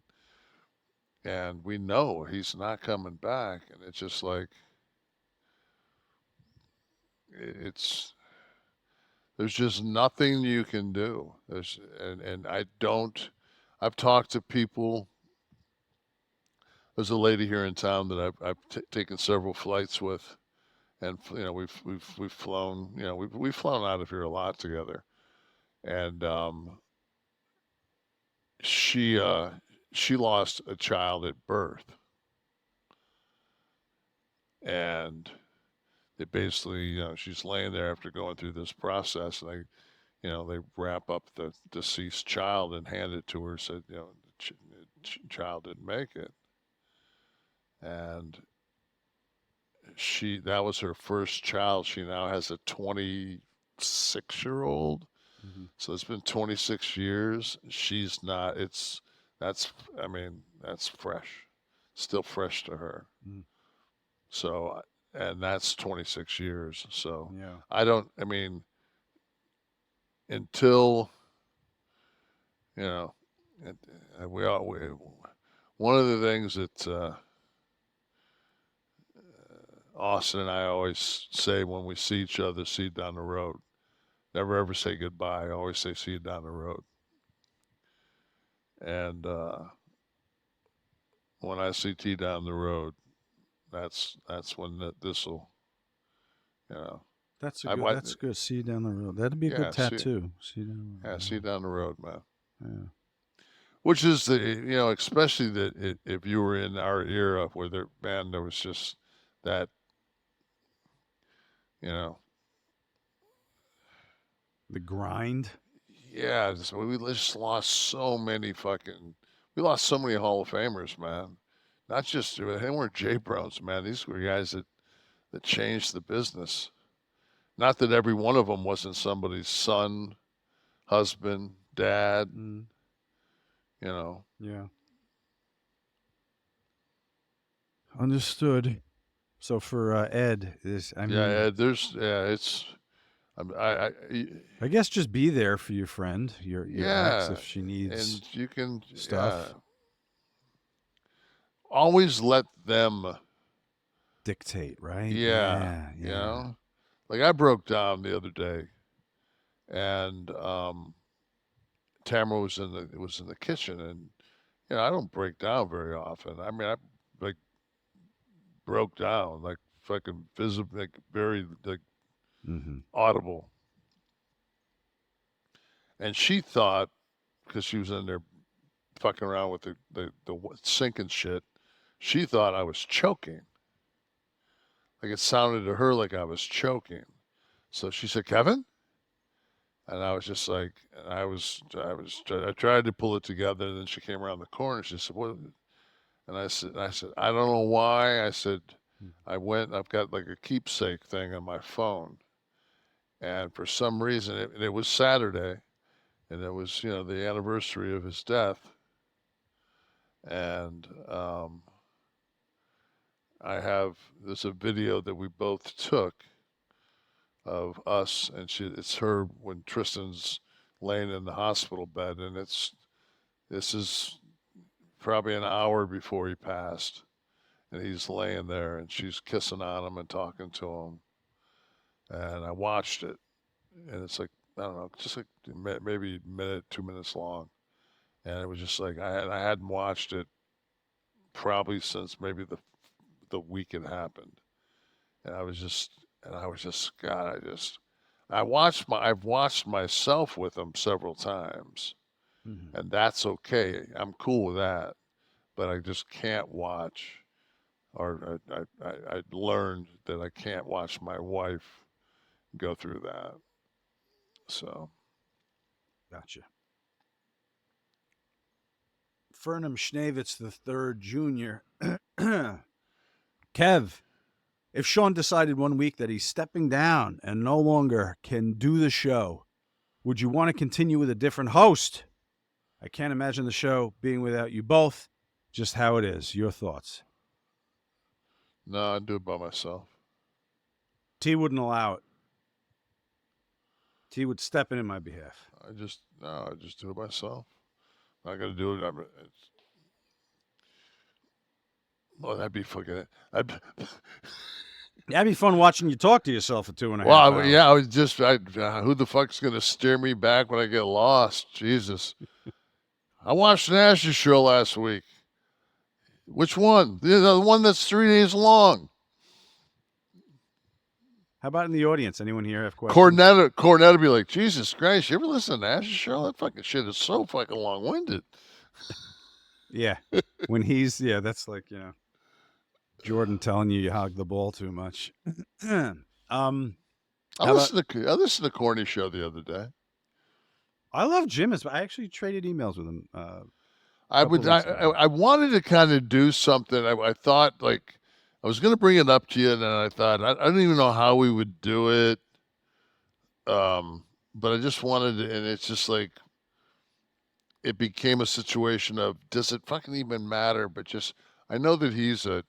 S4: And we know he's not coming back. And it's just like, it's, there's just nothing you can do. And I don't, I've talked to people. There's a lady here in town that I've taken several flights with. And, you know, we've flown, you know, we've flown out of here a lot together. And, she lost a child at birth, and they basically, you know, she's laying there after going through this process, and they wrap up the deceased child and hand it to her. Said, you know, the child didn't make it, and that was her first child. She now has a 26-year-old. So it's been 26 years. She's not. I mean, that's fresh, still fresh to her. So, and that's 26 years. So
S3: Yeah.
S4: I mean, until, you know, one of the things that Austin and I always say when we see each other, see you down the road. Never ever say goodbye. I always say see you down the road. And when I see T down the road, that's when this'll, you know.
S3: That's good. See you down the road. That'd be a good tattoo. See you down the road.
S4: See you down the road, man.
S3: Yeah.
S4: Which is especially that if you were in our era where there was just that,
S3: the grind.
S4: Yeah, we just lost so many Hall of Famers, man. Not just, they weren't J Browns, man. These were guys that changed the business. Not that every one of them wasn't somebody's son, husband, dad,
S3: Yeah. Understood. So for Ed,
S4: Ed,
S3: I guess just be there for your friend, your ex, if she needs,
S4: and you can
S3: stuff.
S4: Always let them
S3: dictate, right?
S4: Yeah. You know, like I broke down the other day, and Tamara was in the kitchen, and I don't break down very often. I mean, I like broke down, like fucking visible, like very like audible. And she thought, because she was in there fucking around with the sink and shit, she thought I was choking. Like it sounded to her like I was choking. So she said, "Kevin?" And I was just like, I tried to pull it together, and then she came around the corner. She said, "What?" And I said, "I don't know why." I said, I've got like a keepsake thing on my phone. And for some reason, it was Saturday, and it was, the anniversary of his death. And there's a video that we both took of us, and it's her when Tristan's laying in the hospital bed, and this is probably an hour before he passed, and he's laying there, and she's kissing on him and talking to him, and I watched it, and it's like, I don't know, just like maybe a minute, 2 minutes long, and it was just like I hadn't watched it probably since maybe the week it happened, and I've watched myself with him several times, and that's okay. I'm cool with that, but I just can't watch, or I learned that I can't watch my wife go through that. So.
S3: Gotcha. Fernham Schnavitz III Jr. Kev, if Sean decided one week that he's stepping down and no longer can do the show, would you want to continue with a different host? I can't imagine the show being without you both. Just how it is. Your thoughts?
S4: No, I'd do it by myself.
S3: T wouldn't allow it. T would step in my behalf.
S4: I just do it myself. I'm not gonna do it. Well, that'd be fucking.
S3: That'd be fun watching you talk to yourself for 2.5 hours.
S4: Well, yeah, I was just, who the fuck's gonna steer me back when I get lost? Jesus. I watched Nash's show last week. Which one? The one that's 3 days long.
S3: How about in the audience? Anyone here have questions?
S4: Cornetta be like, Jesus Christ, you ever listen to Nash's show? That fucking shit is so fucking long-winded.
S3: Yeah. When he's, that's like, Jordan telling you hog the ball too much.
S4: I listened to the Corny show the other day.
S3: I love Jim. I actually traded emails with him.
S4: I wanted to kind of do something. I thought, like, I was going to bring it up to you, and then I thought, I don't even know how we would do it. But I just wanted to, and it's just like, it became a situation of, does it fucking even matter? But just, I know that he's a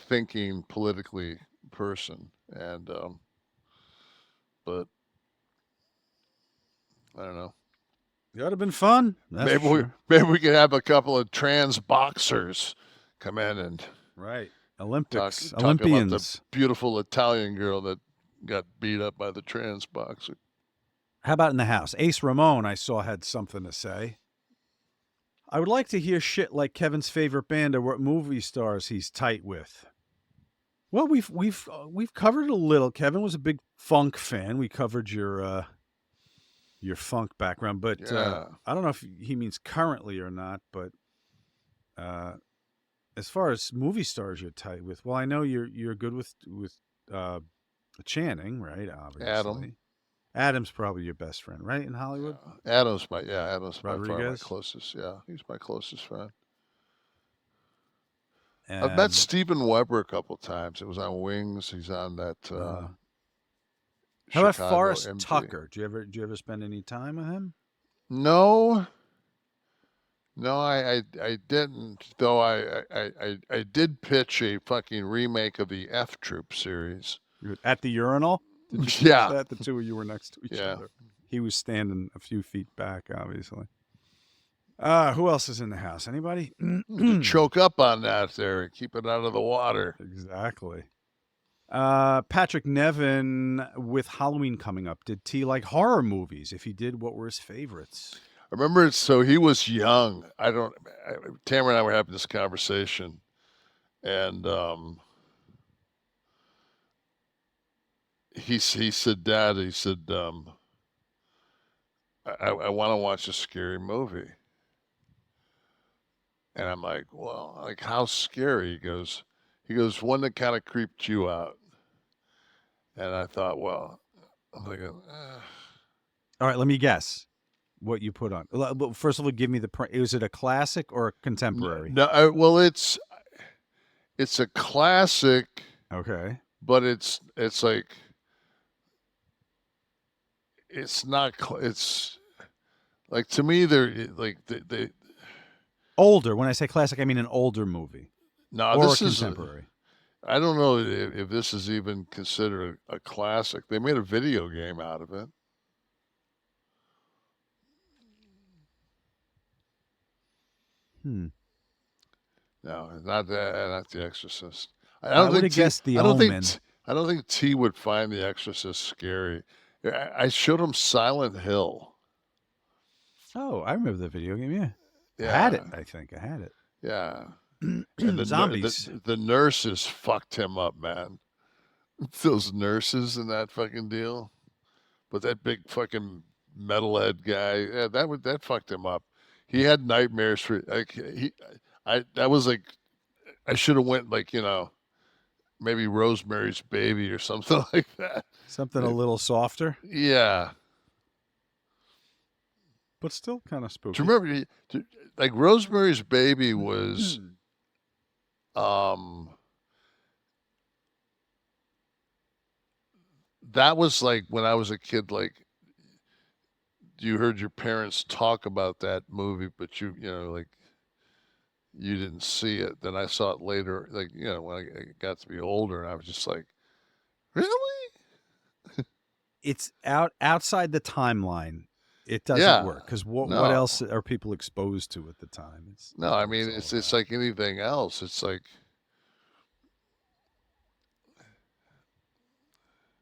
S4: thinking politically person, and but I don't know.
S3: It would have been fun.
S4: Maybe we could have a couple of trans boxers come in and
S3: right. Olympics,
S4: Talk about the
S3: Olympians.
S4: beautiful Italian girl that got beat up by the trans boxer.
S3: How about in the house? Ace Ramon, I saw, had something to say. I would like to hear shit like Kevin's favorite band or what movie stars he's tight with. Well, we've covered it a little. Kevin was a big funk fan. We covered your funk background, but
S4: Yeah.
S3: I don't know if he means currently or not. But as far as movie stars you're tight with, well, I know you're good with Channing, right? Obviously, Adam's probably your best friend, right, in Hollywood.
S4: Adam's by far my
S3: Rodriguez?
S4: closest. Yeah, he's my closest friend.
S3: And,
S4: I've met Steven Weber a couple times. It was on Wings. He's on that.
S3: how about
S4: Chicago
S3: Forrest
S4: MG.
S3: Tucker? Do you ever spend any time with him?
S4: No, I didn't. Though I did pitch a fucking remake of the F Troop series.
S3: At the urinal? Did you pitch
S4: Yeah.
S3: that? The two of you were next to each
S4: Yeah.
S3: other. He was standing a few feet back, obviously. Who else is in the house? Anybody?
S4: Choke up on that there and keep it out of the water.
S3: Exactly. Patrick Nevin, with Halloween coming up, did T like horror movies? If he did, what were his favorites?
S4: I remember, so he was young. Tamara and I were having this conversation, and he said, Dad, he said, I want to watch a scary movie. And I'm like, well, like, how scary? He goes, one that kind of creeped you out. And I thought, well, I'm thinking,
S3: All right, let me guess what you put on. First of all, give me is it a classic or a contemporary?
S4: no, well, it's a classic,
S3: Okay.
S4: but it's like, it's not, it's like, to me, they're like, they
S3: Older. When I say classic, I mean an older movie.
S4: no,
S3: Or
S4: this
S3: a
S4: is,
S3: contemporary.
S4: I don't know if this is even considered a classic. They made a video game out of it.
S3: Hmm.
S4: No, not The Exorcist.
S3: I would have guessed The
S4: I don't
S3: Omen.
S4: I don't think T would find The Exorcist scary. I showed him Silent Hill.
S3: Oh, I remember the video game. Yeah.
S4: Yeah,
S3: I had it. I think I had it.
S4: Yeah. And
S3: Zombies.
S4: The nurses fucked him up, man. Those nurses in that fucking deal. But that big fucking metalhead guy, yeah, that fucked him up. He had nightmares for like that was like, I should have went like, maybe Rosemary's Baby or something like that.
S3: Something a little softer,
S4: Yeah.
S3: but still kind of spooky.
S4: Do you remember, like, Rosemary's Baby was, that was like when I was a kid, like, you heard your parents talk about that movie, but like, you didn't see it. Then I saw it later, like, when I got to be older, and I was just like, really?
S3: It's outside the timeline. It doesn't
S4: Yeah.
S3: work because what
S4: No.
S3: else are people exposed to at the time?
S4: No, I mean,
S3: all
S4: it's
S3: about.
S4: like anything else. It's like,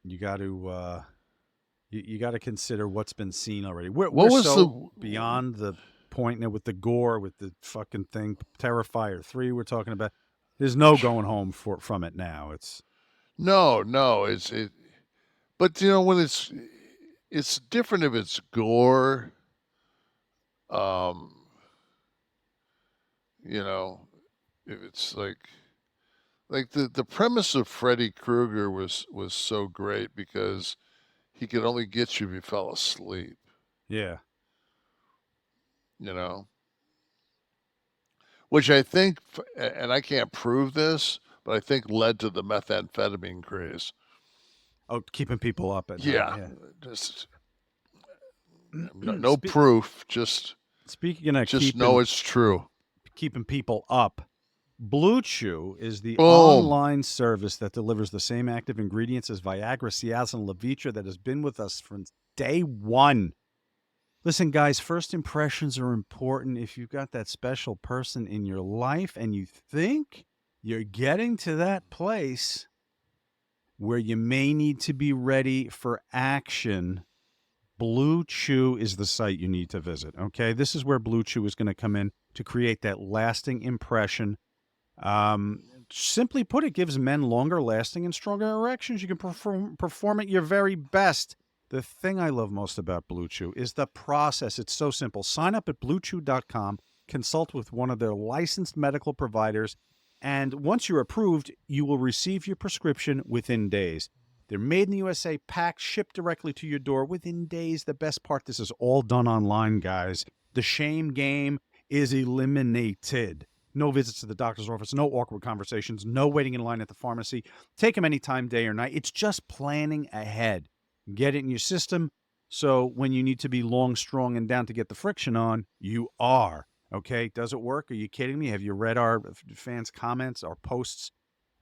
S3: You got to you got to consider what's been seen already. We're
S4: was
S3: so beyond the point now with the gore, with the fucking thing. Terrifier 3 we're talking about. There's no going home from it now. It's
S4: no, but when it's different if it's gore. If it's like the premise of Freddy Krueger was so great because he could only get you if you fell asleep.
S3: yeah.
S4: Which I think, and I can't prove this, but I think led to the methamphetamine craze.
S3: Oh, keeping people up at
S4: Yeah,
S3: night.
S4: just no proof, just
S3: Speaking of
S4: just
S3: keeping,
S4: know it's true.
S3: keeping people up, BlueChew is the
S4: Boom.
S3: online service that delivers the same active ingredients as Viagra, Cialis, and Levitra that has been with us from day one. Listen, guys, first impressions are important. If you've got that special person in your life and you think you're getting to that place where you may need to be ready for action, BlueChew is the site you need to visit, okay? This is where BlueChew is going to come in to create that lasting impression. Simply put, it gives men longer lasting and stronger erections. You can perform at your very best. The thing I love most about BlueChew is the process. It's so simple. Sign up at BlueChew.com, consult with one of their licensed medical providers, and once you're approved, you will receive your prescription within days. They're made in the USA, packed, shipped directly to your door within days. The best part, this is all done online, guys. The shame game is eliminated. No visits to the doctor's office, no awkward conversations, no waiting in line at the pharmacy. Take them anytime, day or night. It's just planning ahead. Get it in your system so when you need to be long, strong, and down to get the friction on, you are. Okay, does it work? Are you kidding me? Have you read our fans' comments, our posts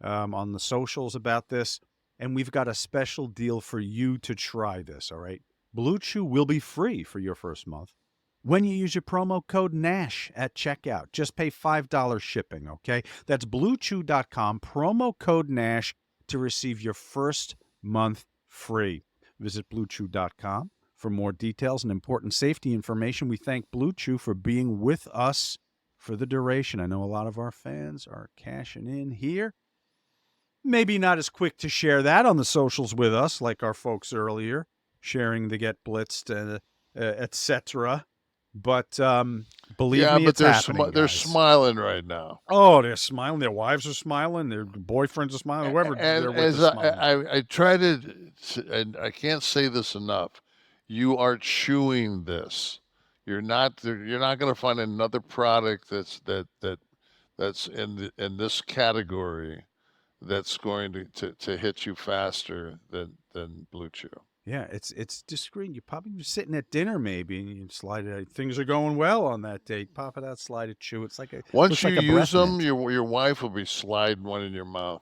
S3: on the socials about this? And we've got a special deal for you to try this, all right? BlueChew will be free for your first month when you use your promo code NASH at checkout. Just pay $5 shipping, okay? That's BlueChew.com, promo code NASH to receive your first month free. Visit BlueChew.com for more details and important safety information. We thank BlueChew for being with us for the duration. I know a lot of our fans are cashing in here. Maybe not as quick to share that on the socials with us like our folks earlier, sharing the Get Blitzed, etc. But believe me, it's happening,
S4: they're
S3: guys.
S4: smiling right now.
S3: Oh, they're smiling. Their wives are smiling. Their boyfriends are smiling. Whoever they're with is smiling.
S4: I try to, and I can't say this enough. You are chewing this. You're not going to find another product that's in this category that's going to hit you faster than BlueChew.
S3: Yeah, it's discreet. You're probably sitting at dinner maybe, and you slide it out. Things are going well on that date. Pop it out, slide it, chew. It's like a
S4: once you
S3: like a
S4: use them,
S3: mint.
S4: your wife will be sliding one in your mouth,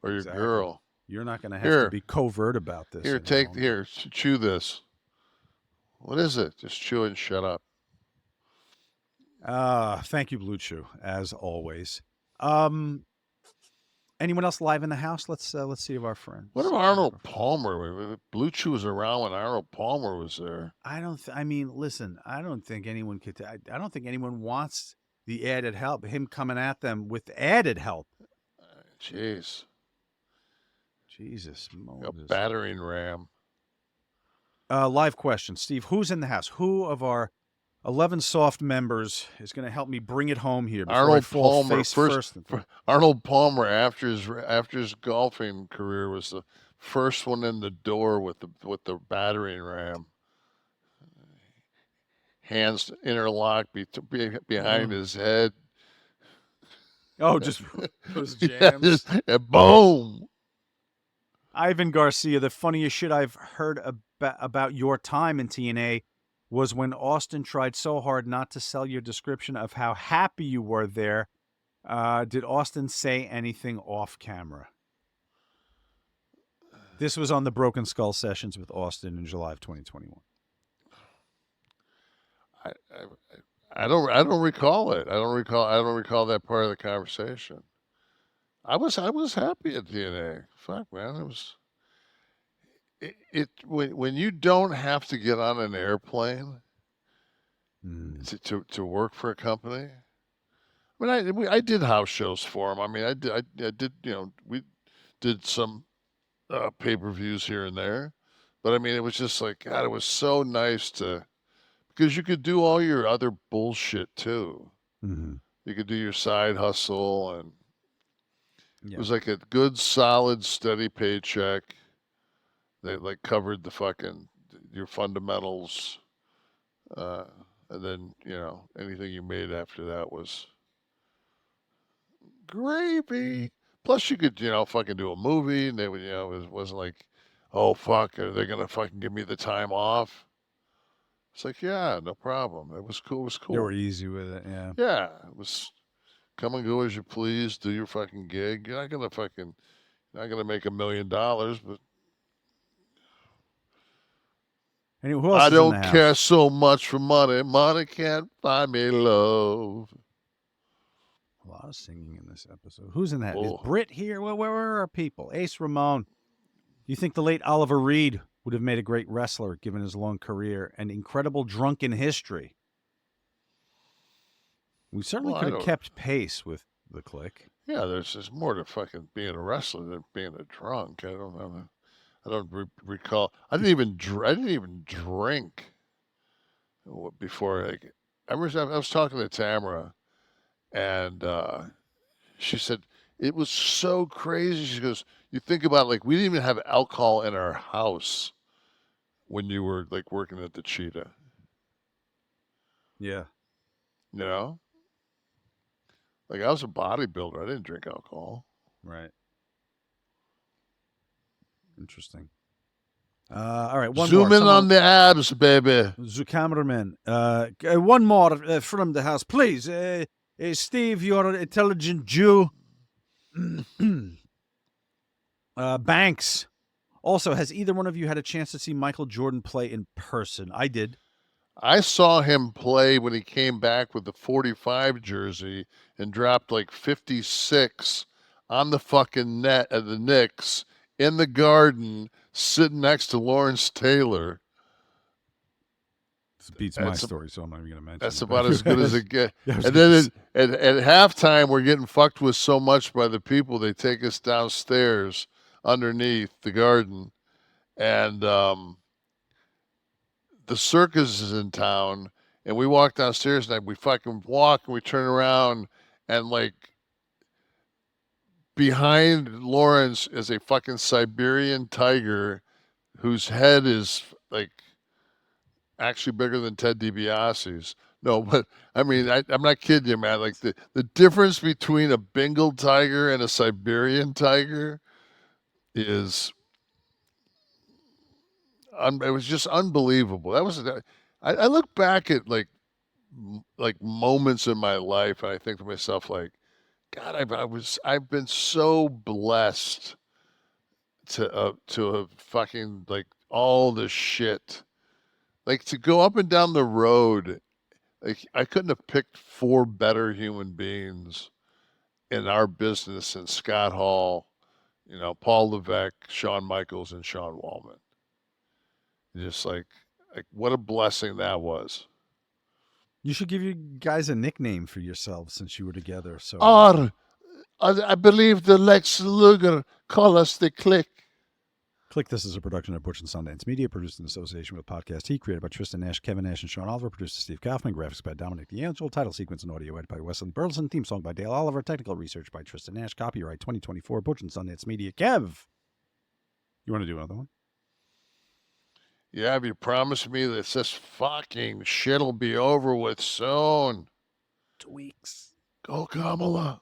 S4: or your girl.
S3: You're not going to have to be covert about this.
S4: Here, chew this. What is it? Just chew it and shut up.
S3: Thank you, BlueChew, as always. Anyone else live in the house? Let's see if our friends.
S4: What about Arnold Palmer? BlueChew was around when Arnold Palmer was there.
S3: I mean, listen, I don't think anyone could. I don't think anyone wants the added help. Him coming at them with added help.
S4: Jeez.
S3: Jesus.
S4: A battering ram.
S3: Live question, Steve. Who's in the house? Who of our 11 soft members is going to help me bring it home here?
S4: Arnold Palmer first. Arnold Palmer, after his golfing career, was the first one in the door with the battering ram. Hands interlocked behind his head.
S3: Oh, just those jams.
S4: And boom.
S3: Ivan Garcia, the funniest shit I've heard about your time in TNA was when Austin tried so hard not to sell your description of how happy you were there. Did Austin say anything off camera? This was on the Broken Skull sessions with Austin in July of 2021.
S4: I don't recall it. I don't recall that part of the conversation. I was happy at TNA. Fuck, man, it was. When you don't have to get on an airplane to work for a company. I mean, I did house shows for them. I mean, I did. We did some pay-per-views here and there, but I mean, it was just like, God, it was so nice because you could do all your other bullshit too.
S3: Mm-hmm.
S4: You could do your side hustle, and it was like a good, solid, steady paycheck. They like covered your fundamentals, and then anything you made after that was gravy. Plus, you could fucking do a movie, and they would it wasn't like, oh fuck, are they gonna fucking give me the time off? It's like, yeah, no problem. It was cool. It was cool.
S3: They were easy with it, yeah.
S4: Yeah, it was come and go as you please. Do your fucking gig. You're not gonna make $1 million, but.
S3: Who else
S4: I
S3: is
S4: don't
S3: in the
S4: care
S3: house?
S4: so much for money. Money can't buy me love.
S3: A lot of singing in this episode. Who's in that? Is
S4: Oh.
S3: Britt here? Where are our people? Ace Ramon. You think the late Oliver Reed would have made a great wrestler given his long career and incredible drunken history? We certainly
S4: Well, I
S3: could have
S4: don't-
S3: kept pace with the Kliq.
S4: Yeah, there's more to fucking being a wrestler than being a drunk. I don't know. I don't recall. I didn't even drink before. Like, I was talking to Tamara, and she said it was so crazy. She goes, "You think about it, like we didn't even have alcohol in our house when you were like working at the Cheetah.
S3: Yeah.
S4: You know, like I was a bodybuilder. I didn't drink alcohol.
S3: Right. Interesting. All right, one
S4: Zoom
S3: more.
S4: in on the abs, baby.
S3: The cameraman. One more from the house, please. Steve, you're an intelligent Jew. Banks. Also, has either one of you had a chance to see Michael Jordan play in person? I did.
S4: I saw him play when he came back with the 45 jersey and dropped like 56 on the fucking net at the Knicks in the Garden, sitting next to Lawrence Taylor.
S3: This beats my story, so I'm not even going to mention
S4: That's
S3: it.
S4: about as good as it gets.
S3: Yeah, I was
S4: And
S3: gonna
S4: then
S3: say-
S4: at halftime, we're getting fucked with so much by the people. They take us downstairs underneath the Garden, and the circus is in town, and we walk downstairs and we fucking walk and we turn around, and like behind Lawrence is a fucking Siberian tiger whose head is like actually bigger than Ted DiBiase's. No, but I mean, I'm not kidding you, man. Like the difference between a Bengal tiger and a Siberian tiger is it was just unbelievable. That was I look back at like moments in my life, and I think to myself like, God, I've been so blessed to have fucking like all the shit, like to go up and down the road. Like I couldn't have picked 4 better human beings in our business than Scott Hall, you know, Paul Levesque, Shawn Michaels, and Sean Wallman. Just like what a blessing that was.
S3: You should give you guys a nickname for yourselves since you were together. So
S4: I believe the Lex Luger call us the Kliq.
S3: Kliq This is a production of Butch and Sundance Media, produced in association with Podcast Heat, created by Tristan Nash, Kevin Nash, and Sean Oliver, produced by Steve Kaufman, graphics by Dominic DeAngelo, title sequence and audio edited by Wesley Burleson, theme song by Dale Oliver, technical research by Tristan Nash, copyright 2024, Butch and Sundance Media. Kev, you want to do another one?
S4: Yeah, have you promised me that this fucking shit'll be over with soon?
S3: 2 weeks.
S4: Go Kamala.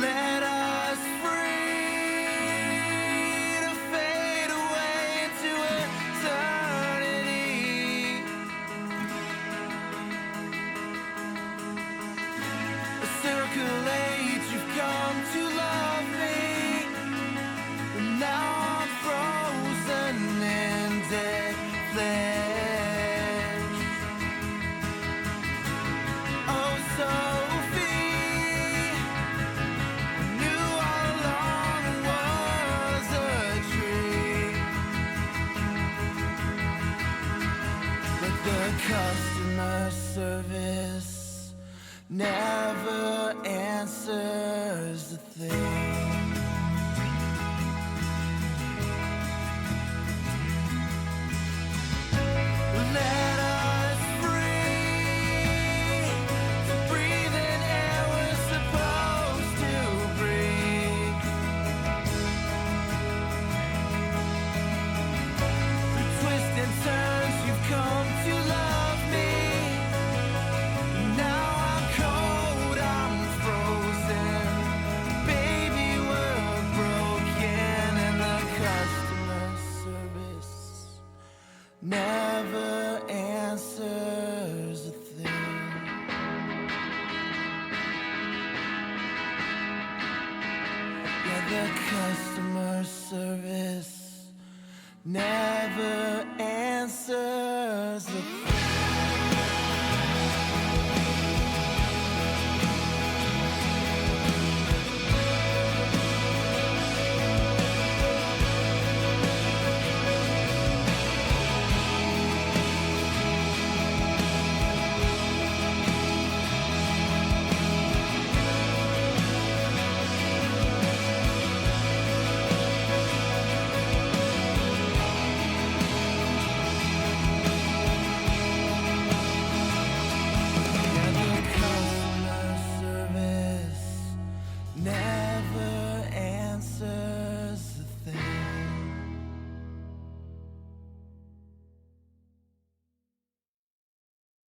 S7: Let us free to fade away into eternity. Circulate, you've come to love me, but now I'm frozen in dead flesh. Oh, Sophie, knew all along it was a trick, but the customer service never answers the thing. Let us free to breathe in air we're supposed to breathe. Through twists and turns, you've come to love me. Now I'm cold customer service never